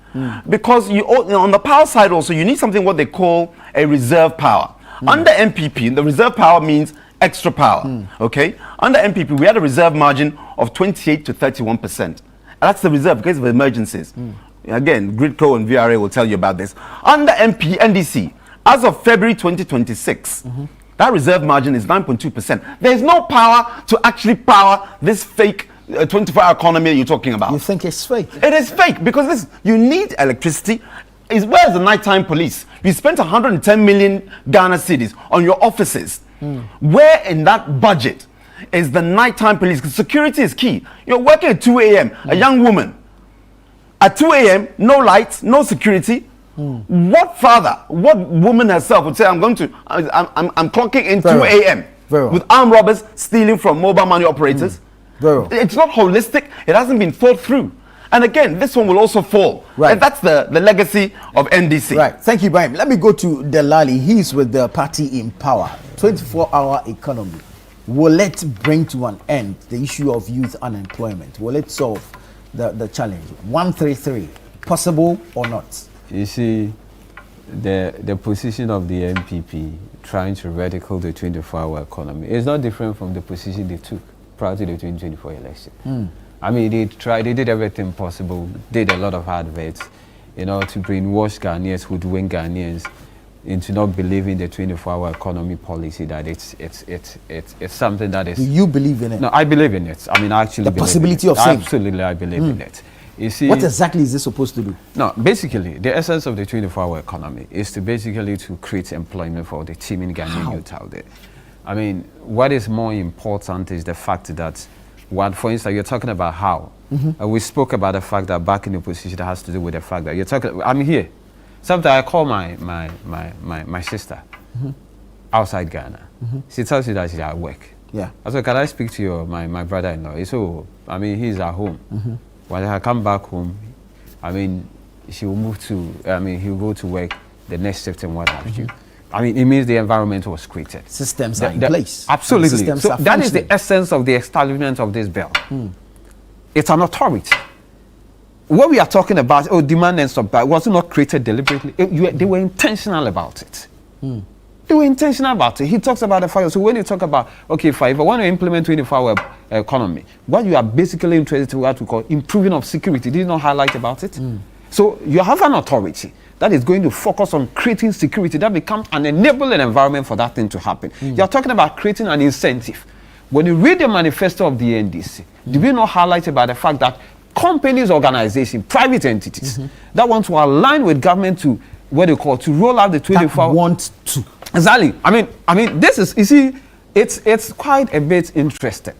Because on the power side also, you need something what they call a reserve power. Under MPP, the reserve power means extra power. Okay? Under MPP, we had a reserve margin of 28 to 31%. That's the reserve in case of emergencies. Again, Gridco and VRA will tell you about this. Under NDC, as of February 2026, that reserve margin is 9.2%. There is no power to actually power this fake 24-hour economy you're talking about. You think it's fake? It is fake because you need electricity. Where's the nighttime police? You spent 110 million Ghana cedis on your offices. Where in that budget is the nighttime police? Because security is key. You're working at 2 a.m., a young woman. At 2 a.m., no lights, no security. What father, what woman herself would say, I'm clocking in 2 a.m. with armed robbers stealing from mobile money operators? It's not holistic. It hasn't been thought through. And again, this one will also fall. Right. And that's the legacy of NDC. Right. Thank you, Brian. Let me go to Delali. He's with the party in power. 24-hour economy. Will it bring to an end the issue of youth unemployment? Will it solve the challenge? 133. Possible or not? You see, the position of the MPP trying to ridicule the 24-hour economy is not different from the position they took prior to the 2024 election. I mean, they did everything possible, did a lot of adverts, to brainwash Ghanaians, hoodwink Ghanaians into not believing the 24-hour economy policy, that it's something that is... Do you believe in it? No, I believe in it. I mean, I actually believe possibility in it. Of saying. Absolutely, I believe in it. You see, what exactly is this supposed to do? No, basically, the essence of the 24-hour economy is to create employment for the teeming Ghanaian youth out there. I mean, what is more important is the fact that, for instance, you're talking about how. We spoke about the fact that back in the opposition, that has to do with the fact that you're talking. I'm here. Sometimes I call my sister outside Ghana. She tells you that she's at work. Yeah. I said, can I speak to my brother-in-law? He said, he's at home. When I come back home, she will move to. He'll go to work the next shift and what have you. It means the environment was created. Systems are in place. Absolutely. So that is the essence of the establishment of this bill. It's an authority. What we are talking about, demand and supply, was not created deliberately. They were intentional about it. They were intentional about it. He talks about the fact. So when you talk about, if I want to implement 24-hour economy, what you are basically interested in what we call improving of security. Did you not highlight about it? So you have an authority that is going to focus on creating security that becomes an enabling environment for that thing to happen. You're talking about creating an incentive. When you read the manifesto of the NDC, do we not highlight about the fact that companies, organizations, private entities that want to align with government to to roll out the 24-hour want to. Exactly. I mean, this is, you see, it's quite a bit interesting.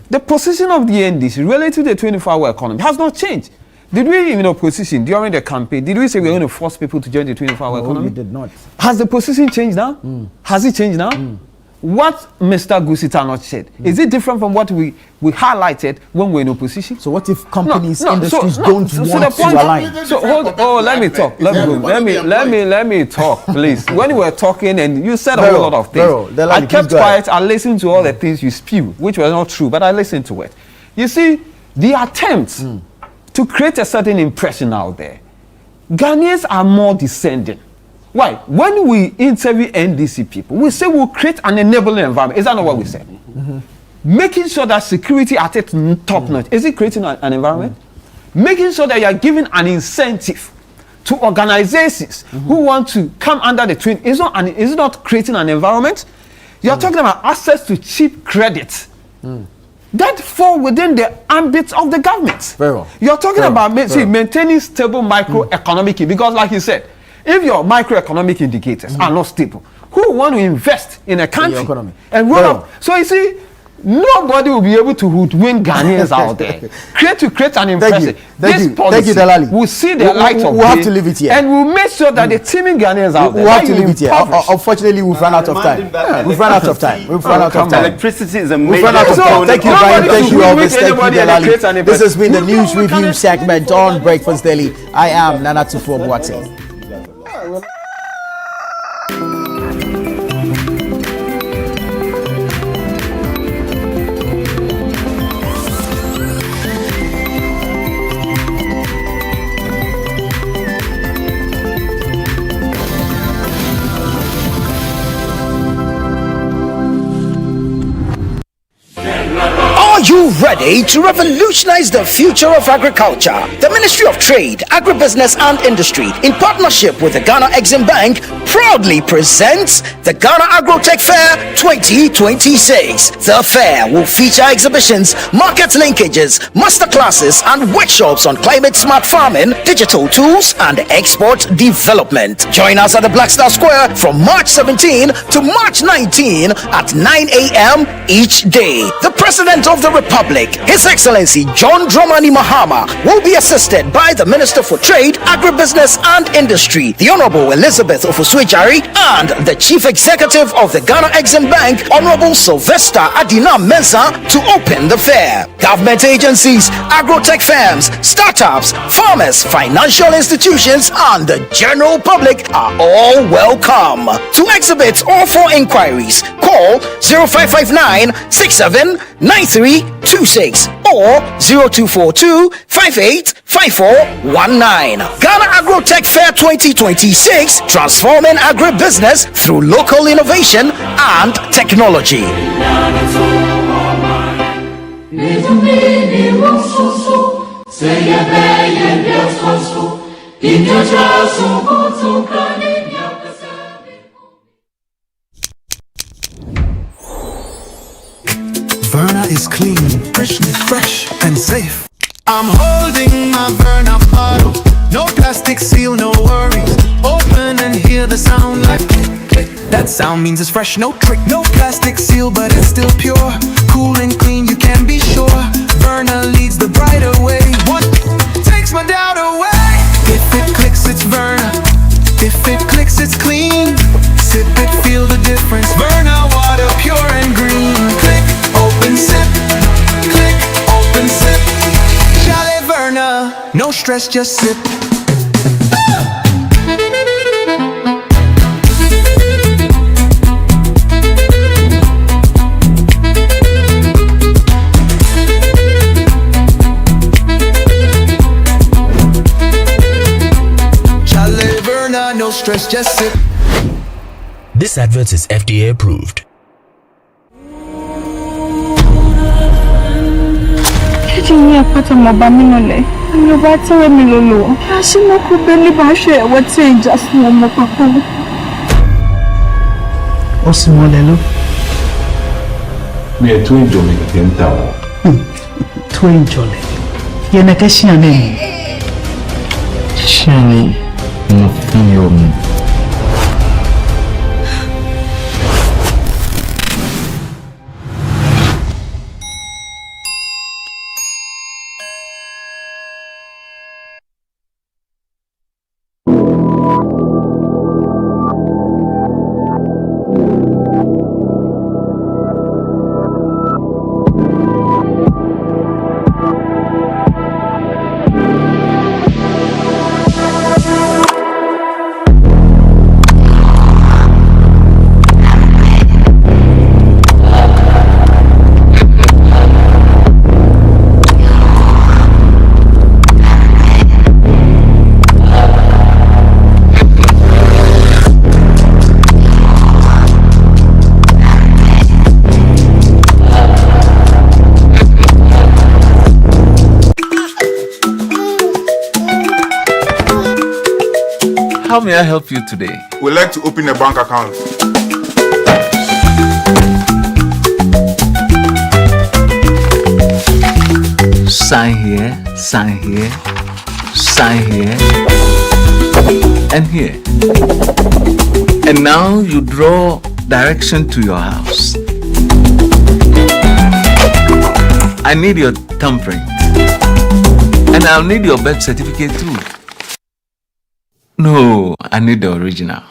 The position of the NDC relative to the 24-hour economy has not changed. Did we, in opposition during the campaign, did we say we're going to force people to join the 24-hour economy? We did not. Has the position changed now? Has it changed now? What Mr. Gusita not said, is it different from what we highlighted when we're in opposition? So what if companies, industries don't want to align? So let me talk. Let me talk, please. When you were talking and you said a whole lot of things, I kept quiet. I listened to all the things you spewed, which were not true, but I listened to it. You see, the attempts to create a certain impression out there, Ghanaians are more descending. Why? When we interview NDC people, we say we'll create an enabling environment. Is that not what we said? Making sure that security at its top notch. Is it creating an environment? Making sure that you are giving an incentive to organizations who want to come under the twin. Is it not creating an environment? You are talking about access to cheap credit. That fall within the ambit of the government. Very well. You are talking about maintaining stable microeconomic, because like you said, if your microeconomic indicators are not stable, who want to invest in a country and roll up? So you see, nobody will be able to win Ghanaians out there. Create an impression. This policy will see the light of day. We'll have to leave it here. And we'll make sure that the teaming Ghanaians out there. We'll have to leave it here. Unfortunately, we've run out of time. We've run out of time. Electricity is a major component. Thank you, Brian. Thank you, Elvis. Thank you, Delali. This has been the News Review segment on Breakfast Daily. I am Nana Tufo-Boateng. Are you you ready to revolutionize the future of agriculture? The Ministry of Trade, Agribusiness and Industry, in partnership with the Ghana Exim Bank, proudly presents the Ghana Agrotech Fair 2026. The fair will feature exhibitions, market linkages, masterclasses, and workshops on climate-smart farming, digital tools, and export development. Join us at the Black Star Square from March 17 to March 19 at 9 a.m. each day. The President of the Republic, His Excellency John Dramani Mahama, will be assisted by the Minister for Trade, Agribusiness and Industry, the Honorable Elizabeth Ofuswejari, and the Chief Executive of the Ghana Exim Bank, Honorable Sylvester Adina Mensah, to open the fair. Government agencies, agrotech firms, startups, farmers, financial institutions, and the general public are all welcome. To exhibit or for inquiries, call 0559 679326 or 0242 585419. Ghana Agrotech Fair 2026, transforming agribusiness through local innovation and technology. Verna is clean, fresh and safe. I'm holding my Verna bottle. No plastic seal, no worries. Open and hear the sound like click, click. That sound means it's fresh, no trick. No plastic seal, but it's still pure. Cool and clean, you can be sure. Verna leads the brighter way. What takes my doubt away? If it clicks, it's Verna. If it clicks, it's clean. Sip it, feel the difference. Verna water, pure and green. Click, open, sip. Click, open, sip. Chalet Verna, no stress, just sip. Chalet Verna, no stress, just sip. This advert is FDA approved. Osimolelo. Me a twin jolly kenta. Twin jolly. Yeneke shiane. Shani. Mufiyom. How may I help you today? We'd like to open a bank account. Sign here, sign here, sign here, and here. And now you draw direction to your house. I need your thumbprint. And I'll need your birth certificate too. No, I need the original.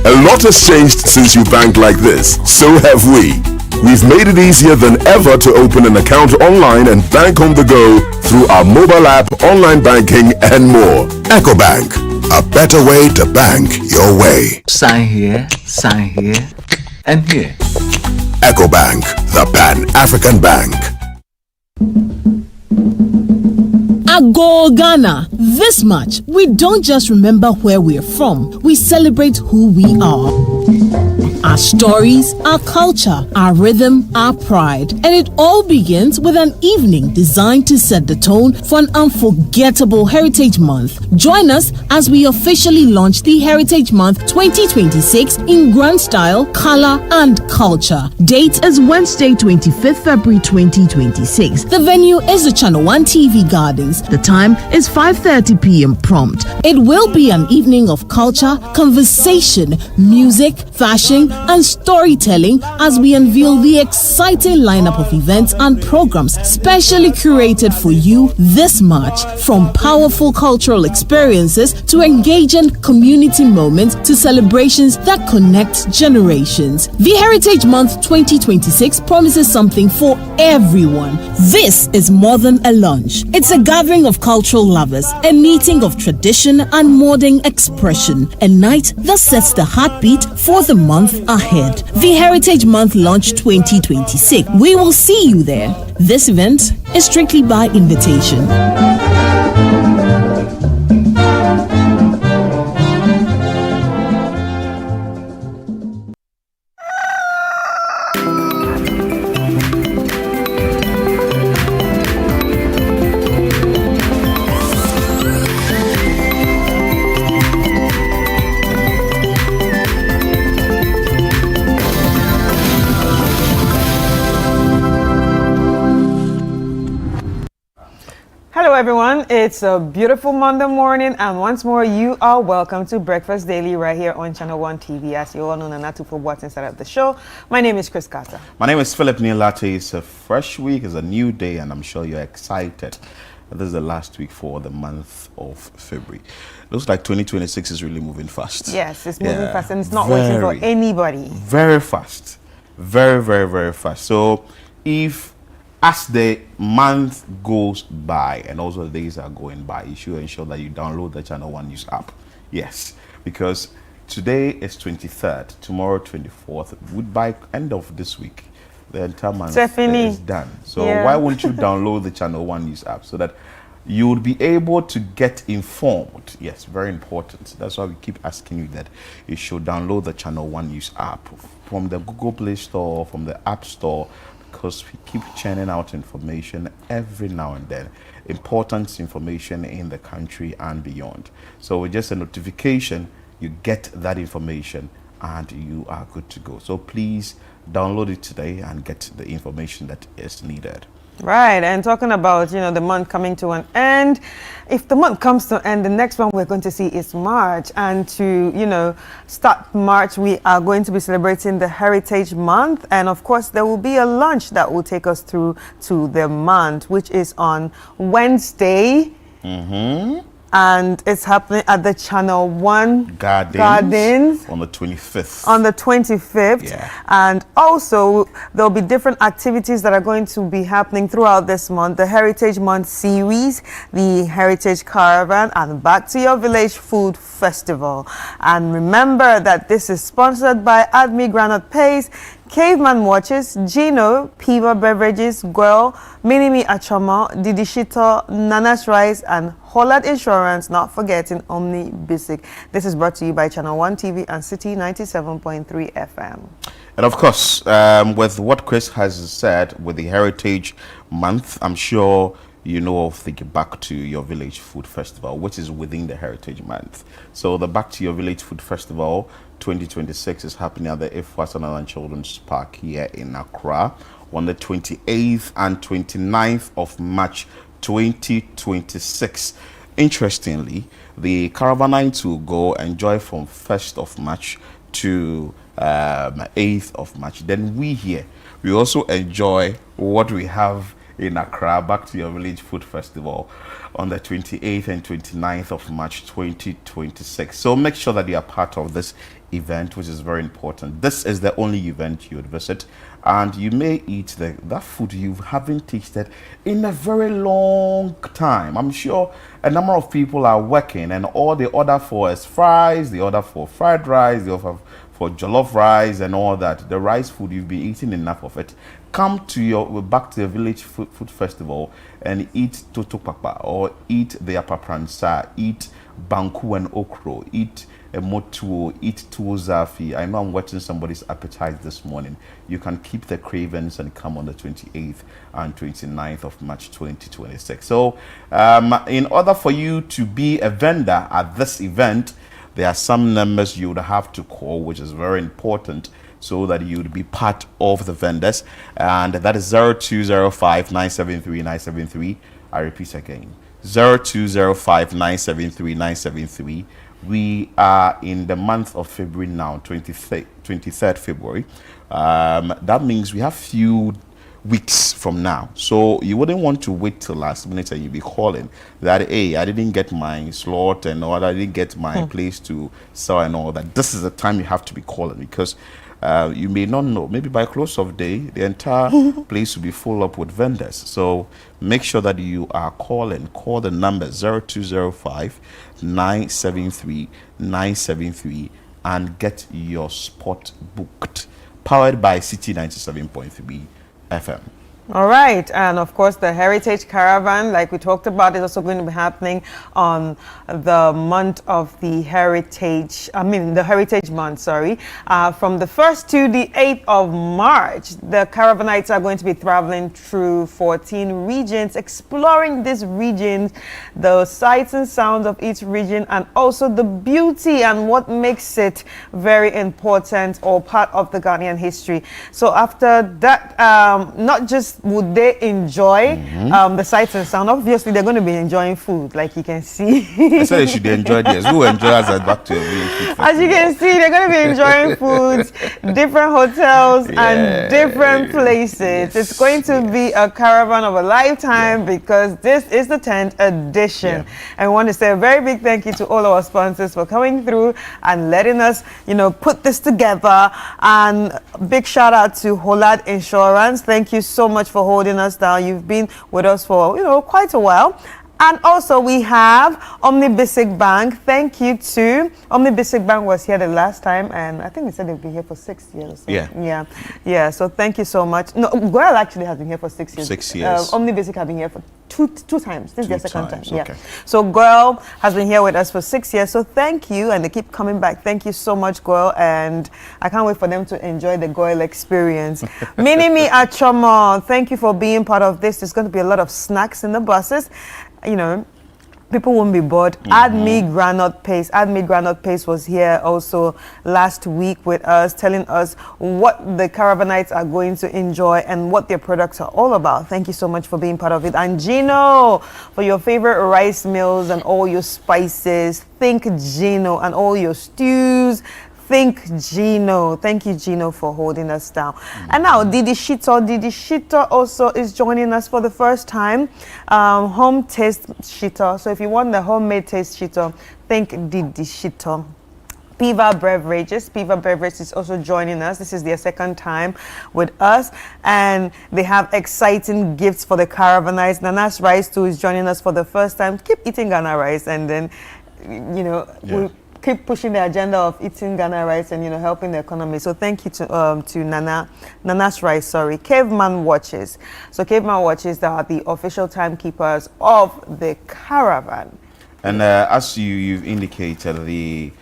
A lot has changed since you bank like this. So have we. We've made it easier than ever to open an account online and bank on the go through our mobile app, online banking, and more. EcoBank, a better way to bank your way. Sign here, and here. EcoBank, the Pan-African Bank. Ago Ghana, this much, we don't just remember where we're from, we celebrate who we are. Our stories, our culture, our rhythm, our pride. And it all begins with an evening designed to set the tone for an unforgettable Heritage Month. Join us as we officially launch the Heritage Month 2026 in grand style, color, and culture. Date is Wednesday, 25th February 2026. The venue is the Channel 1 TV Gardens. The time is 5:30 p.m. prompt. It will be an evening of culture, conversation, music, fashion, and storytelling as we unveil the exciting lineup of events and programs specially curated for you this March. From powerful cultural experiences to engaging community moments to celebrations that connect generations. The Heritage Month 2026 promises something for everyone. This is more than a lunch. It's a gathering of cultural lovers, a meeting of tradition and modern expression, a night that sets the heartbeat for the month ahead. The Heritage Month Launch 2026. We will see you there. This event is strictly by invitation. Hello everyone, it's a beautiful Monday morning and once more you are welcome to Breakfast Daily right here on Channel 1 TV. As you all know, Nanatu for what's inside of the show. My name is Chris Carter. My name is Philip Nielate. It's a fresh week, it's a new day, and I'm sure you're excited. This is the last week for the month of February. Looks like 2026 is really moving fast. Yes, it's moving fast and it's not waiting for anybody. Very fast. Very, very, very fast. So if as the month goes by and also the days are going by, you should ensure that you download the Channel 1 News app. Yes, because today is 23rd, tomorrow 24th. By end of this week, the entire month is done. So why won't you download the Channel 1 News app so that you would be able to get informed? Yes, very important. That's why we keep asking you that you should download the Channel 1 News app from the Google Play Store, from the App Store, because we keep churning out information every now and then, important information in the country and beyond. So with just a notification, you get that information and you are good to go. So please download it today and get the information that is needed. Right, and talking about, the month coming to an end, if the month comes to an end, the next one we're going to see is March. And to, start March, we are going to be celebrating the Heritage Month. And of course, there will be a lunch that will take us through to the month, which is on Wednesday. And it's happening at the Channel 1 Gardens on the 25th. On the 25th. Yeah. And also, there'll be different activities that are going to be happening throughout this month. The Heritage Month series, the Heritage Caravan, and Back to Your Village Food Festival. And remember that this is sponsored by Admi Granite Pace, Caveman Watches, Gino, Piva Beverages, Girl, Minimi Achoma, Didishito, Nana's Rice, and Holland Insurance, not forgetting Omni Basic. This is brought to you by Channel 1 TV and City 97.3 FM. And of course, with what Chris has said with the Heritage Month, I'm sure you know of the Back to Your Village Food Festival, which is within the Heritage Month. So the Back to Your Village Food Festival 2026 is happening at the Ifwasan Children's Park here in Accra on the 28th and 29th of March 2026. Interestingly, the caravanites will go enjoy from 1st of March to 8th of March. Then we also enjoy what we have in Accra, Back to Your Village Food Festival on the 28th and 29th of March 2026. So make sure that you are part of this event, which is very important. This is the only event you would visit, and you may eat that food you haven't tasted in a very long time. I'm sure a number of people are working and all they order for is fries, they order for fried rice, they order for jollof rice and all that. The rice food, you've been eating enough of it. Come to Back to the Village Food Festival and eat Toto Papa, or eat the Apapransa, eat Banku and Okro, eat motuo, eat tuo zafi. I know I'm watching somebody's appetite this morning. You can keep the cravings and come on the 28th and 29th of March 2026. So in order for you to be a vendor at this event, there are some numbers you would have to call, which is very important, so that you would be part of the vendors. And that is 0205 973 973. I repeat again, 0205 973 973. We are in the month of February now, 23rd February. That means we have few weeks from now. So you wouldn't want to wait till last minute and you'll be calling that, hey, I didn't get my slot and or I didn't get my place to sell and all that. This is the time you have to be calling, because you may not know. Maybe by close of day, the entire place will be full up with vendors. So make sure that you are calling. Call the number 0205 973 973 and get your spot booked. Powered by City 97.3 FM. All right, and of course the Heritage Caravan, like we talked about, is also going to be happening on the month of the Heritage, the Heritage Month, sorry. From the 1st to the 8th of March, the Caravanites are going to be traveling through 14 regions, exploring these regions, the sights and sounds of each region, and also the beauty and what makes it very important or part of the Ghanaian history. So after that, not just would they enjoy the sights and sound, obviously they're going to be enjoying food, like you can see. I said they should enjoy this. Who enjoys us back to a real food As you can see, they're going to be enjoying foods, different hotels and different places. Yes, it's going to be a caravan of a lifetime because this is the 10th edition. I want to say a very big thank you to all our sponsors for coming through and letting us, put this together. And big shout out to Holad Insurance. Thank you so much for holding us down. You've been with us for, quite a while. And also we have Omnibasic Bank. Thank you to Omnibasic Bank. Was here the last time, and I think they said they'll be here for 6 years. Or so. Yeah. So thank you so much. No, Goyle actually has been here for 6 years. 6 years. Omnibasic have been here for two times. This is their second time. Okay. Yeah. So Goyle has been here with us for 6 years. So thank you, and they keep coming back. Thank you so much, Goyle, and I can't wait for them to enjoy the Goyle experience. Minimi Achomo, thank you for being part of this. There's going to be a lot of snacks in the buses. People won't be bored. Admi Granite Paste. Admi Granite Paste was here also last week with us, telling us what the Caravanites are going to enjoy and what their products are all about. Thank you so much for being part of it. And Gino, for your favorite rice meals and all your spices. Think Gino and all your stews. Think Gino. Thank you, Gino, for holding us down. And now Didi Shito. Didi Shito also is joining us for the first time. Home taste Shito. So if you want the homemade taste Shito, think Didi Shito. Piva Beverages. Piva Beverages is also joining us. This is their second time with us, and they have exciting gifts for the Caravanites. Nana's Rice too is joining us for the first time. Keep eating Ghana rice, and then we'll keep pushing the agenda of eating Ghana rice and helping the economy. So thank you to Nana's Rice. Sorry, Caveman Watches. So Caveman Watches are the official timekeepers of the caravan. And as you've indicated, the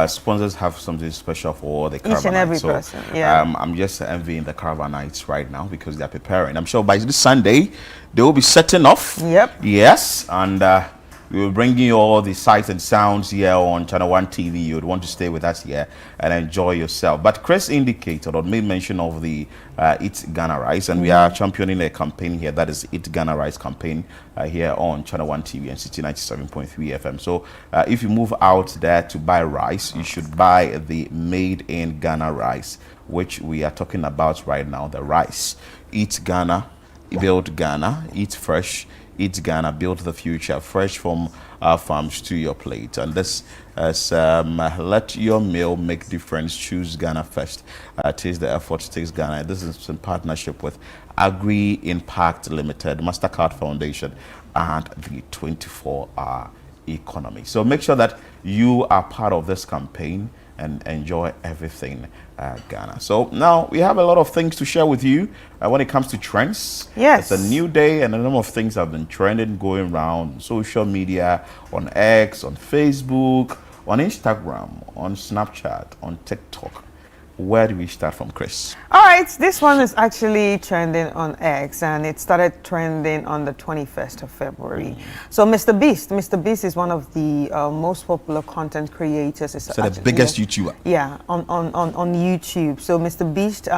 sponsors have something special for the Caravanites. Each and every person. Yeah. I'm just envying the Caravanites right now because they're preparing. I'm sure by this Sunday they will be setting off. Yep. Yes, and we will bring you all the sights and sounds here on Channel 1 TV. You would want to stay with us here and enjoy yourself. But Chris indicated or made mention of the Eat Ghana Rice, and we are championing a campaign here that is Eat Ghana Rice campaign here on Channel 1 TV and City 97.3 FM. So if you move out there to buy rice, you should buy the Made in Ghana rice, which we are talking about right now, the rice. Eat Ghana, build Ghana, eat fresh. Eat Ghana, build the future, fresh from our farms to your plate. And this is let your meal make difference. Choose Ghana first. Taste the effort, taste Ghana. This is in partnership with Agri Impact Limited, MasterCard Foundation, and the 24-hour economy. So make sure that you are part of this campaign and enjoy everything Ghana. So now we have a lot of things to share with you when it comes to trends. Yes. It's a new day and a number of things have been trending, going around social media, on X, on Facebook, On Instagram, on Snapchat, on TikTok, where do we start from, Chris? All right, this one is actually trending on X, and it started trending on the 21st of February. So Mr. Beast is one of the most popular content creators. So the biggest YouTuber. Yeah, on YouTube. So Mr. Beast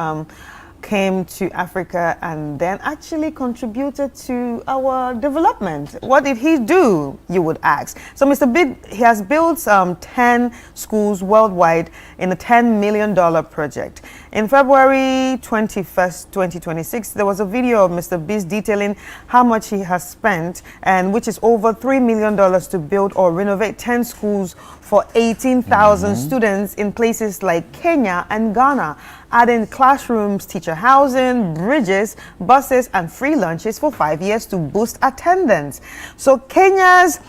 came to Africa and then actually contributed to our development. What did he do, you would ask? So Mr. Beast, he has built 10 schools worldwide in a $10 million project. In February 21st, 2026, there was a video of Mr. Beast detailing how much he has spent, and which is over $3 million to build or renovate 10 schools for 18,000 students in places like Kenya and Ghana, adding classrooms, teacher housing, bridges, buses, and free lunches for 5 years to boost attendance. So Kenya's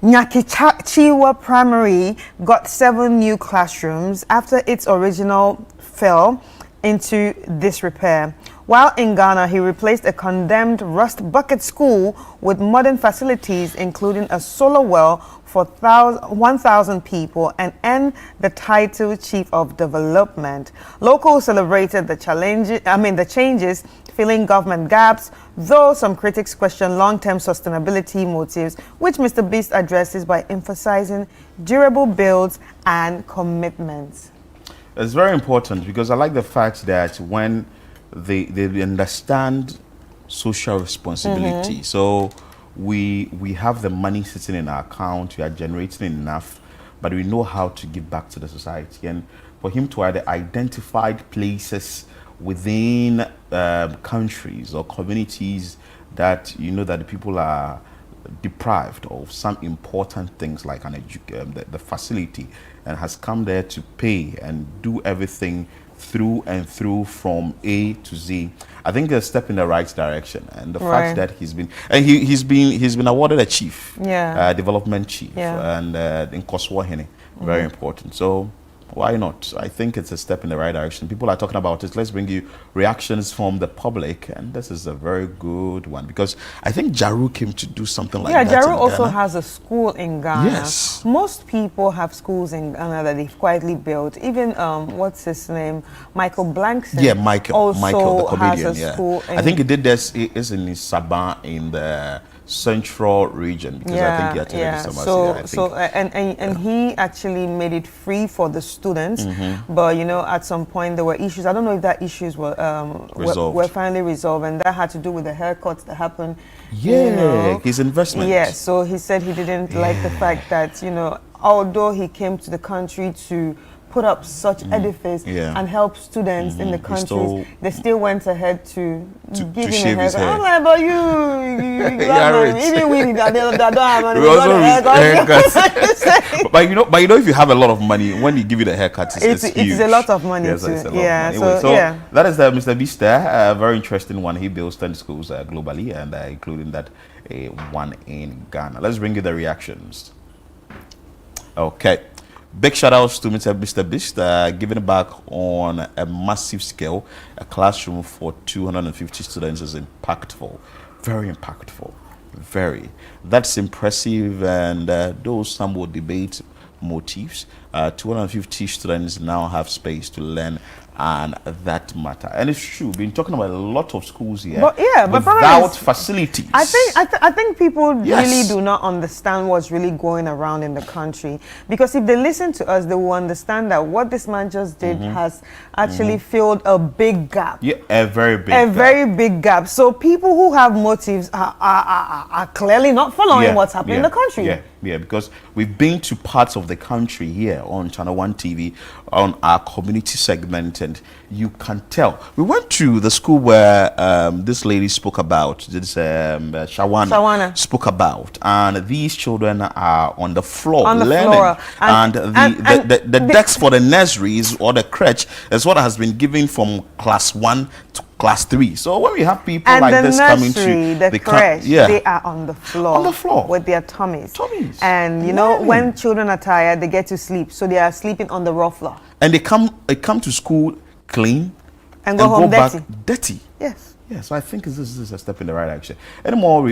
Nyakichiwa Primary got 7 new classrooms after its original fell into disrepair. While in Ghana, he replaced a condemned rust bucket school with modern facilities, including a solar well for 1,000 people, and earned the title Chief of Development. Locals celebrated the changes, filling government gaps, though some critics question long-term sustainability motives, which Mr. Beast addresses by emphasizing durable builds and commitments. It's very important because I like the fact that when they understand social responsibility. So we have the money sitting in our account, we are generating enough, but we know how to give back to the society. And for him to identify places within countries or communities that that the people are deprived of some important things like the facility, and has come there to pay and do everything through and through from A to Z. I think a step in the right direction, and the fact that he's been awarded a chief, development chief, and in Koswahini, very important. So why not? I think it's a step in the right direction. People are talking about it. Let's bring you reactions from the public, and this is a very good one because I think Jaru came to do something like that. Yeah, Jaru also has a school in Ghana. Yes. Most people have schools in Ghana that they've quietly built. Even what's his name, Michael Blankson. Yeah, Michael, the comedian. Has a school I think he did this. He is in Sabah in the central region because I think he attended and he actually made it free for the students, but at some point there were issues. I don't know if that issues were finally resolved, and that had to do with the haircuts that happened. His investment. So he said he didn't like the fact that although he came to the country to put up such edifice and help students in the countries, they still went ahead to give him a haircut. I'm like, but even we that don't have money, we also haircuts. but if you have a lot of money, when you give you the haircut, it's huge. It's a lot of money too. So that is Mr. Beast there, a very interesting one. He builds 10 schools globally, and including that one in Ghana. Let's bring you the reactions. Okay. Big shout outs to Mr. Beast, giving back on a massive scale. A classroom for 250 students is impactful, very impactful, very. That's impressive, and those some will debate motives. 250 students now have space to learn, and that matter. And it's true, we've been talking about a lot of schools here, but without facilities. I think people really do not understand what's really going around in the country, because if they listen to us, they will understand that what this man just did has actually filled a big gap. Yeah, a very big gap. So people who have motives are clearly not following what's happening in the country. Yeah, because we've been to parts of the country here on Channel 1 TV on our community segment, and you can tell. We went to the school where this lady spoke about, this Shawana spoke about, and these children are on the floor learning. And the decks for the nurseries or the crèche is what has been given from class 1 to class 3. So when we have people and like this coming to the crèche, they are on the floor with their tummies. And when children are tired, they get to sleep, so they are sleeping on the raw floor. And they come to school clean and go home back dirty. Yes. So I think this is a step in the right direction. Any more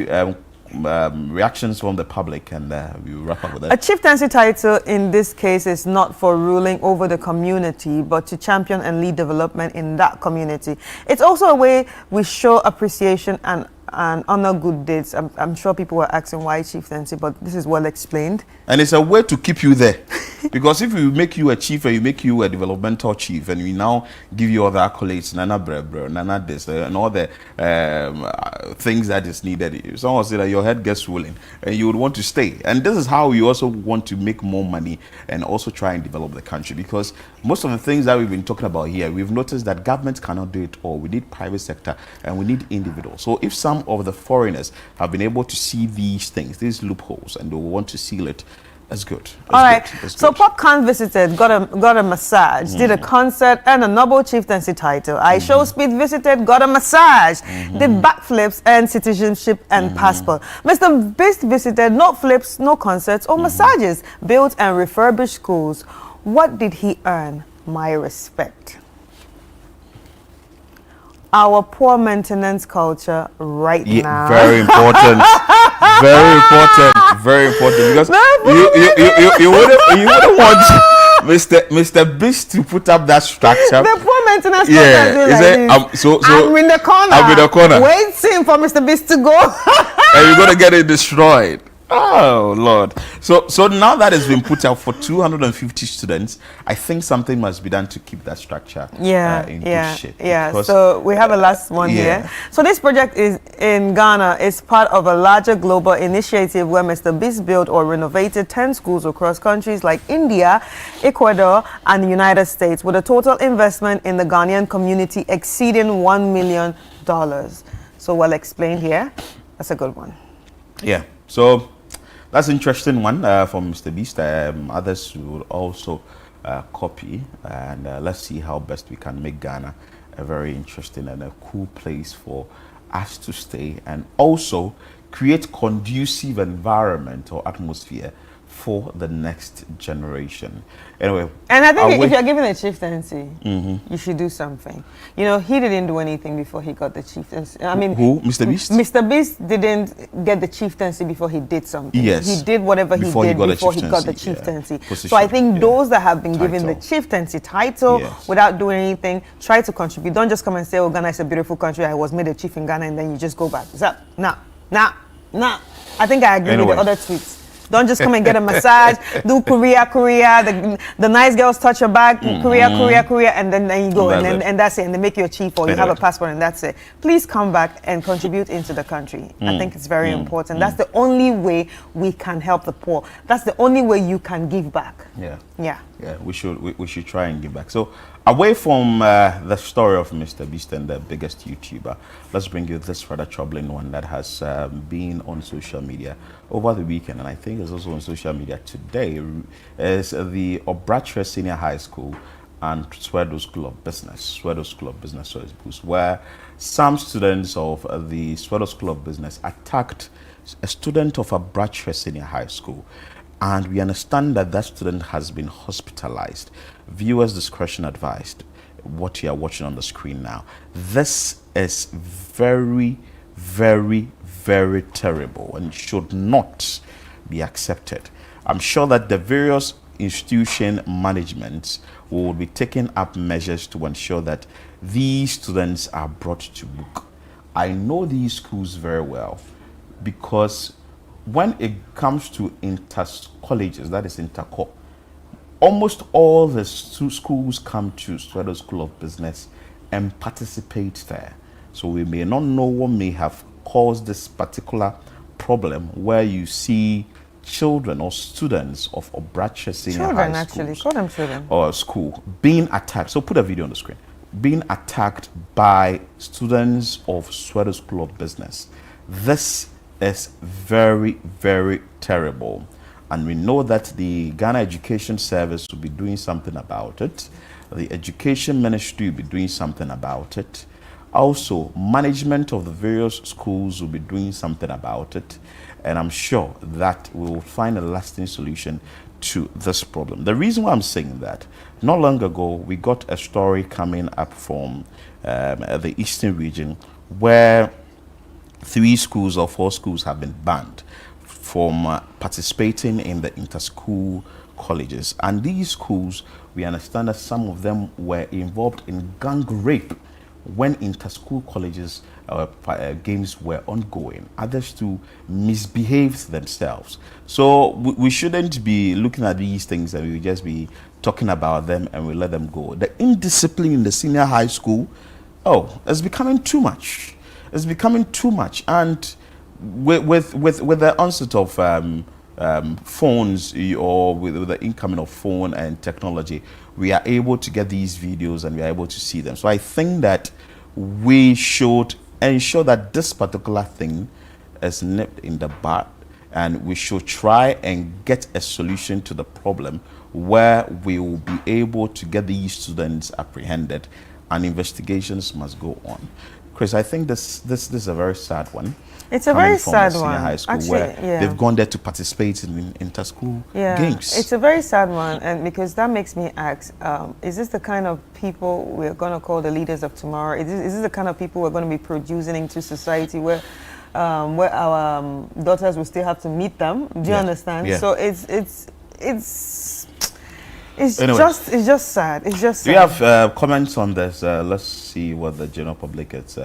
reactions from the public, and we will wrap up with A that. chieftaincy title in this case is not for ruling over the community, but to champion and lead development in that community. It's also a way we show appreciation and honor good deeds. I'm sure people were asking why chieftaincy, but this is well explained. And it's a way to keep you there. Because if we make you a chief and you make you a developmental chief, and we now give you all the accolades, Nana Brebro, Nana this, and all the things that is needed, someone say that your head gets swollen and you would want to stay. And this is how we also want to make more money and also try and develop the country. Because most of the things that we've been talking about here, we've noticed that government cannot do it all. We need private sector and we need individuals. So if some of the foreigners have been able to see these things, these loopholes, and they will want to seal it, that's good. All right. So Popcorn visited, got a massage, did a concert, and a Noble Chieftaincy title. I Show Speed visited, got a massage, did backflips and citizenship and passport. Mr. Beast visited, no flips, no concerts or massages, built and refurbished schools. What did he earn? My respect. Our poor maintenance culture now. Very important. Very important. Very important. Because you wouldn't want Mr. Beast to put up that structure. The poor maintenance culture. I'm in the corner. I'm in the corner. Waiting for Mr. Beast to go. And you're gonna get it destroyed. Oh Lord! So now that has been put out for 250 students, I think something must be done to keep that structure in good shape. Yeah. So we have a last one here. So this project is in Ghana. It's part of a larger global initiative where Mr. Beast built or renovated 10 schools across countries like India, Ecuador, and the United States, with a total investment in the Ghanaian community exceeding $1 million. So well explained here. That's a good one. Yeah. So that's an interesting one from Mr. Beast. Others will also copy, and let's see how best we can make Ghana a very interesting and a cool place for us to stay, and also create conducive environment or atmosphere for the next generation. Anyway, and I think if you're given a chieftaincy, you should do something. You know, he didn't do anything before he got the chieftaincy. I mean, who? Mr. Beast? Mr. Beast didn't get the chieftaincy before he did something. Yes. He did whatever he did before he got the chieftaincy. So I think those that have been given the chieftaincy title without doing anything, try to contribute. Don't just come and say, oh, Ghana is a beautiful country. I was made a chief in Ghana, and then you just go back. Is that? Nah. I think I agree with the other tweets. Don't just come and get a massage, do Korea, the nice girls touch your back, Korea, and then you go, and that's it, and they make you a chief, or you have a passport, and that's it. Please come back and contribute into the country. I think it's very important. That's the only way we can help the poor. That's the only way you can give back. Yeah. We should try and give back. So away from the story of Mr. Beast and the biggest YouTuber, let's bring you this rather troubling one that has been on social media over the weekend, and I think it's also on social media today. Is the Obrachre Senior High School and Swedo School of Business, where some students of the Swedo School of Business attacked a student of Obrachre Senior High School. And we understand that that student has been hospitalized. Viewers' discretion advised. What you are watching on the screen now. This is very, very, very terrible and should not be accepted. I'm sure that the various institution managements will be taking up measures to ensure that these students are brought to book. I know these schools very well because when it comes to inter-colleges, that is interco, almost all the schools come to Swedo School of Business and participate there. So we may not know what may have caused this particular problem where you see children or students of Obrachre Senior High School or school being attacked. So put a video on the screen. Being attacked by students of Swedo School of Business. This is very, very terrible. And we know that the Ghana Education Service will be doing something about it. The Education Ministry will be doing something about it. Also, management of the various schools will be doing something about it. And I'm sure that we will find a lasting solution to this problem. The reason why I'm saying that, not long ago, we got a story coming up from the Eastern region where 3 schools or 4 schools have been banned from participating in the inter-school colleges. And these schools, we understand that some of them were involved in gang rape when inter-school colleges games were ongoing. Others too misbehaved themselves. So we shouldn't be looking at these things and we just be talking about them and we let them go. The indiscipline in the senior high school, it's becoming too much. It's becoming too much. And with the onset of phones or with the incoming of phone and technology, we are able to get these videos and we are able to see them. So I think that we should ensure that this particular thing is nipped in the bud, and we should try and get a solution to the problem where we will be able to get these students apprehended and investigations must go on. Chris, I think this is a very sad one. It's a very sad one. High school Actually, where they've gone there to participate in inter-school games. It's a very sad one, and because that makes me ask, is this the kind of people we're going to call the leaders of tomorrow? Is this the kind of people we're going to be producing into society where our daughters will still have to meet them? Do you understand? Yeah. So it's Anyway, just sad. It's just sad. Do you have comments on this? Let's see what the general public is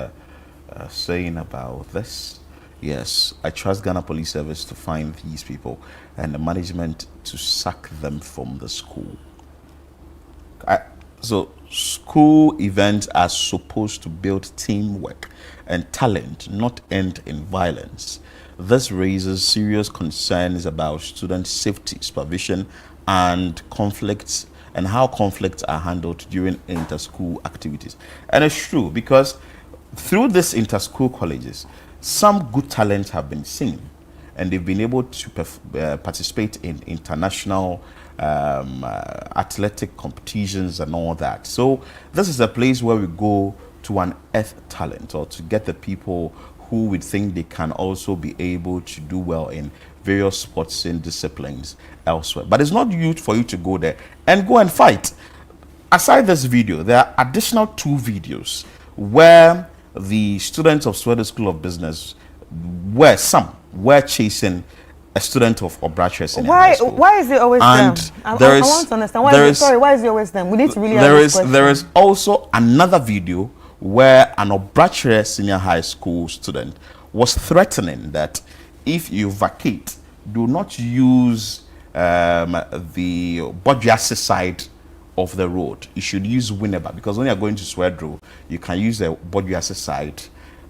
saying about this. Yes, I trust Ghana Police Service to find these people and the management to sack them from the school. So school events are supposed to build teamwork and talent, not end in violence. This raises serious concerns about student safety, supervision, and conflicts, and how conflicts are handled during inter-school activities. And it's true, because through these inter-school colleges, some good talents have been seen, and they've been able to participate in international athletic competitions and all that. So this is a place where we go to unearth talent, or to get the people who we think they can also be able to do well in various sports and disciplines elsewhere. But it's not for you to go there and go and fight. Aside this video, there are additional 2 videos where the students of Sweden School of Business were chasing a student of Obratres Senior High School. Why is it always them? I want to understand. Why is it always them? We need to really understand. There is also another video where an Obratres Senior High School student was threatening that if you vacate, do not use the Bodjase side of the road. You should use Winneba, because when you're going to Swedro, you can use the Bodjase side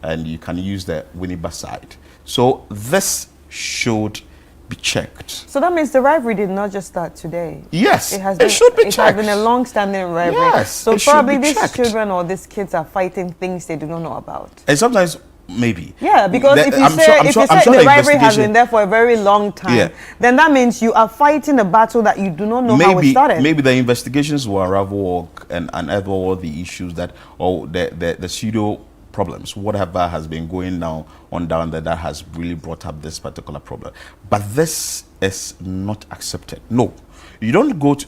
and you can use the Winneba side. So this should be checked. So that means the rivalry did not just start today. Yes, it should be checked. It has been a long-standing rivalry. Yes, so probably these children or these kids are fighting things they do not know about. And sometimes, maybe. Yeah, because if you say the rivalry has been there for a very long time, then that means you are fighting a battle that you do not know how it started. Maybe the investigations will unravel and unearth all the issues that, or the pseudo problems, whatever has been going on down there that has really brought up this particular problem. But this is not accepted. No, you don't go to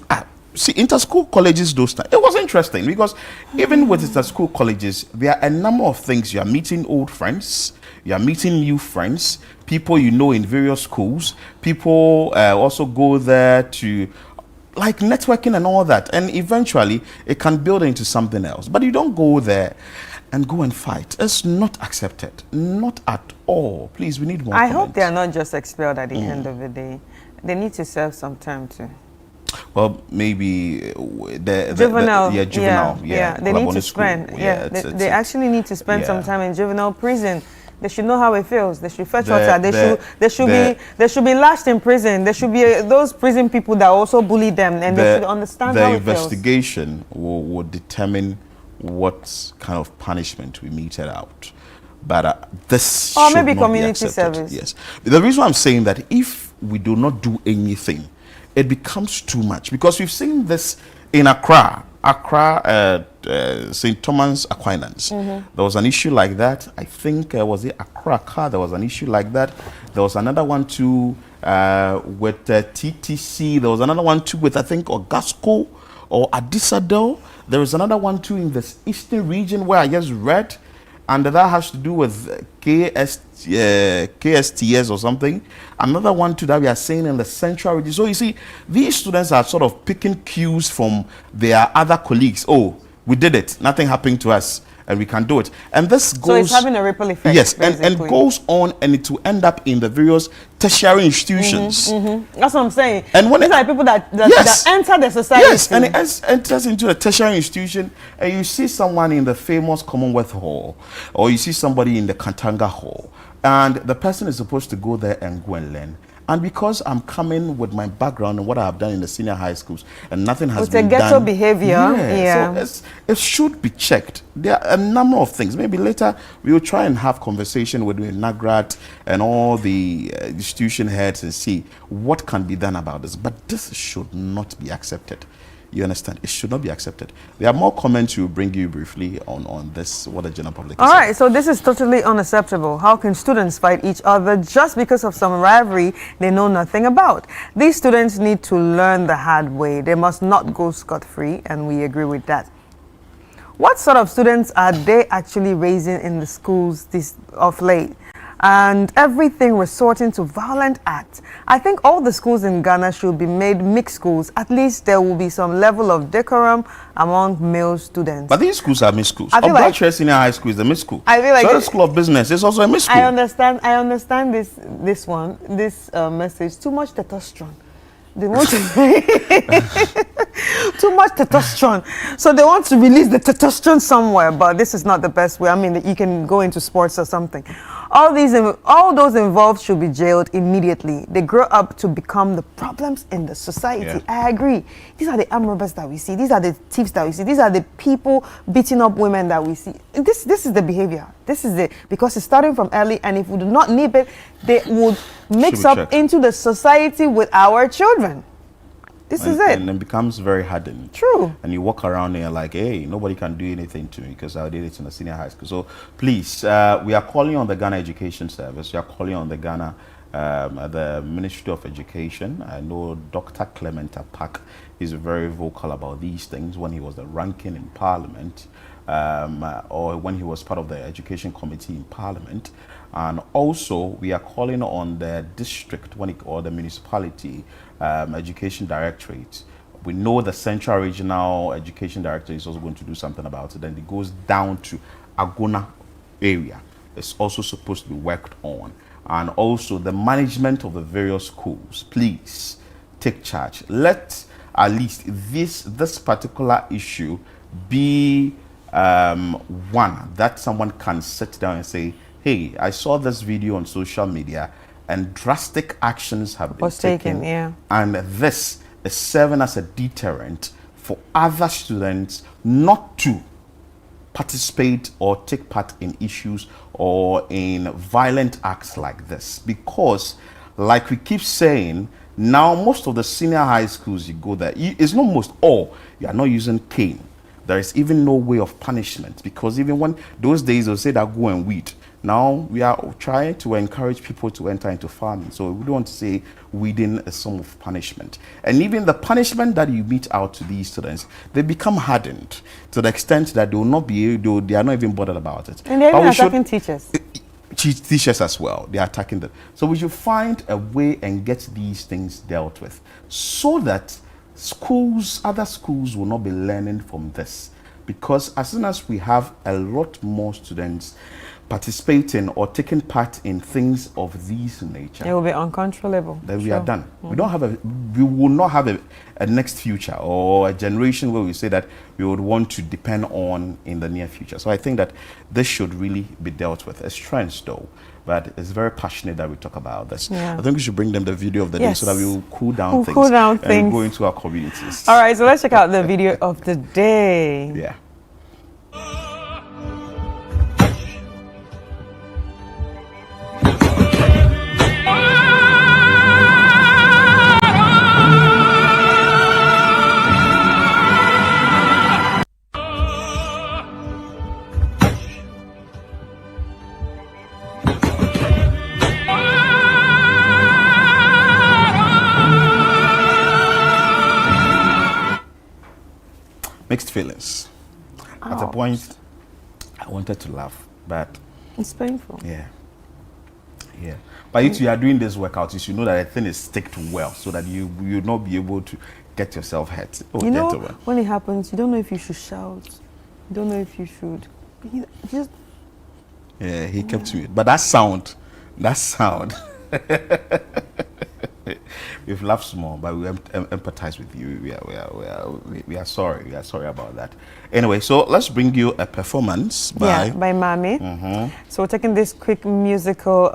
see inter-school colleges those times. It was interesting because even with inter-school colleges, there are a number of things. You are meeting old friends, you are meeting new friends, people you know in various schools. People also go there to like networking and all that, and eventually it can build into something else. But you don't go there and go and fight. It's not accepted, not at all. Please, we need more. I hope they are not just expelled at the end of the day. They need to serve some time too. Well, maybe the juvenile. Yeah. They need to spend. They actually need to spend some time in juvenile prison. They should know how it feels. They should fetch water. They should be lashed in prison. There should be those prison people that also bully them, and they should understand how it feels. The investigation will determine what kind of punishment we meted out. But this should maybe not community be service. Yes. The reason I'm saying that, if we do not do anything, it becomes too much, because we've seen this in Accra, St. Thomas Aquinas. There was an issue like that. I think was it Accra? There was an issue like that. There was another one too with TTC. There was another one too with, I think, Ogasco or Adisadel. There is another one too in this eastern region where I just read. and that has to do with KSTS or something. Another one too that we are saying in the central region. So you see, these students are sort of picking cues from their other colleagues. Oh, we did it. Nothing happened to us. And we can do it. And this goes... So it's having a ripple effect. Yes, and goes on, and it will end up in the various tertiary institutions. That's what I'm saying. And when these are people that enter the society. Yes, and it enters into a tertiary institution, and you see someone in the famous Commonwealth Hall, or you see somebody in the Kantanga Hall, and the person is supposed to go there and go and learn. And because I'm coming with my background and what I have done in the senior high schools, and nothing has been done. It's a ghetto behavior. So it should be checked. There are a number of things. Maybe later we will try and have conversation with NAGRAT and all the institution heads and see what can be done about this. But this should not be accepted. You understand? It should not be accepted. There are more comments we will bring you briefly on this, what the general public is saying. All right, so this is totally unacceptable. How can students fight each other just because of some rivalry they know nothing about? These students need to learn the hard way. They must not go scot-free, and we agree with that. What sort of students are they actually raising in the schools of late? And everything resorting to violent acts. I think all the schools in Ghana should be made mixed schools. At least there will be some level of decorum among male students. But these schools are mixed schools. I feel like Senior High School is the mixed school. I feel like so the School of Business is also a mixed school. I understand this message. Too much testosterone. They want to too much testosterone, so they want to release the testosterone somewhere. But this is not the best way. I mean, you can go into sports or something. All those involved should be jailed immediately. They grow up to become the problems in the society. Yeah. I agree. These are the armed robbers that we see. These are the thieves that we see. These are the people beating up women that we see. This is the behavior. This is it, because it's starting from early, and if we do not nip it, they would mix up into the society with our children. This is it. And it becomes very hardened. True. And you walk around and you're like, hey, nobody can do anything to me because I did it in the senior high school. So please, we are calling on the Ghana Education Service. We are calling on the Ghana, the Ministry of Education. I know Dr. Clement Apak is very vocal about these things when he was the ranking in Parliament, or when he was part of the Education Committee in Parliament. And also, we are calling on the district or the municipality education directorate. We know the Central Regional Education Director is also going to do something about it. Then it goes down to Agona area. It's also supposed to be worked on. And also the management of the various schools, please take charge. Let at least this particular issue be one that someone can sit down and say, hey, I saw this video on social media and drastic actions have been taken. And this is serving as a deterrent for other students not to participate or take part in issues or in violent acts like this. Because, like we keep saying, now most of the senior high schools you go there, it's not most, all, you are not using cane. There is even no way of punishment, because even when those days they'll say that go and weed. Now we are trying to encourage people to enter into farming. So we don't want to say weeding a sum of punishment. And even the punishment that you mete out to these students, they become hardened to the extent that they will not be able, they are not even bothered about it. And they're even attacking teachers. Teachers as well, they are attacking them. So we should find a way and get these things dealt with so that schools, other schools will not be learning from this. Because as soon as we have a lot more students participating or taking part in things of this nature, it will be uncontrollable. Then we are done. We will not have a next future or a generation where we say that we would want to depend on in the near future. So I think that this should really be dealt with. It's strange though, but it's very passionate that we talk about this. Yeah. I think we should bring them the video of the day so that we will cool down things and go into our communities. All right, so let's check out the video of the day. Yeah. Mixed feelings. At a point, I wanted to laugh But it's painful. Yeah. Yeah. But if you are doing this workout, you should know that the thing is sticked well so that you will not be able to get yourself hurt. Oh, You know, gentlemen. when it happens, you don't know if you should shout. You don't know if you should. Just. Yeah, he kept me. But that sound. We've laughed small, but we empathize with you. We are sorry. We are sorry about that. Anyway, so let's bring you a performance by Mami. So we're taking this quick musical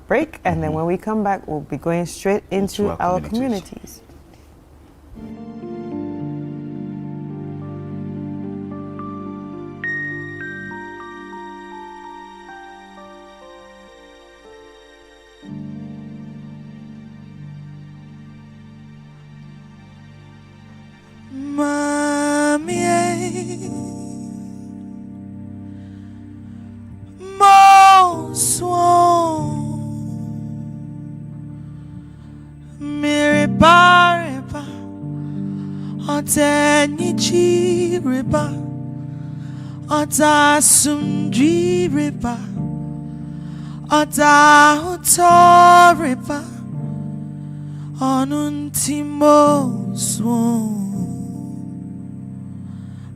break, and then when we come back, we'll be going straight into our communities. Riba, Ota Sundri Riba, Ota Hoto Riba, Onuntimo Swan,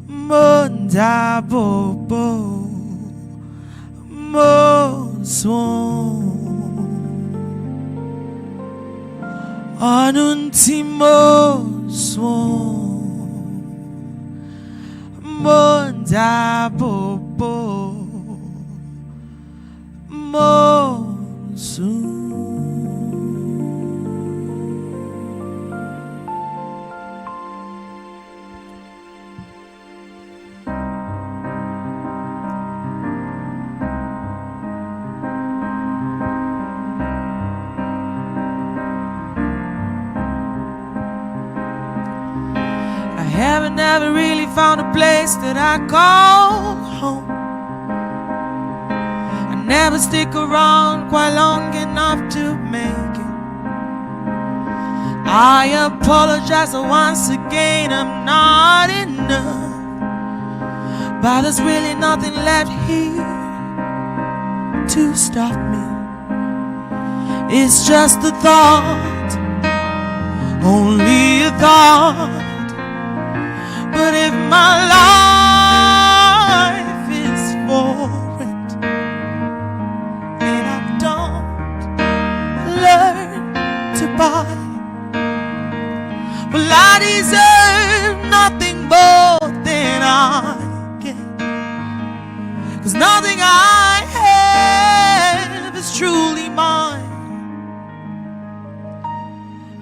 Monda Bobo, Mo Swan, Onuntimo Swan. Monda Bobo Monsoon. I haven't ever really found a place that I call home. I never stick around quite long enough to make it. I apologize once again, I'm not enough. But there's really nothing left here to stop me. It's just a thought, only a thought. But if my life is for it, and I don't learn to buy, well, I deserve nothing more than I get. 'Cause nothing I have is truly mine.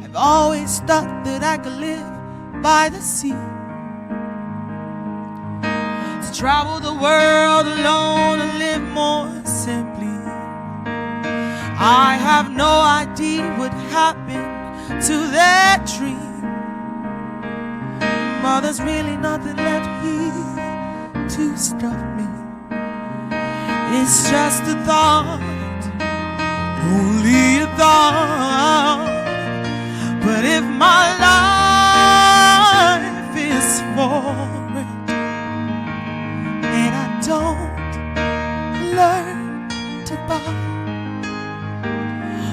I've always thought that I could live by the sea, travel the world alone and live more simply. I have no idea what happened to that dream, but there's really nothing left here to stop me. It's just a thought, only a thought. But if my life is for don't learn to buy,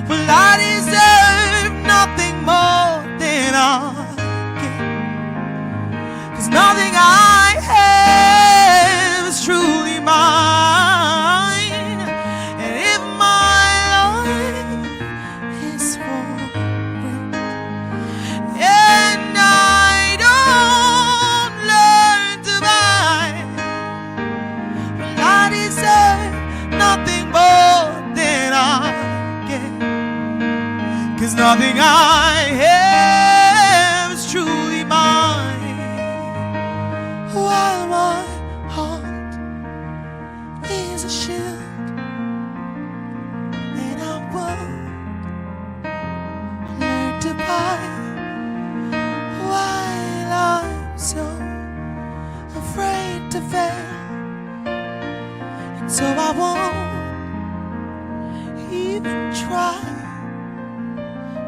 well, I deserve nothing more than I get. 'Cause nothing I have is truly mine. And if my life is for it, and I don't learn to buy, I deserve nothing more than I get. 'Cause nothing I have is truly mine. While my heart is a shield, and I won't learn to buy, while I'm so afraid to fail. So I won't even try.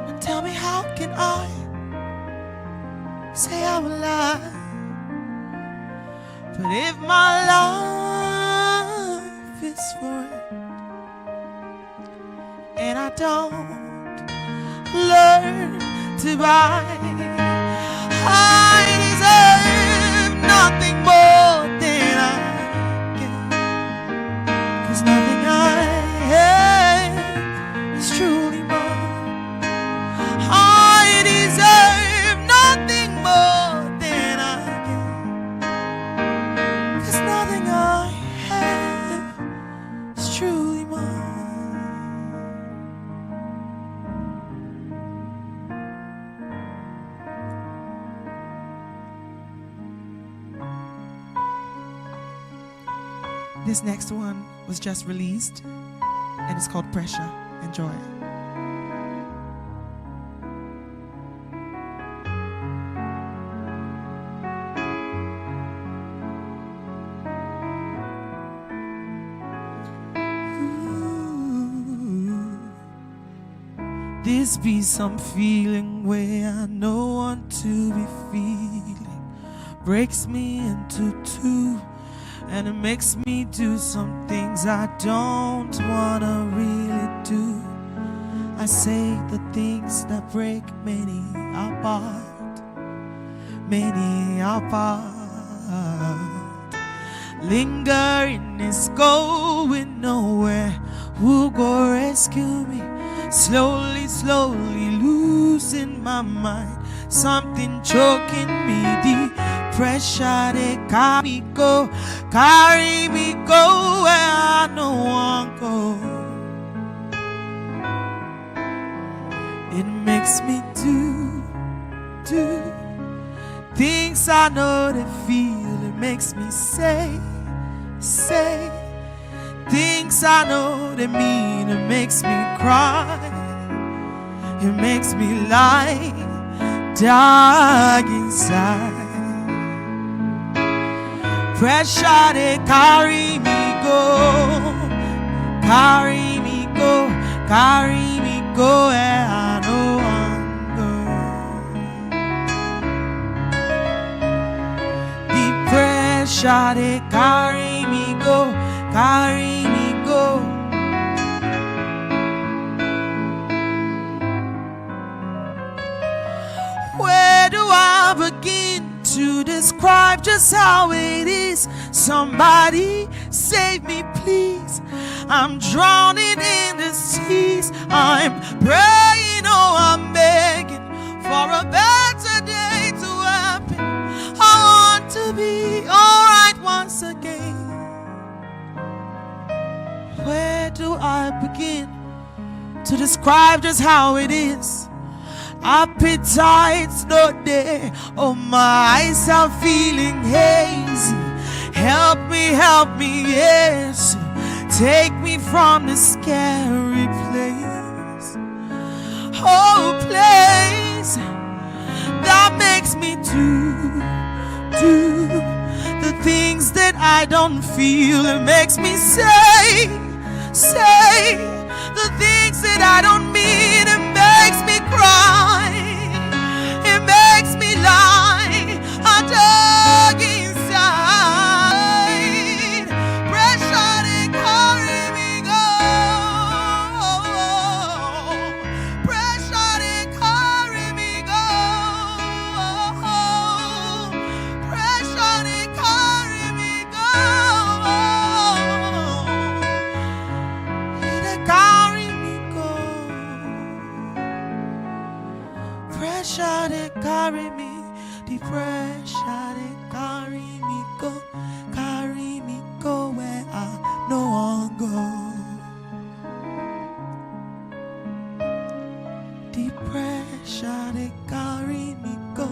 And tell me, how can I say I'm alive? But if my life for it, and I don't learn to buy. I deserve nothing more than I get, 'cause nothing I have is truly mine. I deserve nothing more than I get, 'cause nothing I have is truly mine. This next one was just released, and it's called Pressure. Enjoy. This be some feeling where I know want to be feeling, breaks me into two, and it makes me do some things I don't wanna really do. I say the things that break many apart, many apart. Lingering is going nowhere. Who go rescue me? Slowly, slowly losing my mind. Something choking me, the pressure they carry me go where I no one go. It makes me do things I know they feel. It makes me say things I know they mean. It makes me cry. It makes me lie dark inside. Pressure they carry me go where I know I'm going. The pressure they carry me go. Where do I begin to describe just how it is? Somebody save me, please. I'm drowning in the seas. I'm praying, oh, I'm begging for a better day to happen. I want to be alright once again. Where do I begin to describe just how it is? Appetite's not there. Oh, my eyes are feeling hazy. Help me, yes. Take me from this scary place. Oh, place that makes me do the things that I don't feel. It makes me say the things that I don't mean. It makes me cry. It makes me lie. I dug inside. Pressure they carry me go. Pressure they carry me go. Pressure they carry me go. They carry me go. Pressure they carry me. The pressure they carry me go where I no one go. The pressure they carry me go.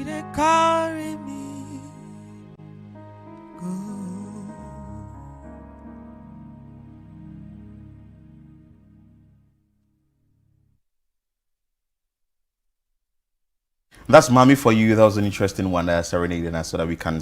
They carry me go. That's Mommy for You. That was an interesting one that serenading us so that we can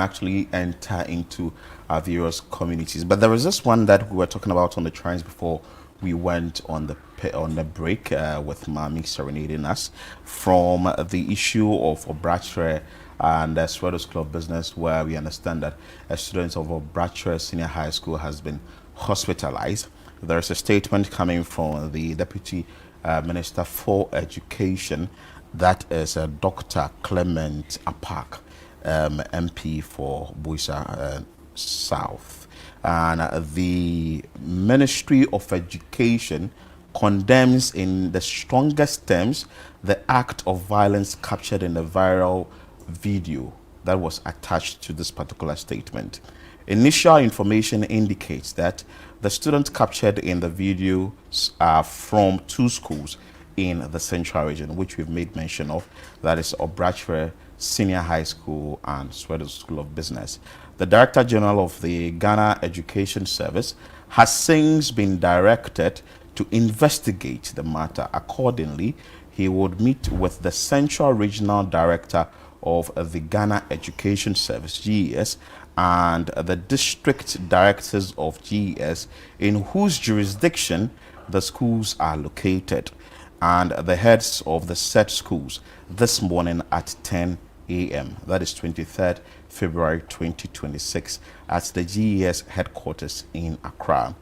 actually enter into our various communities. But there was this one that we were talking about on the trains before we went on the on the break with Mami serenading us from the issue of Obrachre and Sweater's Club business, where we understand that a student of Obrachre Senior High School has been hospitalized. There is a statement coming from the Deputy Minister for Education, that is Dr. Clement Apak, MP for Buisa South. And the Ministry of Education condemns in the strongest terms the act of violence captured in the viral video that was attached to this particular statement. Initial information indicates that the students captured in the video are from two schools in the Central Region, which we've made mention of, that is Obrachre Senior High School and Sweater School of Business. The Director General of the Ghana Education Service has since been directed to investigate the matter. Accordingly, he would meet with the Central Regional Director of the Ghana Education Service, GES, and the district directors of GES in whose jurisdiction the schools are located, and the heads of the said schools this morning at 10 a.m. That is 23rd February 2026 at the GES headquarters in Accra.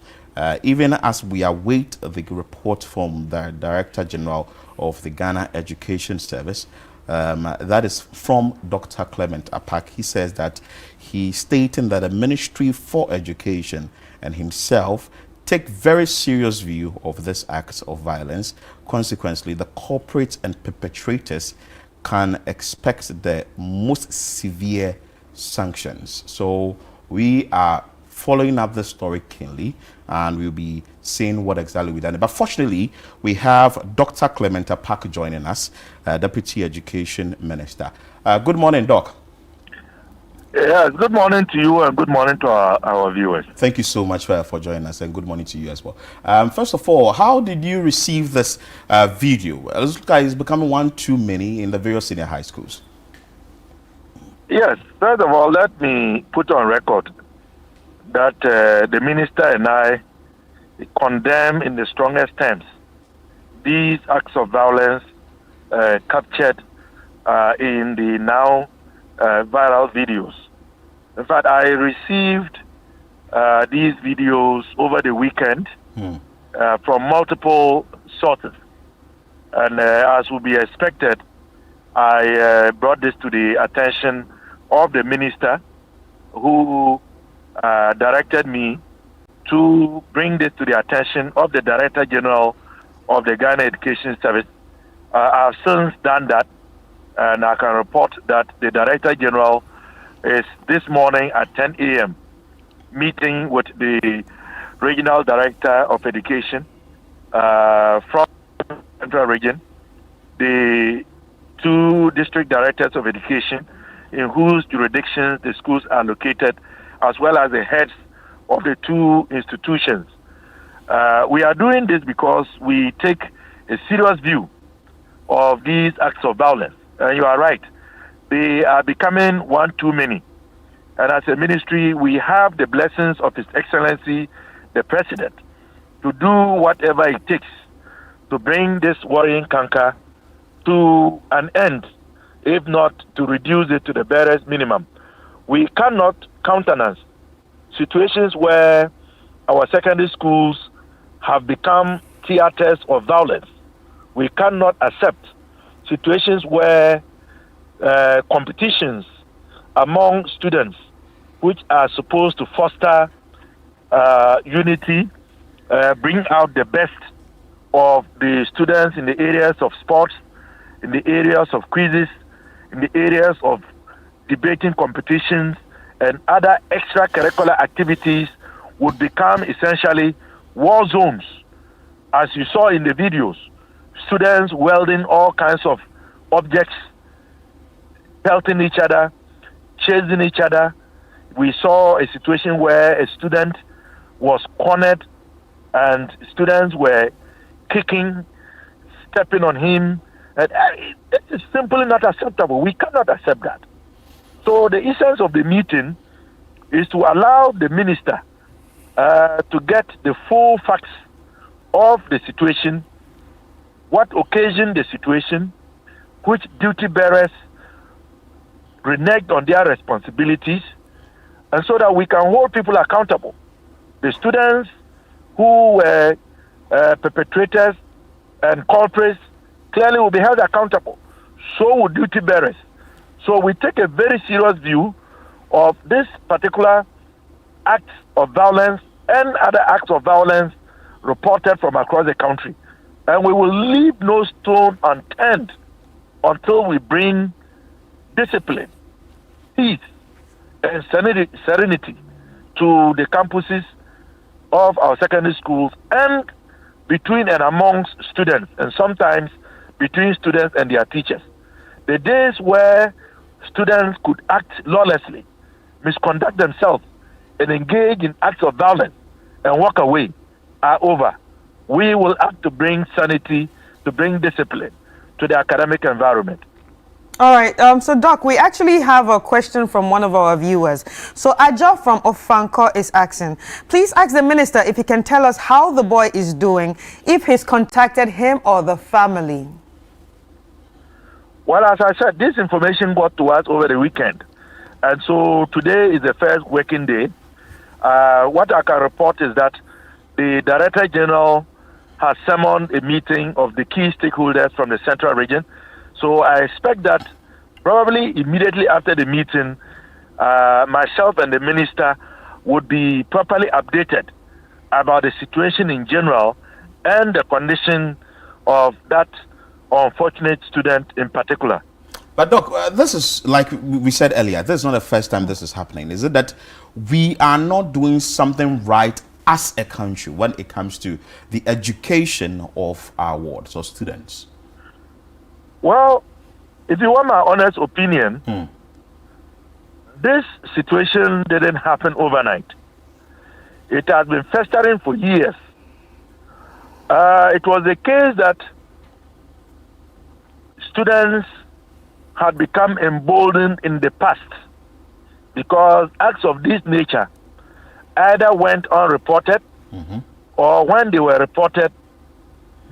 Even as we await the report from the Director General of the Ghana Education Service, that is from Dr. Clement Apak. He says that he's stating that the Ministry for Education and himself take very serious view of this act of violence. Consequently, the culprits and perpetrators can expect the most severe sanctions. So we are following up the story keenly, and we'll be seeing what exactly we've done. But fortunately, we have Dr. Clement Apak joining us, Deputy Education Minister. Good morning, Doc. Yes, good morning to you and good morning to our viewers. Thank you so much for joining us, and good morning to you as well. First of all, how did you receive this video? It looks like it's becoming one too many in the various senior high schools. Yes, first of all, let me put on record that the minister and I condemn in the strongest terms these acts of violence captured in the now viral videos. In fact, I received these videos over the weekend from multiple sources. And as would be expected, I brought this to the attention of the minister, who directed me to bring this to the attention of the Director General of the Ghana Education Service. I've since done that, and I can report that the Director General is this morning at 10 a.m. meeting with the Regional Director of Education from Central Region, the two district directors of education in whose jurisdictions the schools are located, as well as the heads of the two institutions. We are doing this because we take a serious view of these acts of violence. And you are right, they are becoming one too many. And as a ministry, we have the blessings of His Excellency, the President, to do whatever it takes to bring this worrying canker to an end, if not to reduce it to the barest minimum. We cannot countenance situations where our secondary schools have become theaters of violence. We cannot accept situations where competitions among students, which are supposed to foster unity, bring out the best of the students in the areas of sports, in the areas of quizzes, in the areas of debating competitions, and other extracurricular activities would become essentially war zones. As you saw in the videos, students welding all kinds of objects, pelting each other, chasing each other. We saw a situation where a student was cornered and students were kicking, stepping on him. And it is simply not acceptable. We cannot accept that. So the essence of the meeting is to allow the minister to get the full facts of the situation, what occasioned the situation, which duty bearers reneged on their responsibilities, and so that we can hold people accountable. The students who were perpetrators and culprits clearly will be held accountable. So will duty bearers. So we take a very serious view of this particular act of violence and other acts of violence reported from across the country. And we will leave no stone unturned until we bring discipline, peace, and serenity to the campuses of our secondary schools and between and amongst students, and sometimes between students and their teachers. The days where students could act lawlessly, misconduct themselves, and engage in acts of violence and walk away are over. We will have to bring sanity, to bring discipline to the academic environment. All right, so Doc, we actually have a question from one of our viewers. So Aja from Ofanko is asking, please ask the minister if he can tell us how the boy is doing, if he's contacted him or the family. Well, as I said, this information got to us over the weekend. And so today is the first working day. What I can report is that the Director General has summoned a meeting of the key stakeholders from the Central Region. So I expect that probably immediately after the meeting, myself and the minister would be properly updated about the situation in general and the condition of that unfortunate student in particular. But Doc, this is, like we said earlier, this is not the first time this is happening. Is it that we are not doing something right as a country when it comes to the education of our wards or students? Well, if you want my honest opinion, this situation didn't happen overnight. It has been festering for years. It was the case that students had become emboldened in the past because acts of this nature either went unreported or when they were reported,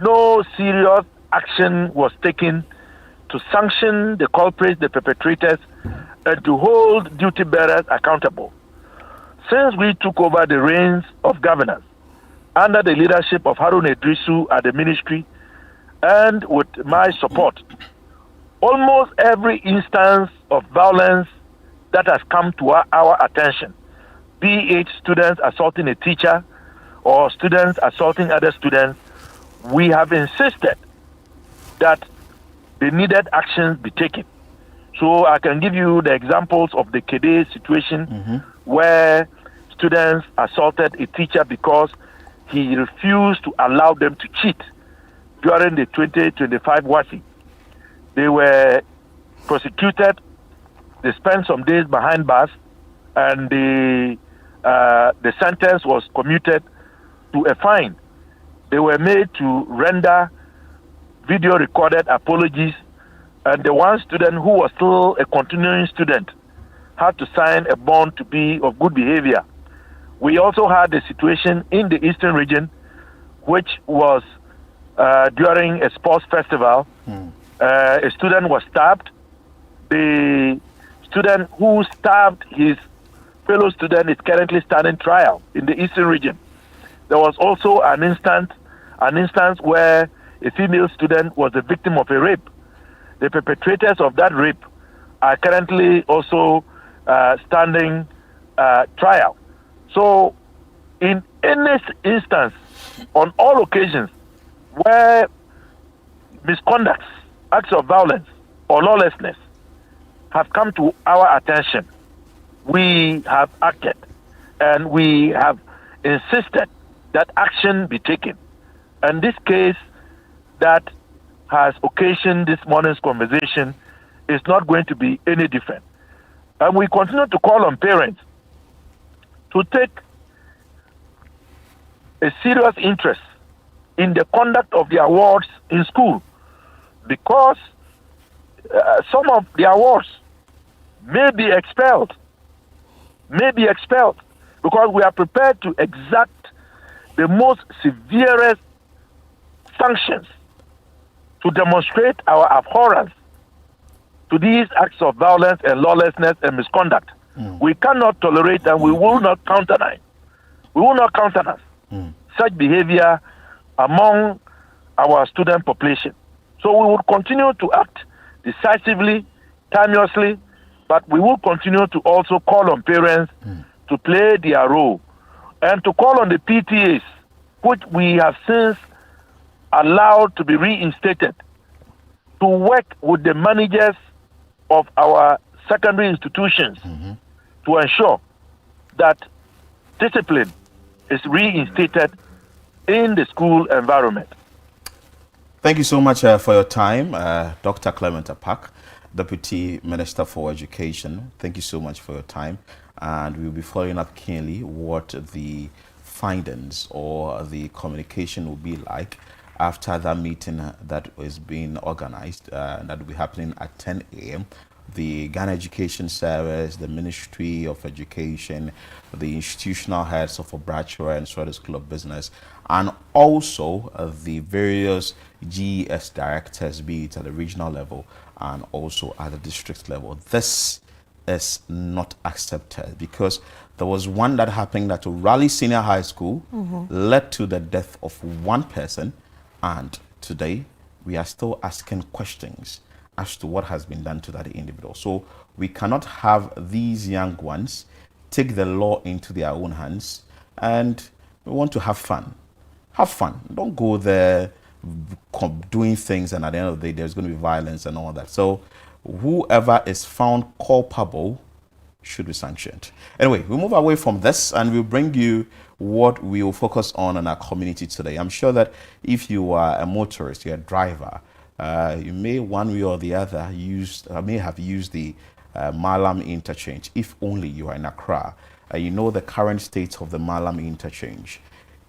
no serious action was taken to sanction the culprits, the perpetrators, and to hold duty bearers accountable. Since we took over the reins of governance under the leadership of Harun Idrisu at the ministry and with my support, almost every instance of violence that has come to our attention, be it students assaulting a teacher or students assaulting other students, we have insisted that the needed actions be taken. So I can give you the examples of the Kede situation where students assaulted a teacher because he refused to allow them to cheat during the 2025 WASI. They were prosecuted, they spent some days behind bars, and the sentence was commuted to a fine. They were made to render video recorded apologies, and the one student who was still a continuing student had to sign a bond to be of good behavior. We also had a situation in the Eastern region, which was during a sports festival. A student was stabbed. The student who stabbed his fellow student is currently standing trial in the Eastern region. There was also an instance where a female student was the victim of a rape. The perpetrators of that rape are currently also standing trial. So in any instance, on all occasions where misconducts, acts of violence or lawlessness have come to our attention, we have acted and we have insisted that action be taken. And this case that has occasioned this morning's conversation is not going to be any different. And we continue to call on parents to take a serious interest in the conduct of their wards in school, because some of their wards may be expelled, because we are prepared to exact the most severest sanctions to demonstrate our abhorrence to these acts of violence and lawlessness and misconduct. We cannot tolerate and we will not countenance. We will not countenance such behavior among our student population. So we will continue to act decisively, timeously, but we will continue to also call on parents to play their role and to call on the PTAs, which we have since allowed to be reinstated, to work with the managers of our secondary institutions to ensure that discipline is reinstated in the school environment. Thank you so much for your time, Dr. Clement Apak, Deputy Minister for Education. Thank you so much for your time, and we'll be following up keenly what the findings or the communication will be like after that meeting that is being organized, that will be happening at 10 a.m. The Ghana Education Service, the Ministry of Education, the institutional heads of Obrachua and Swedish School of Business, and also the various GES directors, be it at the regional level and also at the district level. This is not accepted, because there was one that happened at Raleigh Senior High School, led to the death of one person, and today we are still asking questions as to what has been done to that individual. So we cannot have these young ones take the law into their own hands, and we want to have fun. Have fun. Don't go there doing things and at the end of the day there's going to be violence and all that. So whoever is found culpable should be sanctioned. Anyway, we move away from this and we'll bring you what we will focus on in our community today. I'm sure that if you are a motorist, you're a driver, you may one way or the other may have used the Malam interchange. If only you are in Accra, you know the current state of the Malam interchange.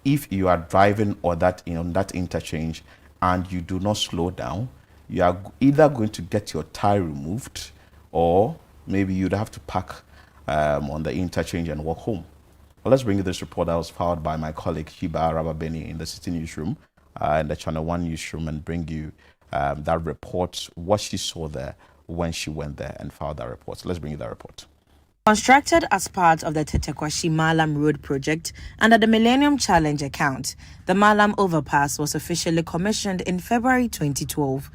If you are driving on that interchange and you do not slow down, you are either going to get your tire removed, or maybe you'd have to park on the interchange and walk home. Well, let's bring you this report that was filed by my colleague Hiba Rababeni in the City Newsroom, in the Channel 1 Newsroom, and bring you that report, what she saw there when she went there and filed that report. So let's bring you that report. Constructed as part of the Tetekwashi Malam Road project under the Millennium Challenge account, the Malam overpass was officially commissioned in February 2012.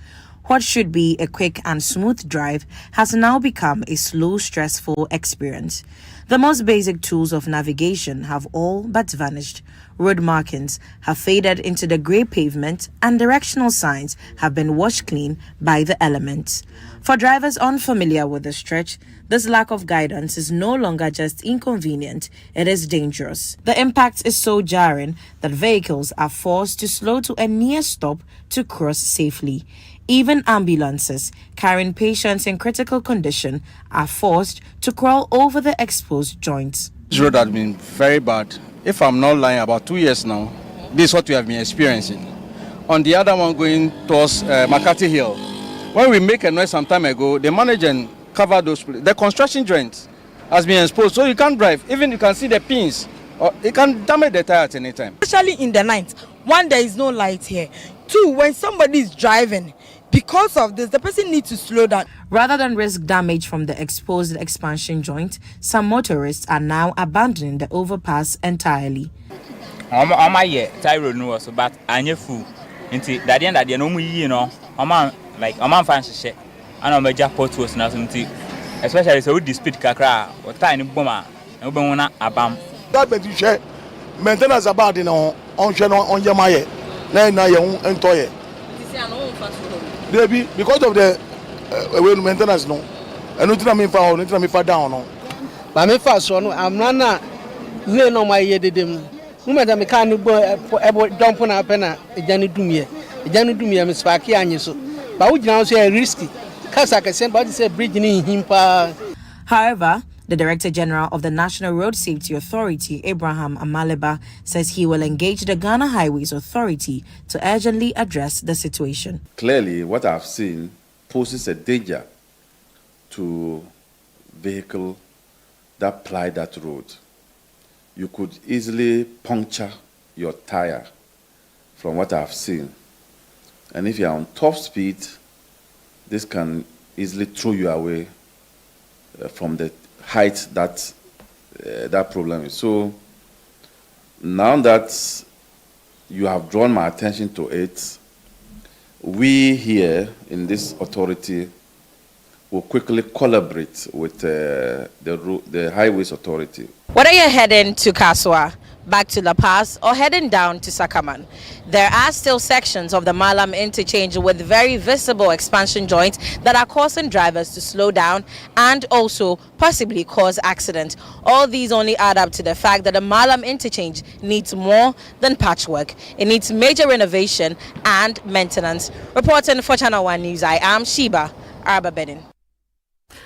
What should be a quick and smooth drive has now become a slow, stressful experience. The most basic tools of navigation have all but vanished. Road markings have faded into the grey pavement, and directional signs have been washed clean by the elements. For drivers unfamiliar with the stretch, this lack of guidance is no longer just inconvenient, it is dangerous. The impact is so jarring that vehicles are forced to slow to a near stop to cross safely. Even ambulances carrying patients in critical condition are forced to crawl over the exposed joints. This road has been very bad. If I'm not lying, about 2 years now, this is what we have been experiencing. On the other one going towards Makati Hill, when we make a noise some time ago, they manage and cover those. The construction joint has been exposed, so you can't drive. Even you can see the pins, or it can damage the tire at any time. Especially in the night, one, there is no light here. Two, when somebody is driving, because of this, the person needs to slow down. Rather than risk damage from the exposed expansion joint, some motorists are now abandoning the overpass entirely. But full. I'm fancy and I'm a jackpot was nothing, especially so with the speed kakra or tiny bomber and Ubona Abam. That but you share maintenance about on channel on Yamaye, now young and toy. Because of the maintenance, no, and not me for me far down. But me fast one, I'm not no my year did them. Woman, I can't dump on a penna, a Janny Dumia, a Janny Dumia, Miss Faki, and so. But we now say risky. However, the Director General of the National Road Safety Authority, Abraham Amaleba, says he will engage the Ghana Highways Authority to urgently address the situation. Clearly, what I've seen poses a danger to vehicles that ply that road. You could easily puncture your tire from what I've seen. And if you're on top speed, this can easily throw you away from the height that that problem is. So now that you have drawn my attention to it, we here in this authority will quickly collaborate with the Highways Authority. Whether you're heading to Kaswa, back to La Paz, or heading down to Sakaman, there are still sections of the Malam interchange with very visible expansion joints that are causing drivers to slow down and also possibly cause accidents. All these only add up to the fact that the Malam interchange needs more than patchwork. It needs major renovation and maintenance. Reporting for Channel 1 News, I am Sheba Araba Benin.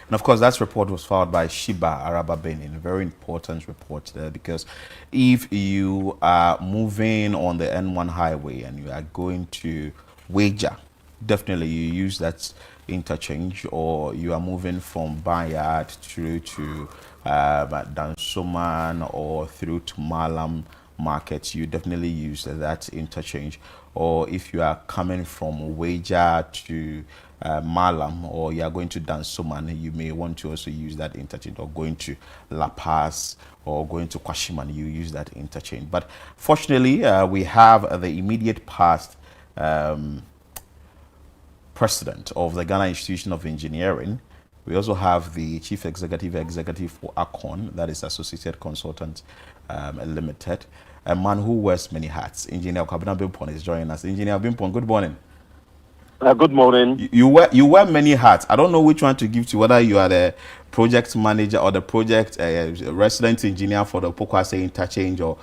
And of course, that report was filed by Shiba Araba Benin, a very important report there, because if you are moving on the N1 highway and you are going to Wager, definitely you use that interchange, or you are moving from Bayard through to Dansoman or through to Malam Market, you definitely use that interchange. Or if you are coming from Wager to Malam, or you are going to Dansoman, you may want to also use that interchange, or going to La Paz or going to Kwashiman, you use that interchange. But fortunately, we have the immediate past president of the Ghana Institution of Engineering. We also have the chief executive for ACON, that is Associated Consultants Limited, a man who wears many hats. Engineer Kabina Bimpon is joining us. Engineer Bimpon, good morning. Good morning. You wear many hats. I don't know which one to give to, whether you are the project manager or the project resident engineer for the Pokwase interchange, or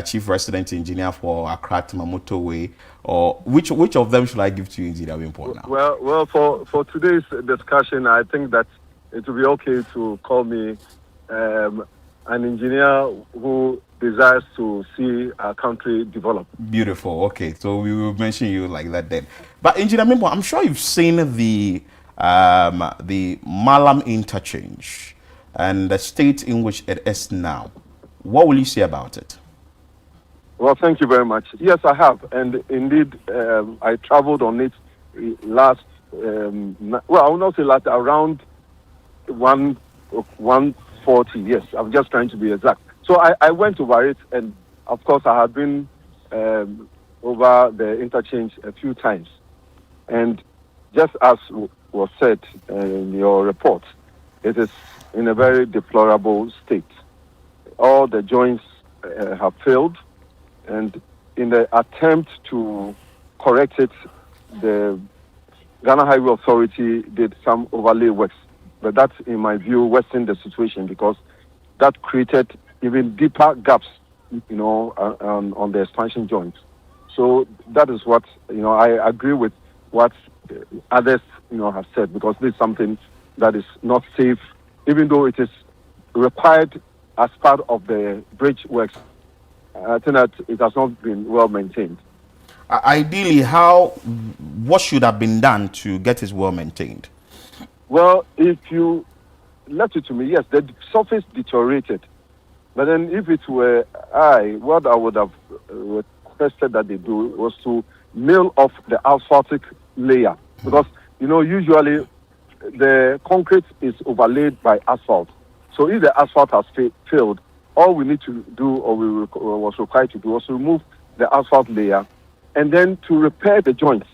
chief resident engineer for Accra Mamoto Way, or which of them should I give to you, Engineer Bimpon now? Well, for today's discussion, I think that it will be okay to call me an engineer who desires to see our country develop. Beautiful. Okay, so we will mention you like that then. But Engineer Bimpon, I'm sure you've seen the Malam interchange and the state in which it is now. What will you say about it? Well, thank you very much. Yes, I have, and indeed, I traveled on it last. I will not say last, around 140. Yes, I'm just trying to be exact. So I went over it, and of course I have been over the interchange a few times. And just as was said in your report, it is in a very deplorable state. All the joints have failed, and in the attempt to correct it, the Ghana Highway Authority did some overlay works. But that, in my view, worsened the situation, because that created even deeper gaps, on the expansion joints. So that is what, I agree with what others, have said, because this is something that is not safe, even though it is required as part of the bridge works. I think that it has not been well maintained. Ideally, what should have been done to get it well maintained? Well, if you left it to me, yes, the surface deteriorated. But then if it were what I would have requested that they do was to mill off the asphaltic layer. Because, usually the concrete is overlaid by asphalt. So if the asphalt has failed, all we need to do, or was required to do, was to remove the asphalt layer and then to repair the joints.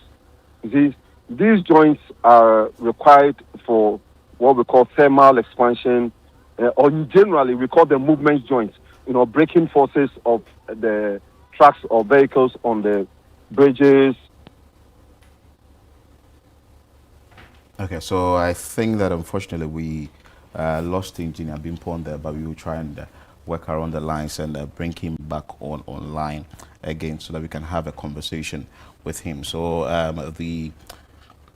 These joints are required for what we call thermal expansion, or generally we call them movement joints, braking forces of the trucks or vehicles on the bridges. Okay, so I think that unfortunately we lost Engineer Bimpon there, but we will try and work around the lines and bring him back online again, so that we can have a conversation with him. So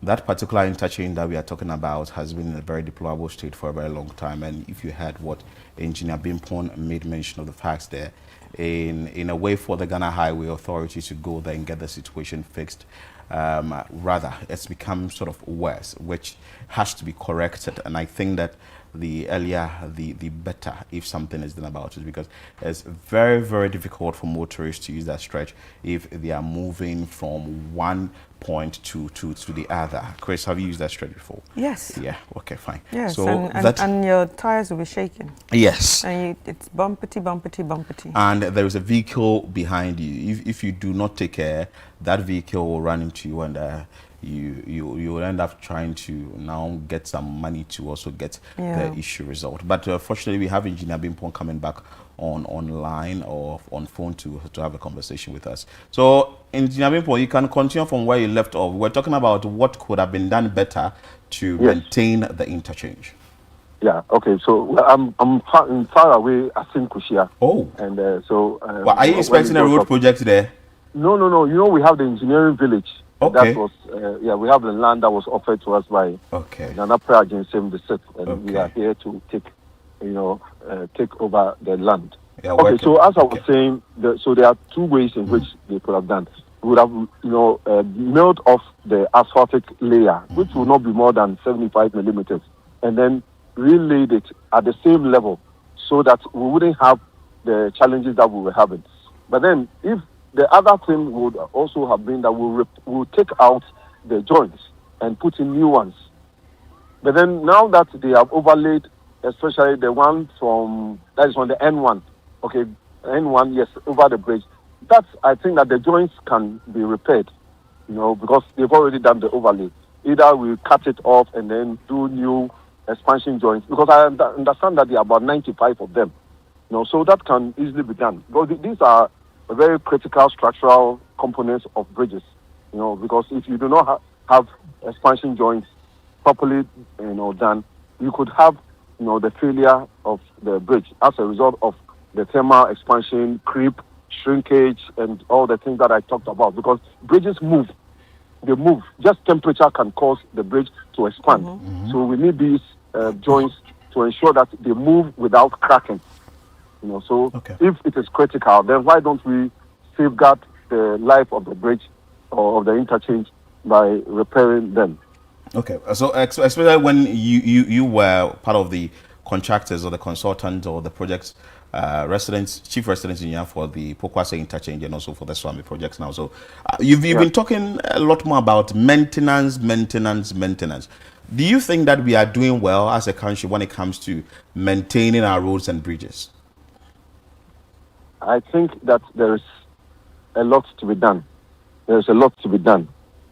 that particular interchange that we are talking about has been in a very deplorable state for a very long time. And if you heard what Engineer Bimpon made mention of the facts there, in a way for the Ghana Highway Authority to go there and get the situation fixed, rather it's become sort of worse, which has to be corrected. And I think that the earlier, the better if something is done about it, because it's very, very difficult for motorists to use that stretch if they are moving from one point to the other. Chris, have you used that stretch before? Yes. Yeah. Okay, fine. Yes, So and your tires will be shaking. Yes. And it's bumpety. And there is a vehicle behind you. If you do not take care, that vehicle will run into you, and you will end up trying to now get some money to also get the issue resolved. But fortunately, we have Engineer Bimpon coming back online or on phone to have a conversation with us. So, Engineer Bimpon, you can continue from where you left off. We're talking about what could have been done better to maintain the interchange. Yeah. Okay. So I'm far away. I think Kushia. Oh. And so. Well, are you expecting a road project there? No. You know, we have the engineering village. Okay. That was we have the land that was offered to us by Nana Prajan Sem the Sixth, and we are here to take over the land. Yeah, okay. So as I was saying, so there are two ways in which they could have done. We would have milled off the asphaltic layer, which will not be more than 75 millimeters, and then relaid it at the same level, so that we wouldn't have the challenges that we were having. But then, if the other thing would also have been that we'll take out the joints and put in new ones. But then now that they have overlaid, especially the one that is on the N1, okay, N1, yes, over the bridge, I think that the joints can be repaired, because they've already done the overlay. Either we cut it off and then do new expansion joints, because I understand that there are about 95 of them. So that can easily be done. Because these are very critical structural components of bridges, because if you do not have expansion joints properly, done, you could have, the failure of the bridge as a result of the thermal expansion, creep, shrinkage, and all the things that I talked about. Because bridges move, they move. Just temperature can cause the bridge to expand. So we need these joints to ensure that they move without cracking. So if it is critical, then why don't we safeguard the life of the bridge or of the interchange by repairing them? Okay, so especially when you were part of the contractors or the consultants or the project's chief residence engineer for the Pokwase interchange and also for the Swami projects now. So you've been talking a lot more about maintenance. Do you think that we are doing well as a country when it comes to maintaining our roads and bridges? I think that there is a lot to be done.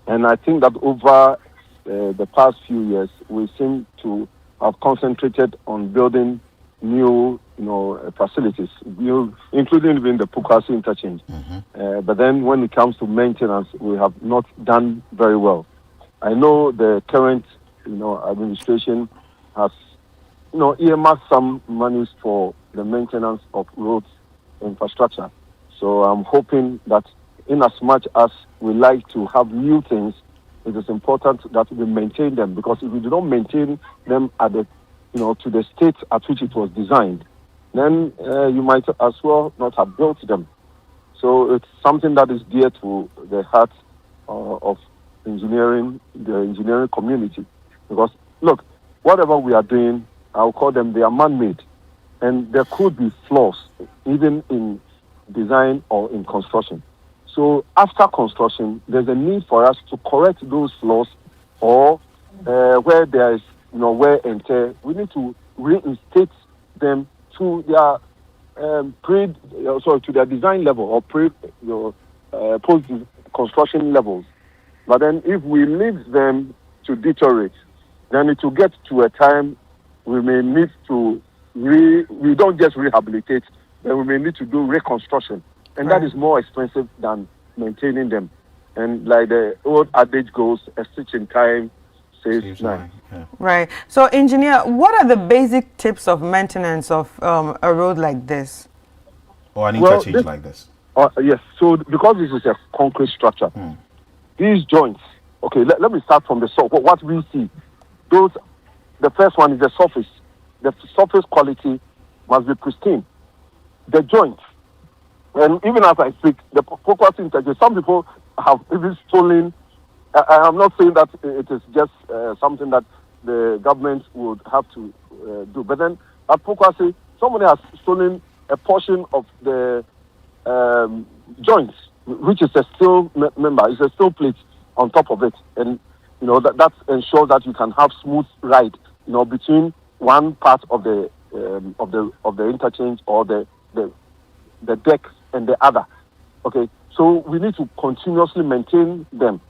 And I think that over the past few years, we seem to have concentrated on building new, facilities, including even the Pokwase interchange. But then when it comes to maintenance, we have not done very well. I know the current, administration has, earmarked some monies for the maintenance of roads infrastructure. So I'm hoping that in as much as we like to have new things, it is important that we maintain them, because if we do not maintain them at the, to the state at which it was designed, then you might as well not have built them. So it's something that is dear to the heart of the engineering community. Because look, whatever we are doing, I'll call them, they are man-made. And there could be flaws, even in design or in construction. So after construction, there's a need for us to correct those flaws, or where there is, wear and tear, we need to reinstate them to their to their design level or post-construction levels. But then if we leave them to deteriorate, then it will get to a time we may need to we don't just rehabilitate, then we may need to do reconstruction. And that is more expensive than maintaining them. And like the old adage goes, a stitch in time saves nine. Right. So, engineer, what are the basic tips of maintenance of a road like this? Or an interchange like this? Yes. So, because this is a concrete structure, these joints, okay, let me start from the surface. What we see, the first one is the surface. The surface quality must be pristine. The joints, and even as I speak, the Pokwase interchange, some people have even stolen. I'm not saying that it is just something that the government would have to do. But then at Pokwase, somebody has stolen a portion of the joints, which is a steel member, it's a steel plate on top of it, and that ensures that you can have smooth ride, between one part of the interchange or the deck and the other. Okay, so we need to continuously maintain them.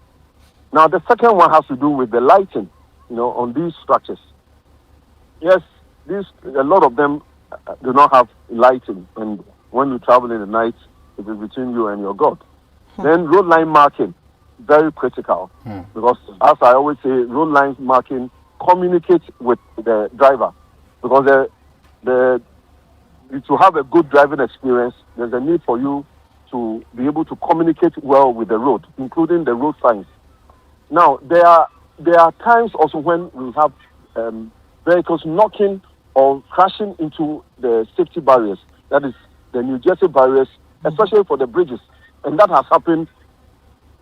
Now the second one has to do with the lighting, on these structures. Yes, a lot of them do not have lighting, and when you travel in the night, it is between you and your God. Then road line marking, very critical, because as I always say, road line marking communicates with the driver, because to have a good driving experience, there's a need for you to be able to communicate well with the road, including the road signs. Now, there are times also when we have vehicles knocking or crashing into the safety barriers, that is the New Jersey barriers, especially for the bridges. And that has happened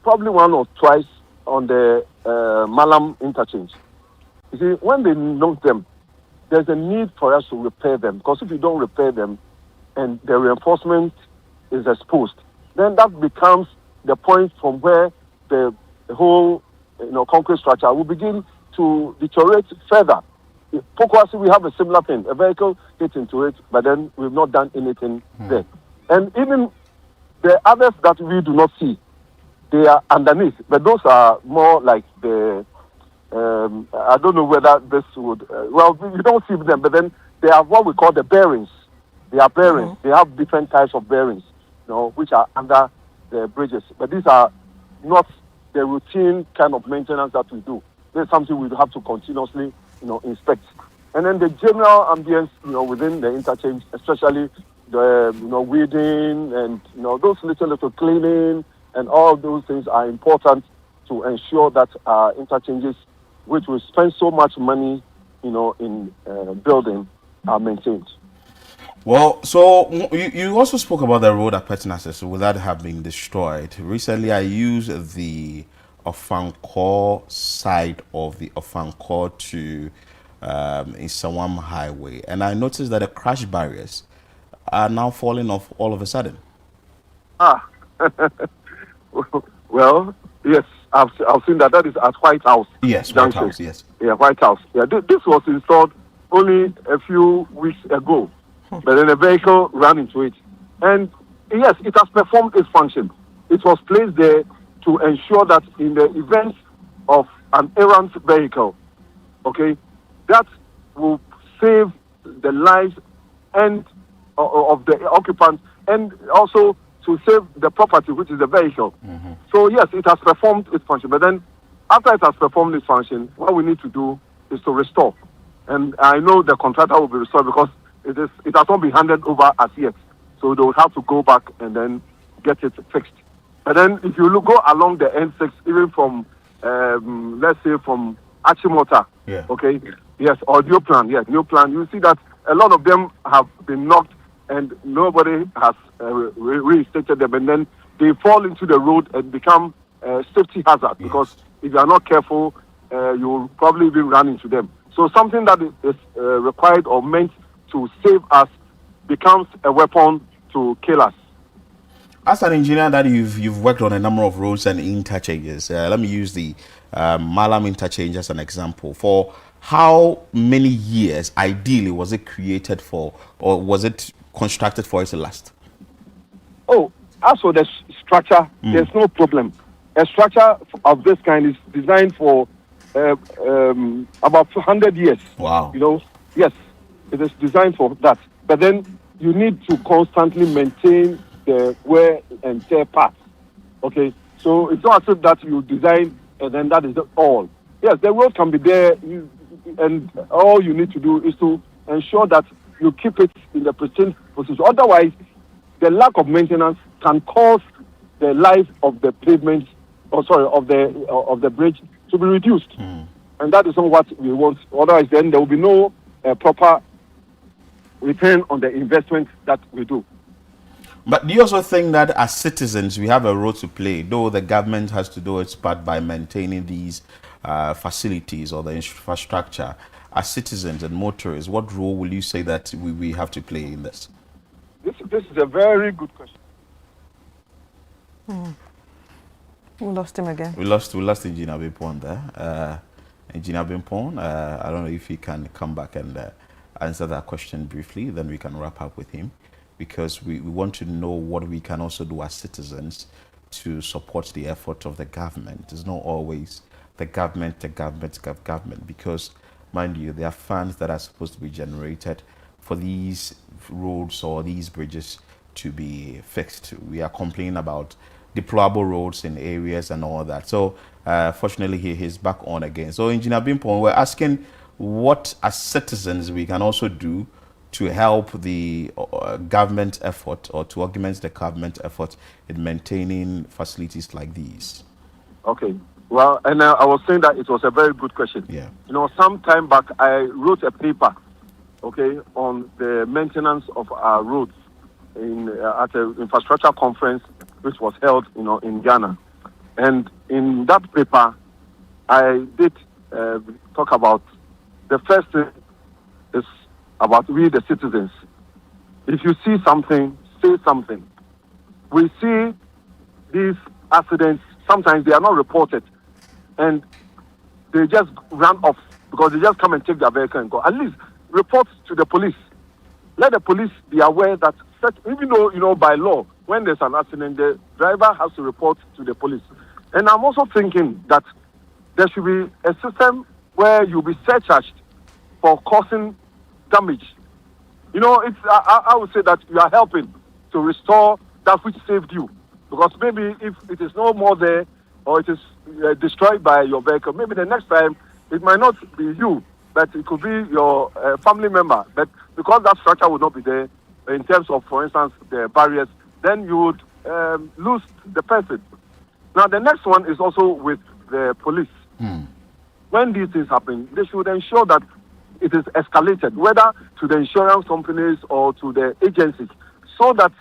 probably one or twice on the Malam interchange. You see, when they knock them, there's a need for us to repair them, because if you don't repair them and the reinforcement is exposed, then that becomes the point from where the whole concrete structure will begin to deteriorate further. In Pokwase, we have a similar thing. A vehicle hits into it, but then we've not done anything there. And even the others that we do not see, they are underneath, but those are more like the I don't know whether this would you don't see them, but then they have what we call the bearings. They are bearings. They have different types of bearings, which are under the bridges. But these are not the routine kind of maintenance that we do. There's something we have to continuously, inspect. And then the general ambience, within the interchange, especially the weeding and those little cleaning and all those things are important to ensure that our interchanges, which we spend so much money, in building, are maintained. Well, so you also spoke about the road appurtenances without having destroyed. Recently, I used the Ofankor side of the Ofankor to Isawam Highway, and I noticed that the crash barriers are now falling off all of a sudden. Well, yes, I've seen that. That is at White House. Yes, White House, yes. Yeah, White House. Yeah, this was installed only a few weeks ago, but then a vehicle ran into it. And yes, it has performed its function. It was placed there to ensure that in the event of an errant vehicle, okay, that will save the lives and of the occupants, and also to save the property, which is the vehicle. So yes, it has performed its function. But then, after it has performed its function, what we need to do is to restore. And I know the contractor will be restored because it has not been handed over as yet. So they will have to go back and then get it fixed. And then, if you go along the N6, even from let's say from Achimota, okay, yes, or New Plan, you see that a lot of them have been knocked and nobody has reinstated them, and then they fall into the road and become a safety hazard, because if you are not careful, you will probably even run into them. So something that is required or meant to save us becomes a weapon to kill us. As an engineer that you've worked on a number of roads and interchanges, let me use the Malam interchange as an example. For how many years, ideally, was it created for, or was it constructed for it to last? Oh, as for the structure, there's no problem. A structure of this kind is designed for about 200 years. Wow. Yes, it is designed for that. But then you need to constantly maintain the wear and tear parts. Okay, so it's not as if that you design and then that is all. Yes, the road can be there, and all you need to do is to ensure that you keep it in the pristine position. Otherwise, the lack of maintenance can cause the life of the pavement, of the bridge to be reduced, and that is not what we want. Otherwise, then there will be no proper return on the investment that we do. But do you also think that as citizens we have a role to play, though the government has to do its part by maintaining these facilities or the infrastructure, as citizens and motorists, what role will you say that we have to play in this? This is a very good question. We lost him again. We lost Engineer Bimpon there. Engineer Bimpon, I don't know if he can come back and answer that question briefly, then we can wrap up with him, because we want to know what we can also do as citizens to support the effort of the government. It's not always the government, because, mind you, there are funds that are supposed to be generated for these roads or these bridges to be fixed. We are complaining about deployable roads in areas and all that. So fortunately he's back on again. So Engineer Bimpon, we're asking what as citizens we can also do to help the government effort, or to augment the government effort in maintaining facilities like these. Okay. Well, and I was saying that it was a very good question. Yeah. You know, some time back I wrote a paper, okay, on the maintenance of our roads at an infrastructure conference which was held, you know, in Ghana. And in that paper, I did talk about the first thing is about we the citizens. If you see something, say something. We see these accidents, sometimes they are not reported, and they just run off because they just come and take their vehicle and go. At least report to the police. Let the police be aware that, even though, you know, by law, when there's an accident, the driver has to report to the police. And I'm also thinking that there should be a system where you'll be surcharged for causing damage. You know, I would say that you are helping to restore that which saved you. Because maybe if it is no more there, or it is destroyed by your vehicle, maybe the next time it might not be you, but it could be your family member. But because that structure would not be there, in terms of, for instance, the barriers, then you would lose the person. Now, the next one is also with the police. When these things happen, they should ensure that it is escalated, whether to the insurance companies or to the agencies, so that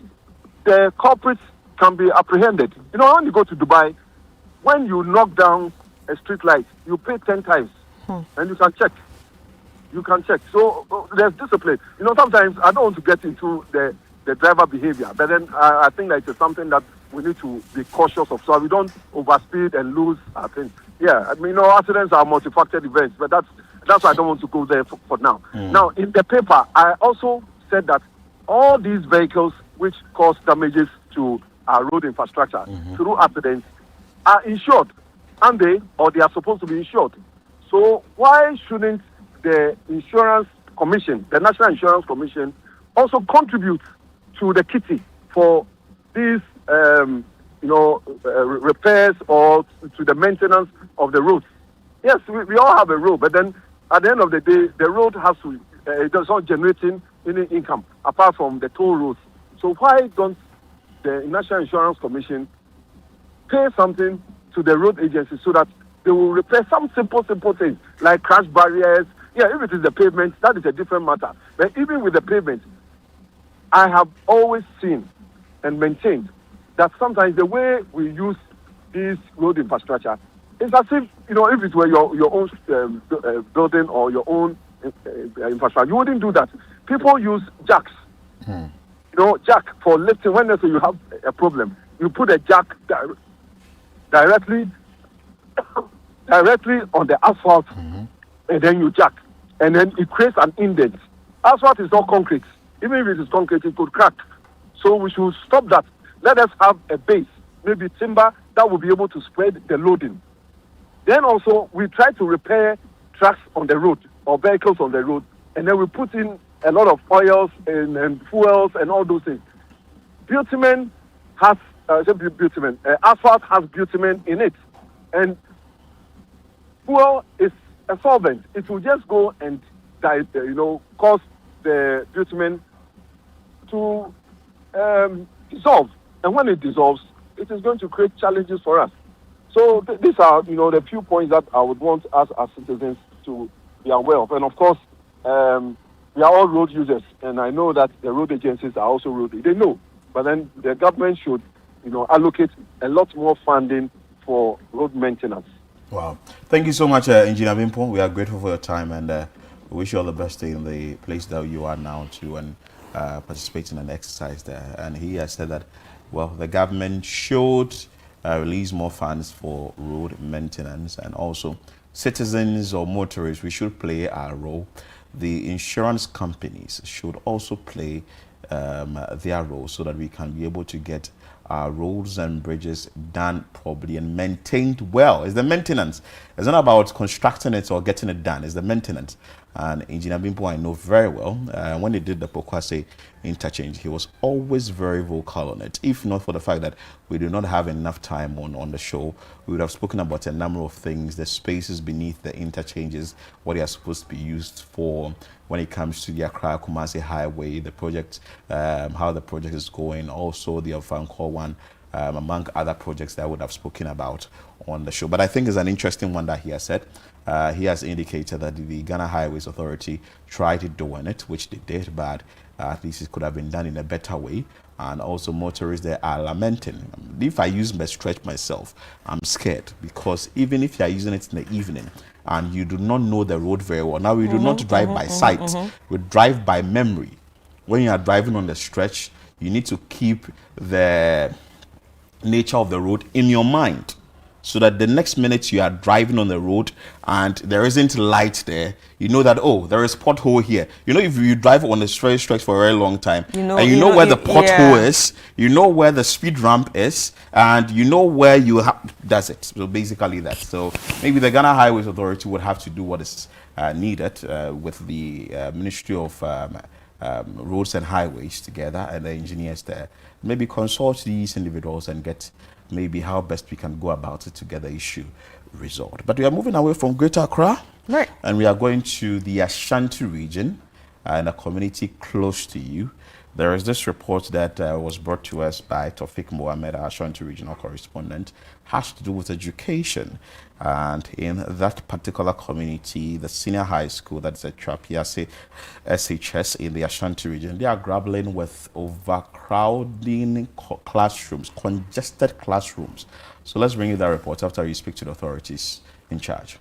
the culprits can be apprehended. You know, when you go to Dubai, when you knock down a street light, you pay 10 times, and you can check. You can check. So there's discipline. You know, sometimes I don't want to get into the driver behavior, but then I think that it's something that we need to be cautious of, so we don't overspeed and lose our things. Yeah, I mean, you know, accidents are multifaceted events, but that's why I don't want to go there for now. Now, in the paper, I also said that all these vehicles which cause damages to our road infrastructure through accidents are insured, aren't they? Or they are supposed to be insured. So why shouldn't the Insurance Commission, the National Insurance Commission, also contribute to the kitty for these, repairs or to the maintenance of the roads? Yes, we all have a road, but then at the end of the day, the road has to, it does not generating any income apart from the toll roads. So why don't the National Insurance Commission pay something to the road agency so that they will repair some simple things like crash barriers? Yeah, if it is the pavement, that is a different matter. But even with the pavement, I have always seen and maintained that sometimes the way we use this road infrastructure is as if, you know, if it were your own building or your own infrastructure, you wouldn't do that. People use jacks. You know, jack for lifting. When they say you have a problem, you put a jack directly on the asphalt, and then you jack, and then it creates an indent. Asphalt is not concrete. Even if it is concrete, it could crack. So we should stop that. Let us have a base, maybe timber, that will be able to spread the loading. Then also, we try to repair trucks on the road or vehicles on the road, and then we put in a lot of oils and fuels and all those things. Bitumen has, asphalt has bitumen in it, and fuel is a solvent. It will just go and cause the bitumen to dissolve, and when it dissolves, it is going to create challenges for us. So these are, the few points that I would want us as citizens to be aware of. And of course, we are all road users, and I know that the road agencies are also road. They know, but then the government should, allocate a lot more funding for road maintenance. Wow. Thank you so much, Engineer Bimpo. We are grateful for your time and we wish you all the best in the place that you are now to and participate in an exercise there. And he has said that, well, the government should release more funds for road maintenance, and also citizens or motorists, we should play our role. The insurance companies should also play their role so that we can be able to get our roads and bridges done properly and maintained well. It's the maintenance. It's not about constructing it or getting it done. It's the maintenance. And Engineer Bimpo, I know very well, when he did the Pokwase interchange, he was always very vocal on it. If not for the fact that we do not have enough time on the show, we would have spoken about a number of things, the spaces beneath the interchanges, what they are supposed to be used for when it comes to the Accra-Kumasi Highway, the project, how the project is going, also the Ofankor one, among other projects that I would have spoken about on the show. But I think it's an interesting one that he has said. He has indicated that the Ghana Highways Authority tried doing it, which they did, but at least it could have been done in a better way. And also motorists, they are lamenting. If I use my stretch myself, I'm scared, because even if you are using it in the evening and you do not know the road very well, now we do not drive by sight, we drive by memory. When you are driving on the stretch, you need to keep the nature of the road in your mind, so that the next minute you are driving on the road and there isn't light there, you know that, oh, there is pothole here. You know, if you drive on a straight stretch for a very long time, you know where the pothole is, you know where the speed ramp is, and you know where you does it. So basically that. So maybe the Ghana Highways Authority would have to do what is needed with the Ministry of Roads and Highways together and the engineers there. Maybe consult these individuals and get maybe how best we can go about it to get the issue resolved. But we are moving away from Greater Accra, right, and we are going to the Ashanti region and a community close to you. There is this report that was brought to us by Tofik Mohammed, our Ashanti regional correspondent, has to do with education. And in that particular community, the senior high school, that's at Trapiase SHS in the Ashanti region, they are grappling with overcrowding classrooms, congested classrooms. So let's bring you that report after you speak to the authorities in charge.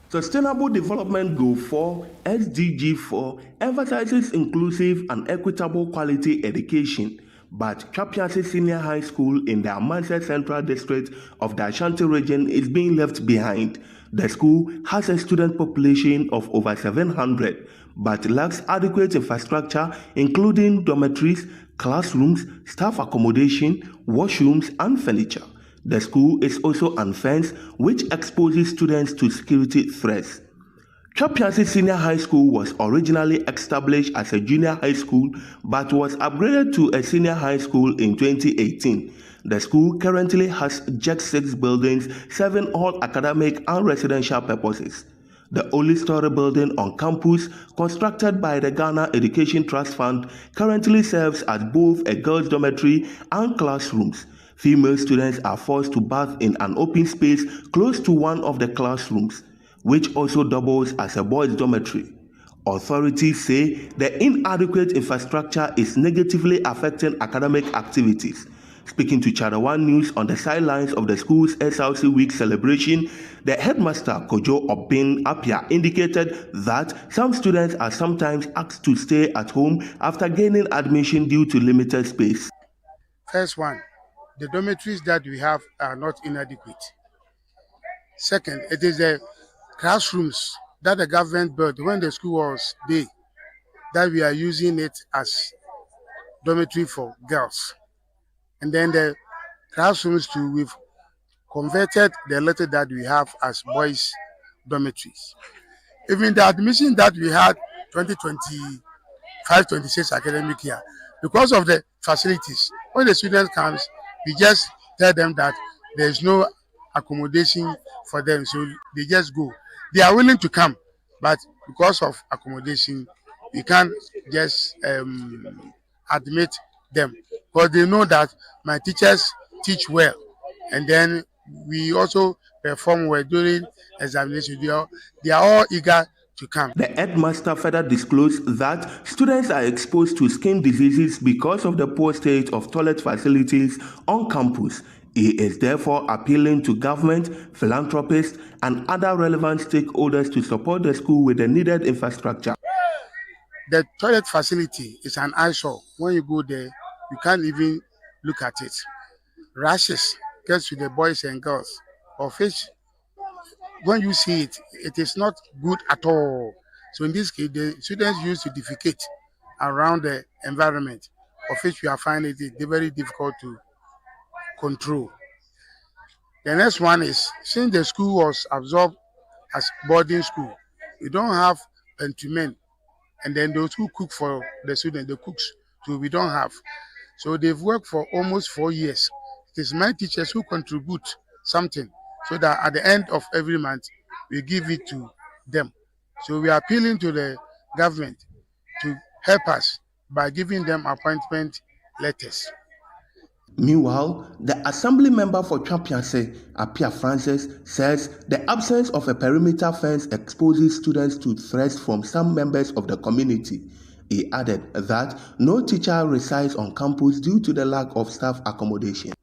Sustainable Development Goal 4, SDG 4, emphasizes inclusive and equitable quality education, but Trapiase Senior High School in the Amansa Central District of the Ashanti region is being left behind. The school has a student population of over 700, but lacks adequate infrastructure, including dormitories, classrooms, staff accommodation, washrooms, and furniture. The school is also unfenced, which exposes students to security threats. Trapiase Senior High School was originally established as a junior high school, but was upgraded to a senior high school in 2018. The school currently has just 6 buildings serving all academic and residential purposes. The only story building on campus, constructed by the Ghana Education Trust Fund, currently serves as both a girls' dormitory and classrooms. Female students are forced to bath in an open space close to one of the classrooms, which also doubles as a boys' dormitory. Authorities say the inadequate infrastructure is negatively affecting academic activities. Speaking to Channel One News on the sidelines of the school's SLC Week celebration, the headmaster, Kojo Obin Apia, indicated that some students are sometimes asked to stay at home after gaining admission due to limited space. First one, the dormitories that we have are not inadequate. Second, it is the classrooms that the government built when the school was big, that we are using it as dormitory for girls. And then the classrooms too, we've converted the little that we have as boys' dormitories. Even the admission that we had 2025-26 academic year, because of the facilities, when the student comes, we just tell them that there's no accommodation for them, so they just go. They are willing to come, but because of accommodation, we can't just admit them. But they know that my teachers teach well, and then we also perform well during examination. They are all eager to come. The headmaster further disclosed that students are exposed to skin diseases because of the poor state of toilet facilities on campus. He is therefore appealing to government, philanthropists, and other relevant stakeholders to support the school with the needed infrastructure. The toilet facility is an eyesore. When you go there, you can't even look at it. Rashes gets to the boys and girls. Or fish, when you see it, it is not good at all. So in this case, the students used to defecate around the environment, of which we are finding it very difficult to control. The next one is, since the school was absorbed as boarding school, we don't have men, and then those who cook for the students, the cooks, so we don't have. So they've worked for almost 4 years. It is my teachers who contribute something, so that at the end of every month, we give it to them. So we are appealing to the government to help us by giving them appointment letters. Meanwhile, the assembly member for Championsay, Apia Francis, says the absence of a perimeter fence exposes students to threats from some members of the community. He added that no teacher resides on campus due to the lack of staff accommodation.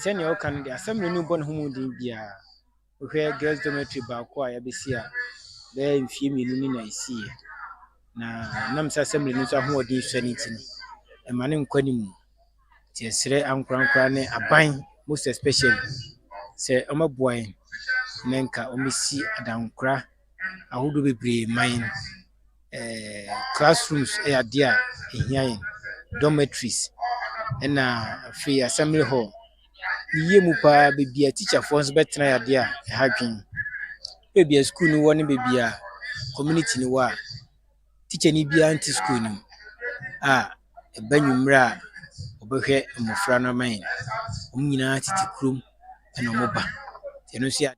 The assembly no born homo bia where girls dormitory ba kwa ya besia there in few minutes na isi na nam sa assembly no so ho odin sanity no e mane nkwani mu ti esre ankwankwa ne aban most especially say omaboy nenka omisi adankra ahodo bebre man classrooms e adia ehian dormitories na free assembly hall ye mu pa bebia teacher for us better ya dia ha dwen bebia school no woni bebia community ni wa teacher ni bia anti school ni banwumra obehwe mofra no man nyina titi krom na omoba eno sia.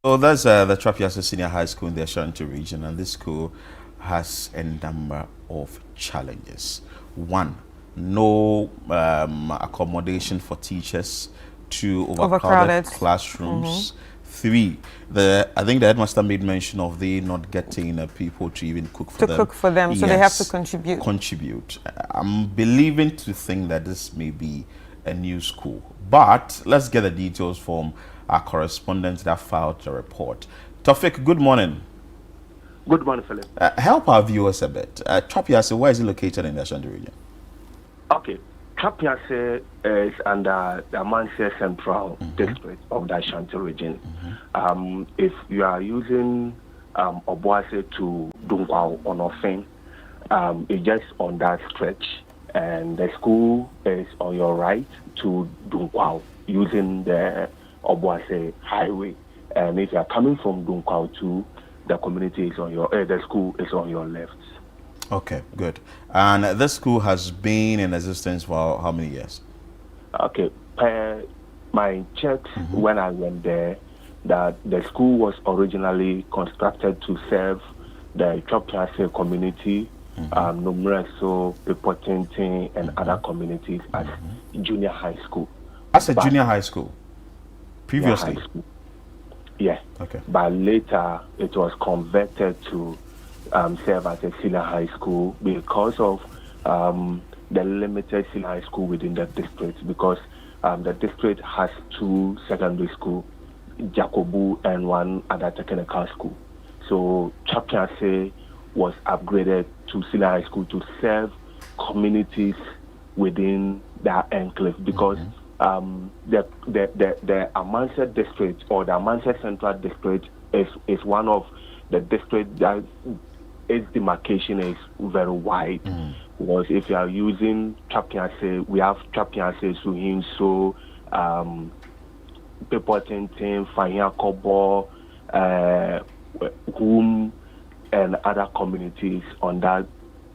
So that's the Trapiasa Senior High School in the Ashanti region, and this school has a number of challenges. One, no accommodation for teachers. 2, overcrowded classrooms. 3, I think the headmaster made mention of they not getting people to even cook for them. So they have to contribute. I'm believing to think that this may be a new school, but let's get the details from our correspondent that filed the report. Tofik, good morning. Good morning, Philip. Help our viewers a bit. Trapiase, where is it located in the Ashanti region? Okay. Trapiase is under the Amansia Central District of the Ashanti region. If you are using Obuase to Dunkwao on Ofen, it's just on that stretch, and the school is on your right to Dunkwao using the Obuase highway. And if you are coming from Dunkwao to the community is on your the school is on your left. Okay, good. And this school has been in existence for how many years? Okay, per my checks when I went there, that the school was originally constructed to serve the Trapiase community, numerous Pipotintin and other communities as junior high school. As a junior high school? Previously? High school. Yeah. Okay. But later it was converted to serve as a senior high school because of the limited senior high school within the district, because the district has 2 secondary schools, Jacobu and 1 other technical school. So Trapiase was upgraded to senior high school to serve communities within that enclave, because the Amansia district or the Amansia Central District is one of the districts that its demarcation is very wide. Because if you are using Trapiase, we have Trapiase, Suhin, so Pipotintin, Fahia Kobo, Whom, and other communities on that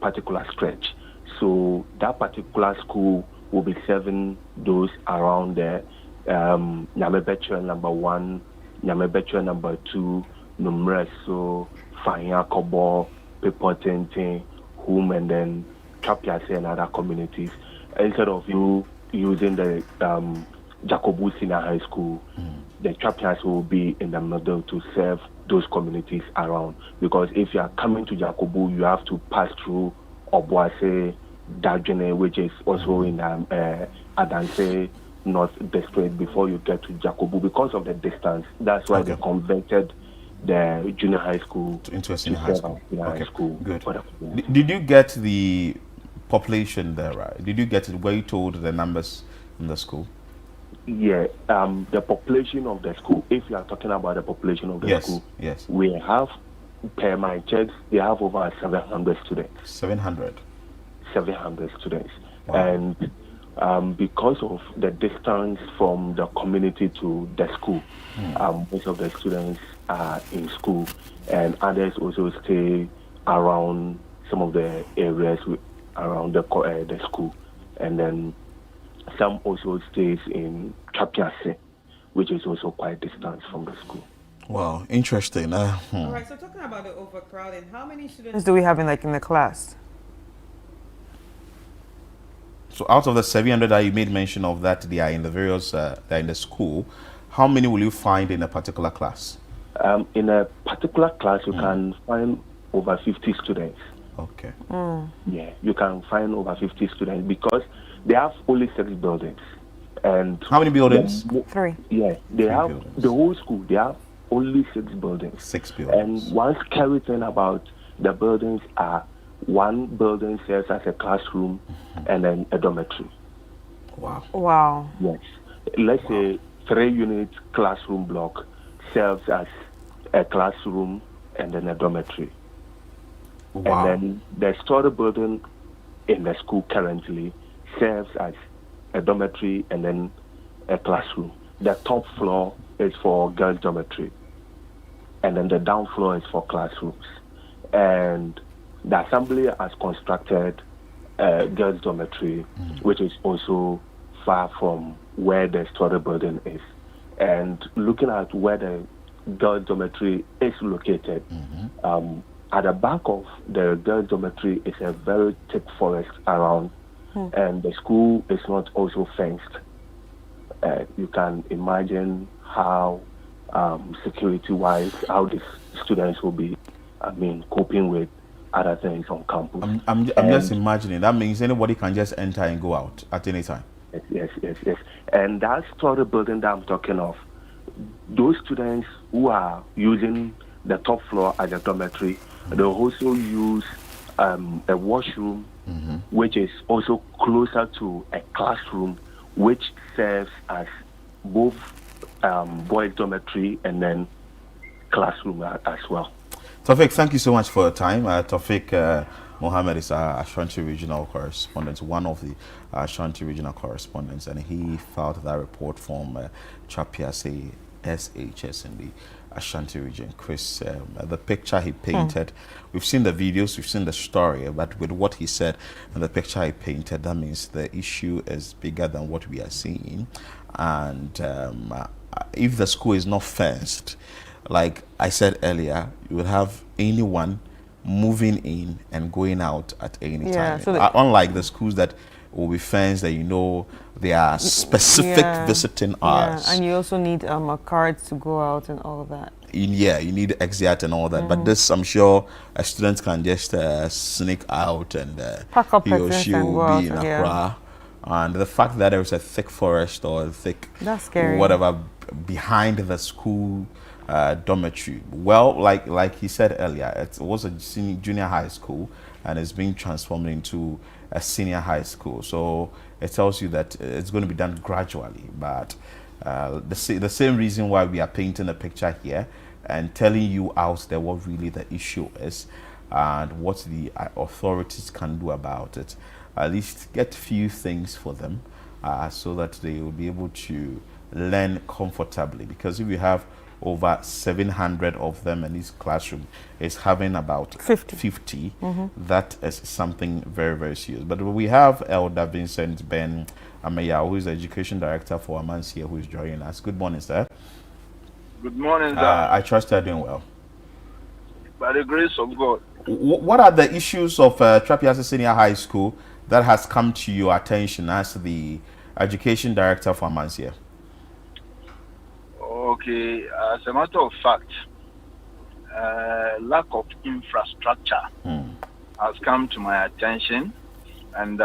particular stretch. So that particular school will be serving those around there. Nyamebetre number 1, Nyamebetre number 2, Numreso, Fahia Kobo, Pipotintin, Whom, and then Trapiase and other communities. Instead of you using the Jacobu Senior High School, the Trapiase will be in the middle to serve those communities around. Because if you are coming to Jacobu, you have to pass through Obuase, Dajene, which is also in Adanse, North District before you get to Jacobu because of the distance. That's why they converted the junior high school into a senior high school. High school. Good. Did you get the population there, right? Did you get it? Were you told the numbers in the school? Yeah, the population of the school, if you are talking about the population of the school, yes, we have, per my checks, they have over 700 students. 700 students. Wow. And because of the distance from the community to the school, most of the students are in school, and others also stay around some of the areas around the school, and then some also stays in Chapiase, which is also quite distant from the school. Wow, interesting. All right, so talking about the overcrowding, how many students do we have in the class? So out of the 700 that you made mention of that they are in the various, they're in the school, how many will you find in a particular class? In a particular class, you can find over 50 students. Okay. Yeah, you can find over 50 students because they have only 6 buildings. And how many buildings? 3. Yeah, they have buildings. The whole school. They have only 6 buildings. 6 buildings. And one scary thing about the buildings are one building serves as a classroom and then a dormitory. Wow. Yes. Let's say 3-unit classroom block serves as a classroom and then a dormitory. Wow. And then the story building in the school currently serves as a dormitory and then a classroom. The top floor is for girls' dormitory, and then the down floor is for classrooms. And the assembly has constructed a girls' dormitory, which is also far from where the story building is. And looking at where the girls' dormitory is located, at the back of the girls' dormitory is a very thick forest around, and the school is not also fenced. You can imagine how security-wise, how these students will be, coping with other things on campus. I'm just imagining. That means anybody can just enter and go out at any time. Yes. And that story building that I'm talking of, those students who are using the top floor as a dormitory, they also use a washroom, which is also closer to a classroom, which serves as both boys' dormitory and then classroom as well. Tawfiq, thank you so much for your time. Tawfiq Mohammed is our Ashanti regional correspondent, one of the Ashanti regional correspondents, and he filed that report from Chapiase SHS in the Ashanti region. Chris, the picture he painted, we've seen the videos, we've seen the story, but with what he said and the picture he painted, that means the issue is bigger than what we are seeing. And if the school is not fenced, like I said earlier, you will have anyone moving in and going out at any time. So unlike the schools that will be fenced, that there are specific visiting hours. And you also need a card to go out and all that. You need exit and all that. But this, I'm sure a student can just sneak out and pack up he or she will be in Accra. And the fact that there is a thick forest or a thick whatever behind the school dormitory. Well, like he said earlier, it was a junior high school and it's being transformed into a senior high school. So it tells you that it's going to be done gradually. But the same reason why we are painting a picture here and telling you out there what really the issue is and what the authorities can do about it. At least get few things for them so that they will be able to learn comfortably. Because if you have over 700 of them in this classroom, it's having about 50. That is something very, very serious. But we have Elder Vincent Ben Ameya, who is the Education Director for Amansia, who is joining us. Good morning, sir. Good morning, sir. I trust you're doing well. By the grace of God. What are the issues of Trapiase Senior High School that has come to your attention as the Education Director for Amansia? Okay, as a matter of fact, lack of infrastructure has come to my attention, and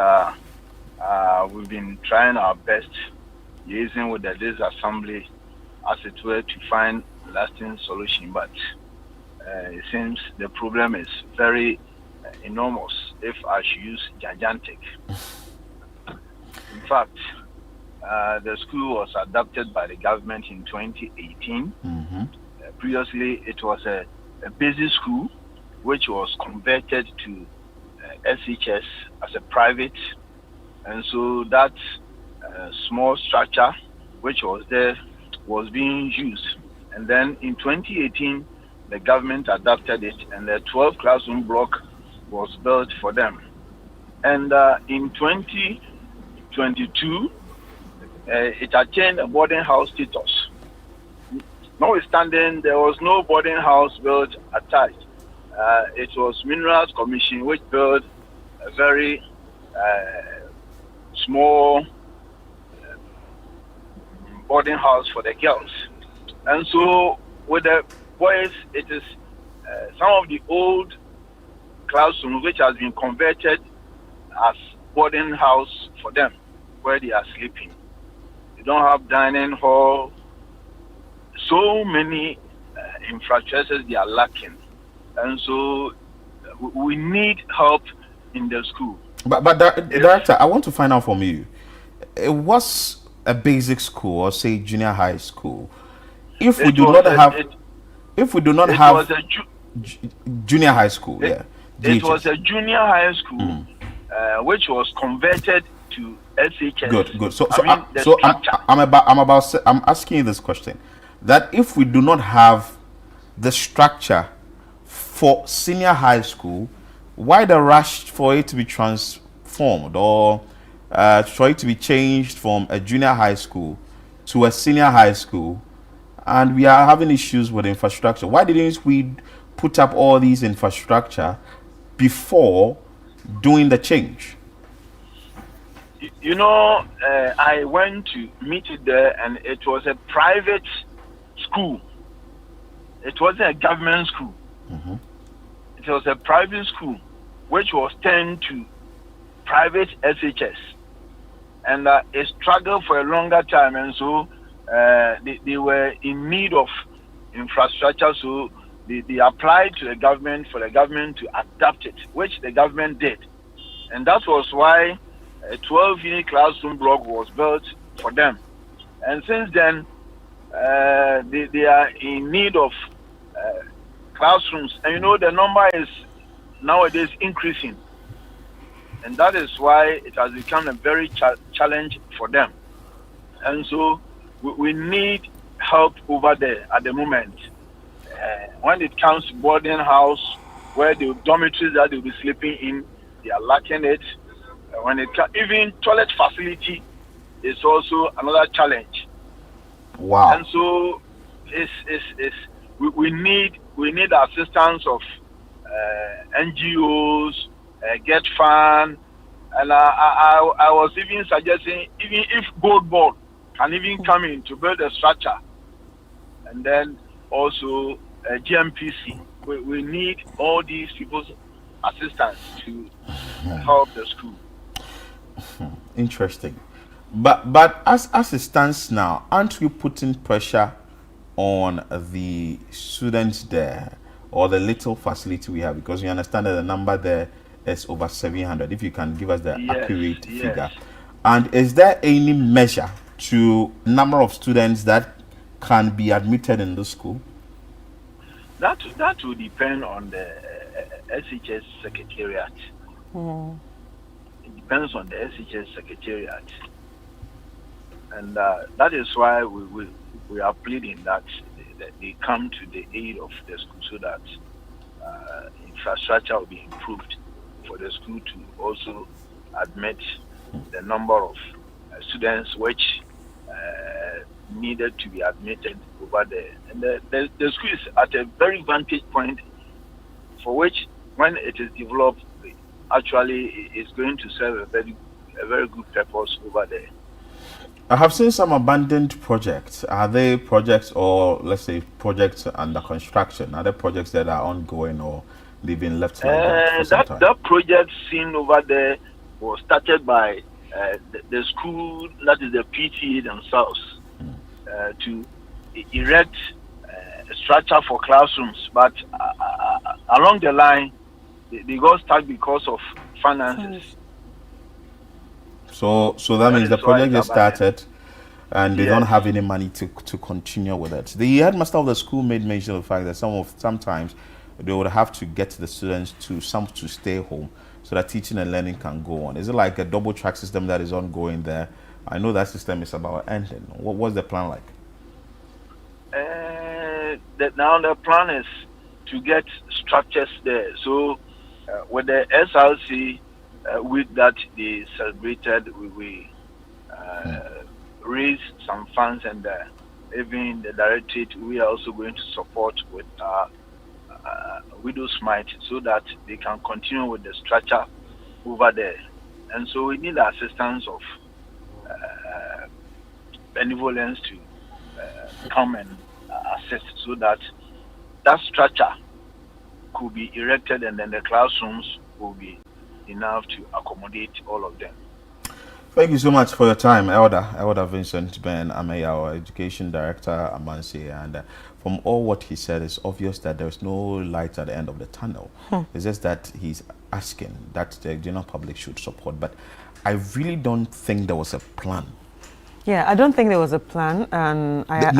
we've been trying our best liaising with this assembly, as it were, to find lasting solution. But it seems the problem is very enormous, if I should use gigantic. In fact, the school was adopted by the government in 2018. Previously, it was a basic school, which was converted to SHS as a private. And so that small structure, which was there, was being used. And then in 2018, the government adopted it, and the 12 classroom block was built for them. And in 2022, it attained a boarding house status. Notwithstanding, there was no boarding house built attached. It was Minerals Commission which built a very small boarding house for the girls. And so with the boys, it is some of the old classrooms which has been converted as boarding house for them, where they are sleeping. They don't have dining hall. So many infrastructures they are lacking. And so we need help in the school. But Director, I want to find out from you. It was a basic school, or say junior high school. If we do not have junior high school, it was a junior high school which was converted to SHS. Good. I'm asking you this question: that if we do not have the structure for senior high school, why the rush for it to be transformed or for it to be changed from a junior high school to a senior high school? And we are having issues with infrastructure. Why didn't we put up all these infrastructure before doing the change? You know, I went to meet it there, and it was a private school. It wasn't a government school. It was a private school which was turned to private SHS. And it struggled for a longer time, and so they were in need of infrastructure, so they applied to the government for the government to adapt it, which the government did. And that was why a 12-unit classroom block was built for them. And since then, they are in need of classrooms. And you know, the number is nowadays increasing. And that is why it has become a very challenge for them. And so we need help over there at the moment. When it comes to boarding house, where the dormitories that they'll be sleeping in, they are lacking it. When it even toilet facility is also another challenge. Wow. And so we need assistance of NGOs, Get Fund, and I was even suggesting, even if Gold Board can even come in to build a structure, and then also GMPC. We need all these people's assistance to help the school. Interesting. But as it stands now, aren't you putting pressure on the students there, or the little facility we have? Because we understand that the number there is over 700. If you can give us the accurate figure. And is there any measure to number of students that can be admitted in the school? That will depend on the SHS Secretariat. It depends on the SHS Secretariat. And that is why we are pleading that they come to the aid of the school, so that infrastructure will be improved for the school to also admit the number of students which needed to be admitted over there. And the school is at a very vantage point, for which, when it is developed, actually is going to serve a very good purpose over there. I have seen some abandoned projects. Are they projects, or let's say projects under construction? Are there projects that are ongoing, or they've been left like that for some time? That project seen over there was started by the school, that is the PTA themselves, to erect a structure for classrooms, but along the line, they got stuck because of finances. So that means the project is started, and they don't Yes. have any money to continue with it. The headmaster of the school made mention of the fact that sometimes they would have to get the students to stay home so that teaching and learning can go on. Is it like a double track system that is ongoing there? I know that system is about ending. What's the plan like? Now the plan is to get structures there. So with the SRC week that they celebrated, we raised some funds, and even the directorate, we are also going to support with Widows Might so that they can continue with the structure over there. And so we need the assistance of benevolence to come and assist so that structure could be erected, and then the classrooms will be enough to accommodate all of them. Thank you so much for your time, Elder Vincent Ben Ameya, our Education Director, Amansi. And from all what he said, it's obvious that there's no light at the end of the tunnel. It's just that he's asking that the general public should support. But I really don't think there was a plan. Yeah, I don't think there was a plan, and I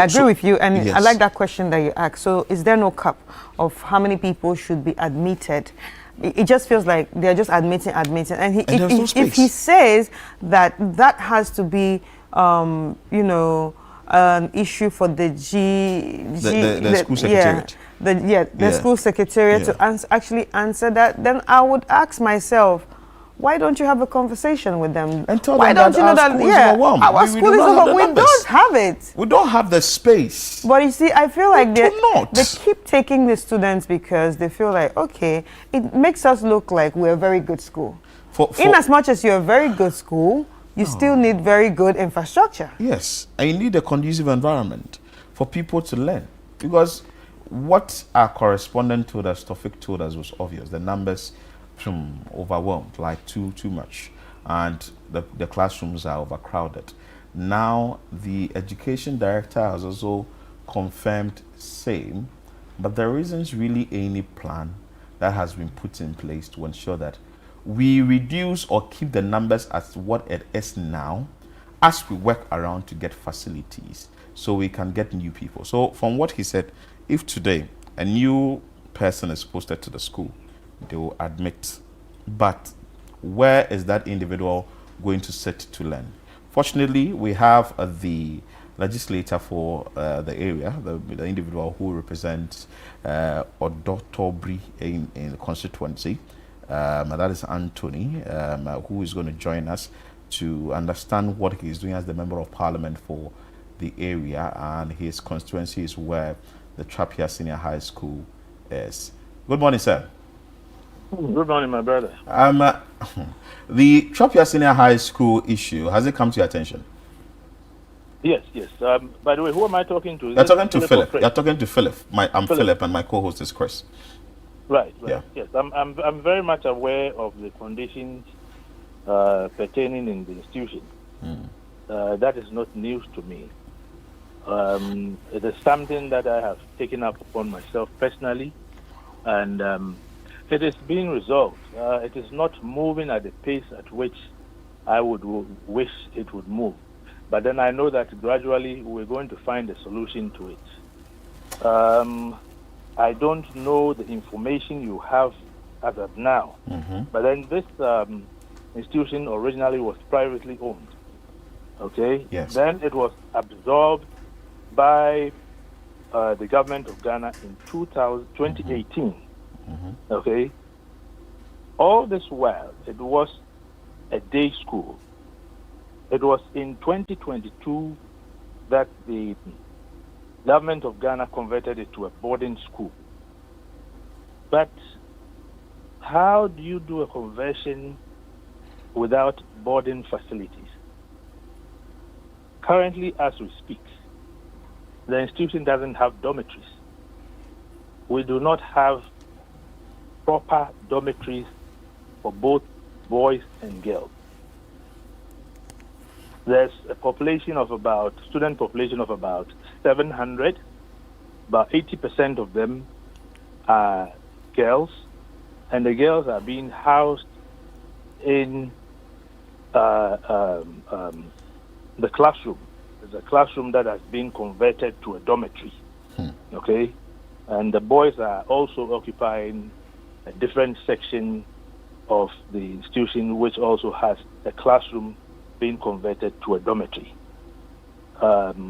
agree with you. And yes. I like that question that you asked. So, is there no cap of how many people should be admitted? It just feels like they're just admitting. And if he says that has to be, an issue for the school secretariat. The school secretariat to actually answer that, then I would ask myself, why don't you have a conversation with them? And tell why them don't you know that? Our school is overwhelmed. We don't have it. We don't have the space. But you see, I feel like they keep taking the students because they feel like, okay, it makes us look like we're a very good school. In as much as you're a very good school, you still need very good infrastructure. Yes, and you need a conducive environment for people to learn. Because what our correspondent told us, Tofik told us, was obvious. The numbers overwhelmed, like too much, and the classrooms are overcrowded. Now the education director has also confirmed same, but there isn't really any plan that has been put in place to ensure that we reduce or keep the numbers as what it is now, as we work around to get facilities so we can get new people. So from what he said, if today a new person is posted to the school, they will admit, but where is that individual going to sit to learn? Fortunately, we have the legislator for the area, the individual who represents Odotobri in the constituency, that is Anthony, who is going to join us to understand what he is doing as the member of parliament for the area, and his constituency is where the Trapia Senior High School is. Good morning, sir. Good morning, my brother. The Trapia Senior High School issue, has it come to your attention? Yes. By the way, who am I talking to? You're talking to Philip. You're talking to Philip. I'm Philip, and my co-host is Chris. Right. Yeah. Yes, I'm very much aware of the conditions pertaining in the institution. That is not news to me. It is something that I have taken up upon myself personally, and it is being resolved. It is not moving at the pace at which I would wish it would move. But then I know that gradually we're going to find a solution to it. I don't know the information you have as of now, but then this institution originally was privately owned. Okay? Yes. Then it was absorbed by the government of Ghana in 2018. Okay? All this while, it was a day school. It was in 2022 that the government of Ghana converted it to a boarding school. But how do you do a conversion without boarding facilities? Currently, as we speak, the institution doesn't have dormitories. We do not have proper dormitories for both boys and girls. there's a population of about, student population of about 700. About 80% of them are girls, and the girls are being housed in the classroom. There's a classroom that has been converted to a dormitory. Okay, and the boys are also occupying a different section of the institution, which also has a classroom being converted to a dormitory. There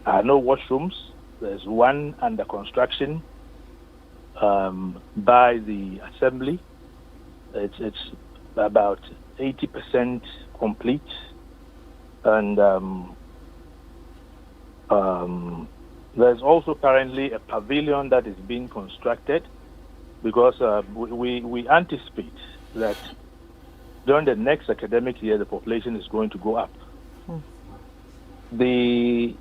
are no washrooms. There's one under construction by the assembly. It's about 80% complete, and there's also currently a pavilion that is being constructed, because we anticipate that during the next academic year the population is going to go up. The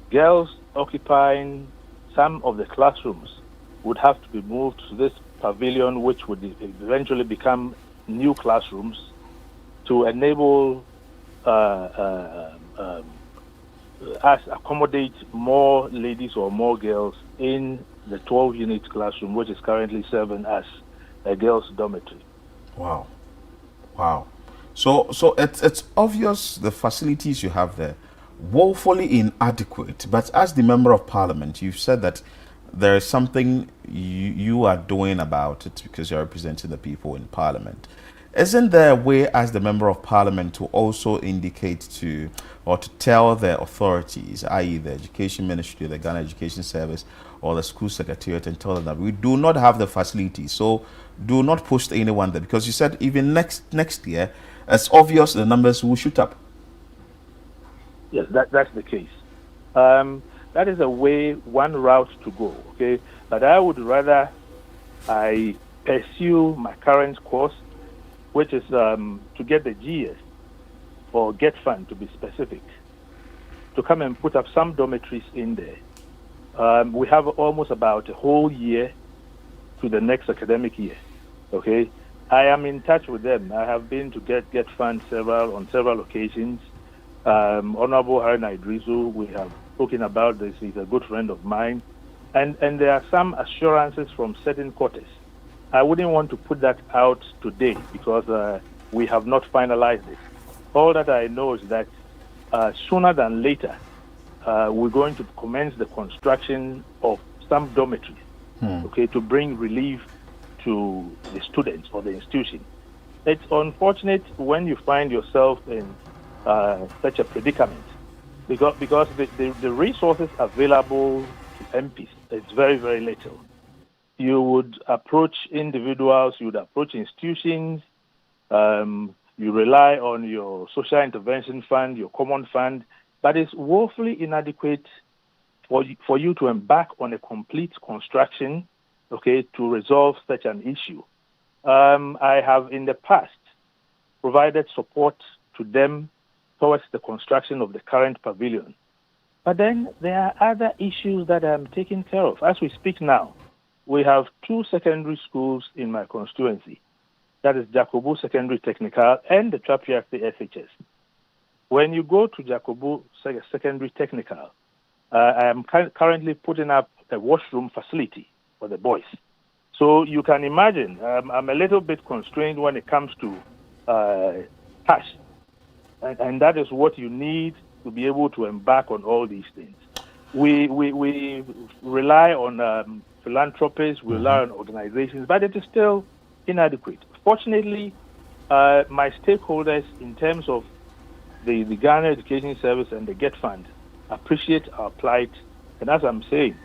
girls occupying some of the classrooms would have to be moved to this pavilion, which would eventually become new classrooms to enable us accommodate more ladies or more girls in the 12-unit classroom, which is currently serving as a girls' dormitory. Wow. Wow. So it's obvious the facilities you have there, woefully inadequate. But as the Member of Parliament, you've said that there is something you are doing about it because you're representing the people in Parliament. Isn't there a way as the Member of Parliament to also indicate to or to tell the authorities, i.e. the Education Ministry, the Ghana Education Service, or the School Secretariat, and tell them that we do not have the facilities, so do not post anyone there? Because you said even next year, it's obvious the numbers will shoot up. Yes, that's the case. That is one route to go, okay? But I would rather I pursue my current course, which is to get the GS, or Get Fund to be specific, to come and put up some dormitories in there. We have almost about a whole year to the next academic year, okay? I am in touch with them. I have been to Get Fund on several occasions. Honorable Haruna Idrisu, we have spoken about this. He's a good friend of mine. And there are some assurances from certain quarters. I wouldn't want to put that out today because we have not finalized it. All that I know is that sooner than later, we're going to commence the construction of some dormitories, okay, to bring relief to the students or the institution. It's unfortunate when you find yourself in such a predicament because the resources available to MPs is very, very little. You would approach individuals, you would approach institutions, you rely on your social intervention fund, your common fund, but it's woefully inadequate for you to embark on a complete construction, okay, to resolve such an issue. I have in the past provided support to them towards the construction of the current pavilion. But then there are other issues that I'm taking care of. As we speak now, we have 2 secondary schools in my constituency. That is Jacobo Secondary Technical and the Trapiakte SHS. When you go to Jacobo Secondary Technical, I am currently putting up a washroom facility for the boys. So you can imagine, I'm a little bit constrained when it comes to cash. And that is what you need to be able to embark on all these things. We rely on philanthropists, we rely on organizations, but it is still inadequate. Fortunately, my stakeholders in terms of the Ghana Education Service and the Get Fund appreciate our plight. And as I'm saying,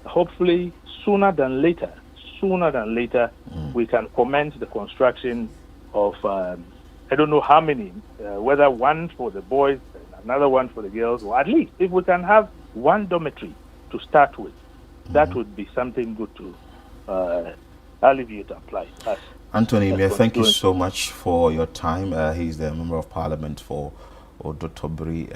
hopefully sooner than later, we can commence the construction of, I don't know how many, whether one for the boys, another one for the girls, or at least if we can have one dormitory to start with, that would be something good to alleviate our plight. Anthony, thank you so much for your time. He's the Member of Parliament for Odotobri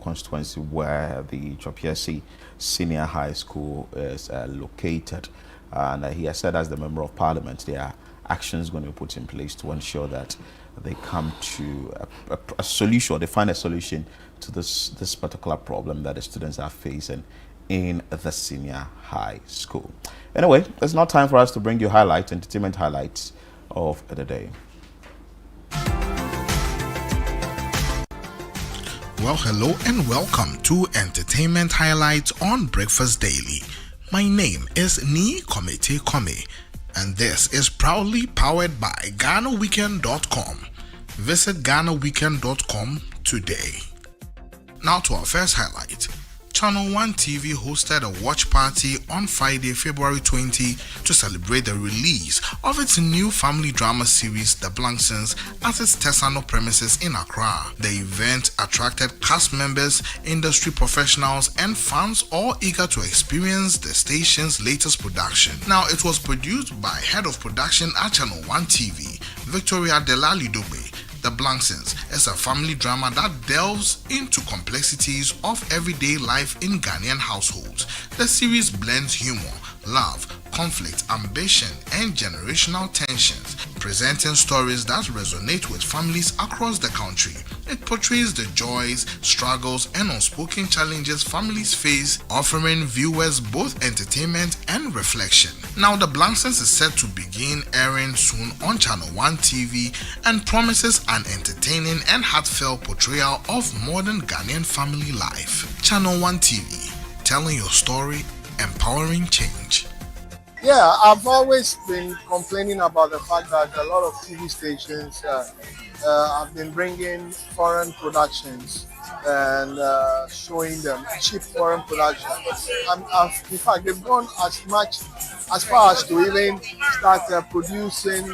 constituency, where the Chopiasi Senior High School is located. And he has said, as the Member of Parliament, they are actions going to be put in place to ensure that they come to a solution, or they find a solution to this particular problem that the students are facing in the senior high school. Anyway, it's now time for us to bring you entertainment highlights of the day. Well, hello and welcome to Entertainment Highlights on Breakfast Daily. My name is Ni Komete Kome, and this is proudly powered by GhanaWeekend.com. Visit GhanaWeekend.com today. Now to our first highlight. Channel 1 TV hosted a watch party on Friday, February 20 to celebrate the release of its new family drama series, The Blangsons, at its Tesano premises in Accra. The event attracted cast members, industry professionals, and fans all eager to experience the station's latest production. Now, it was produced by Head of Production at Channel 1 TV, Victoria Delali Dube. The Blangsons is a family drama that delves into complexities of everyday life in Ghanaian households. The series blends humor, love, conflict, ambition, and generational tensions, presenting stories that resonate with families across the country. It portrays the joys, struggles, and unspoken challenges families face, offering viewers both entertainment and reflection. Now, The Blangsons is set to begin airing soon on Channel 1 TV and promises an entertaining and heartfelt portrayal of modern Ghanaian family life. Channel 1 TV, telling your story, empowering change. Yeah, I've always been complaining about the fact that a lot of TV stations have been bringing foreign productions and showing them cheap foreign productions. In fact, they've gone as far as to even start producing,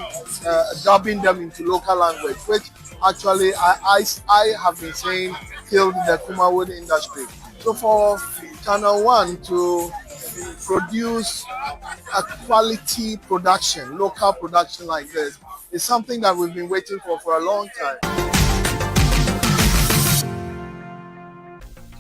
dubbing them into local language, which actually I have been saying killed the Kumawood industry. So for Channel 1 to produce a quality production, local production like this, is something that we've been waiting for a long time.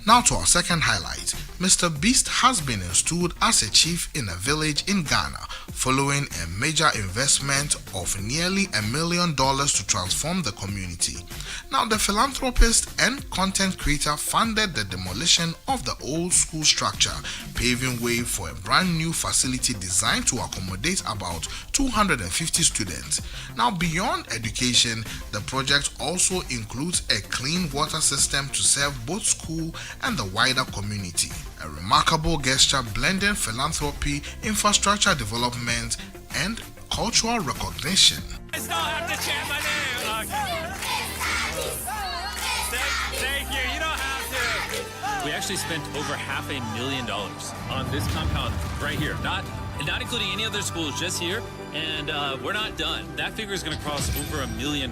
Now to our second highlight. Mr. Beast has been installed as a chief in a village in Ghana following a major investment of nearly $1 million to transform the community. Now, the philanthropist and content creator funded the demolition of the old school structure, paving way for a brand new facility designed to accommodate about 250 students. Now, beyond education, the project also includes a clean water system to serve both school and the wider community. A remarkable gesture blending philanthropy, infrastructure development, and cultural recognition. Thank you. You don't have to. We actually spent over $500,000 on this compound right here. Not including any other schools, just here. And we're not done. That figure is going to cross over $1 million.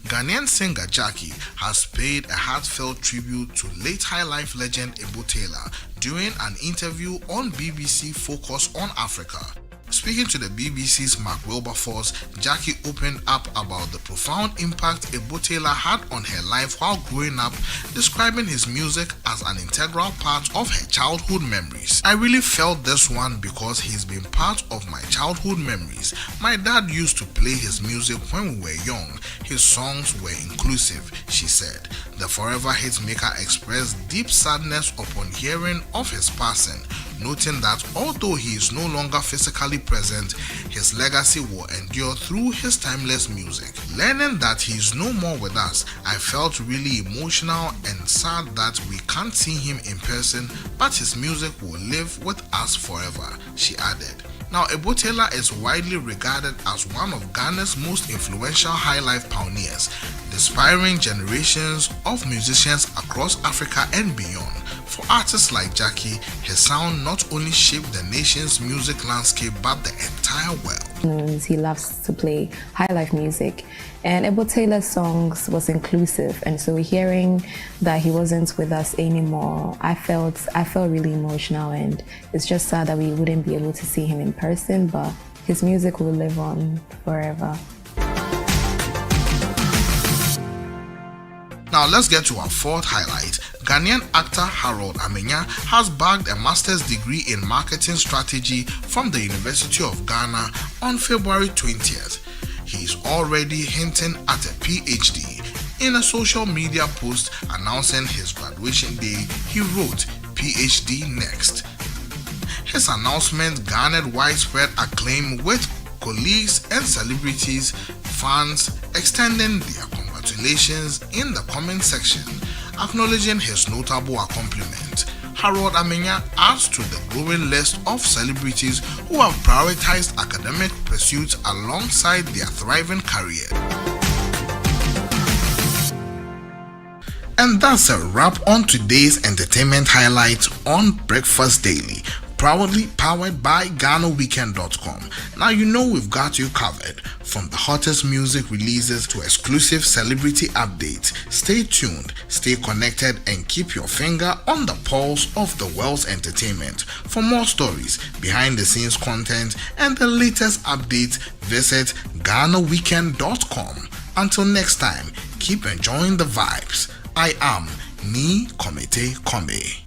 Ghanaian singer Jackie has paid a heartfelt tribute to late High Life legend Ebo Taylor during an interview on BBC Focus on Africa. Speaking to the BBC's Mark Wilberforce, Jackie opened up about the profound impact Ebo Taylor had on her life while growing up, describing his music as an integral part of her childhood memories. I really felt this one because he's been part of my childhood memories. My dad used to play his music when we were young. His songs were inclusive, she said. The forever hitmaker expressed deep sadness upon hearing of his passing, noting that although he is no longer physically present, his legacy will endure through his timeless music. Learning that he is no more with us, I felt really emotional and sad that we can't see him in person, but his music will live with us forever, she added. Now, Ebo Taylor is widely regarded as one of Ghana's most influential high life pioneers, inspiring generations of musicians across Africa and beyond. For artists like Jackie, his sound not only shaped the nation's music landscape but the entire world. He loves to play high life music, and Ebo Taylor's songs was inclusive, and so hearing that he wasn't with us anymore, I felt really emotional, and it's just sad that we wouldn't be able to see him in person, but his music will live on forever. Now let's get to our fourth highlight. Ghanaian actor Harold Amenya has bagged a master's degree in marketing strategy from the University of Ghana on February 20th. He is already hinting at a PhD. In a social media post announcing his graduation day, he wrote, "PhD next." His announcement garnered widespread acclaim, with colleagues and celebrities, fans extending their congratulations in the comment section, acknowledging his notable accomplishment. Harold Amenya adds to the growing list of celebrities who have prioritized academic pursuits alongside their thriving career. And that's a wrap on today's entertainment highlights on Breakfast Daily, proudly powered by GhanaWeekend.com. Now you know we've got you covered. From the hottest music releases to exclusive celebrity updates, stay tuned, stay connected, and keep your finger on the pulse of the world's entertainment. For more stories, behind the scenes content, and the latest updates, visit GhanaWeekend.com. Until next time, keep enjoying the vibes. I am Ni Komete Kome.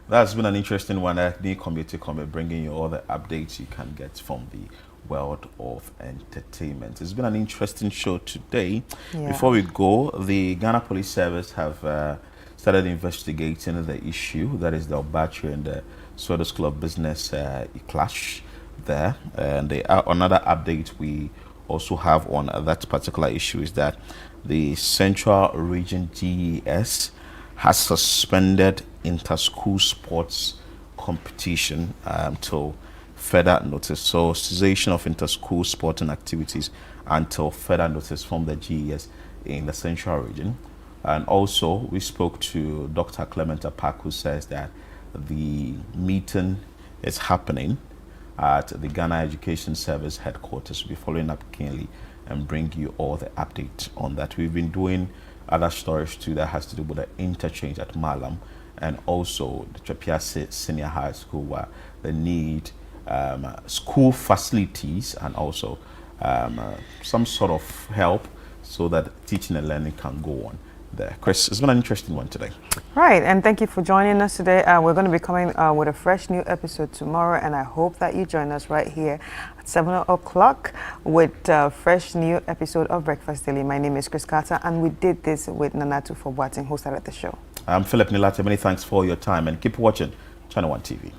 That's been an interesting one. Ni Komete Kome, bringing you all the updates you can get from the world of entertainment. It's been an interesting show today. Yeah. Before we go, the Ghana Police Service have started investigating the issue, that is the Obachi and the Sweaters Club business clash there. And another update we also have on that particular issue is that the Central Region GES has suspended inter-school sports competition till further notice. So cessation of inter-school sporting activities until further notice from the GES in the Central Region. And also we spoke to Dr. Clement Apak, who says that the meeting is happening at the Ghana Education Service headquarters. We'll be following up keenly and bring you all the updates on that. We've been doing other stories too that has to do with the interchange at Malam, and also the Trapiase Senior High School, where they need school facilities and also some sort of help so that teaching and learning can go on there. Chris, it's been an interesting one today. Right, and thank you for joining us today. We're going to be coming with a fresh new episode tomorrow, and I hope that you join us right here at 7 o'clock with a fresh new episode of Breakfast Daily. My name is Chris Carter, and we did this with Nanatu Fobuating, who started the show. I'm Philip Nilate. Many thanks for your time, and keep watching Channel 1 TV.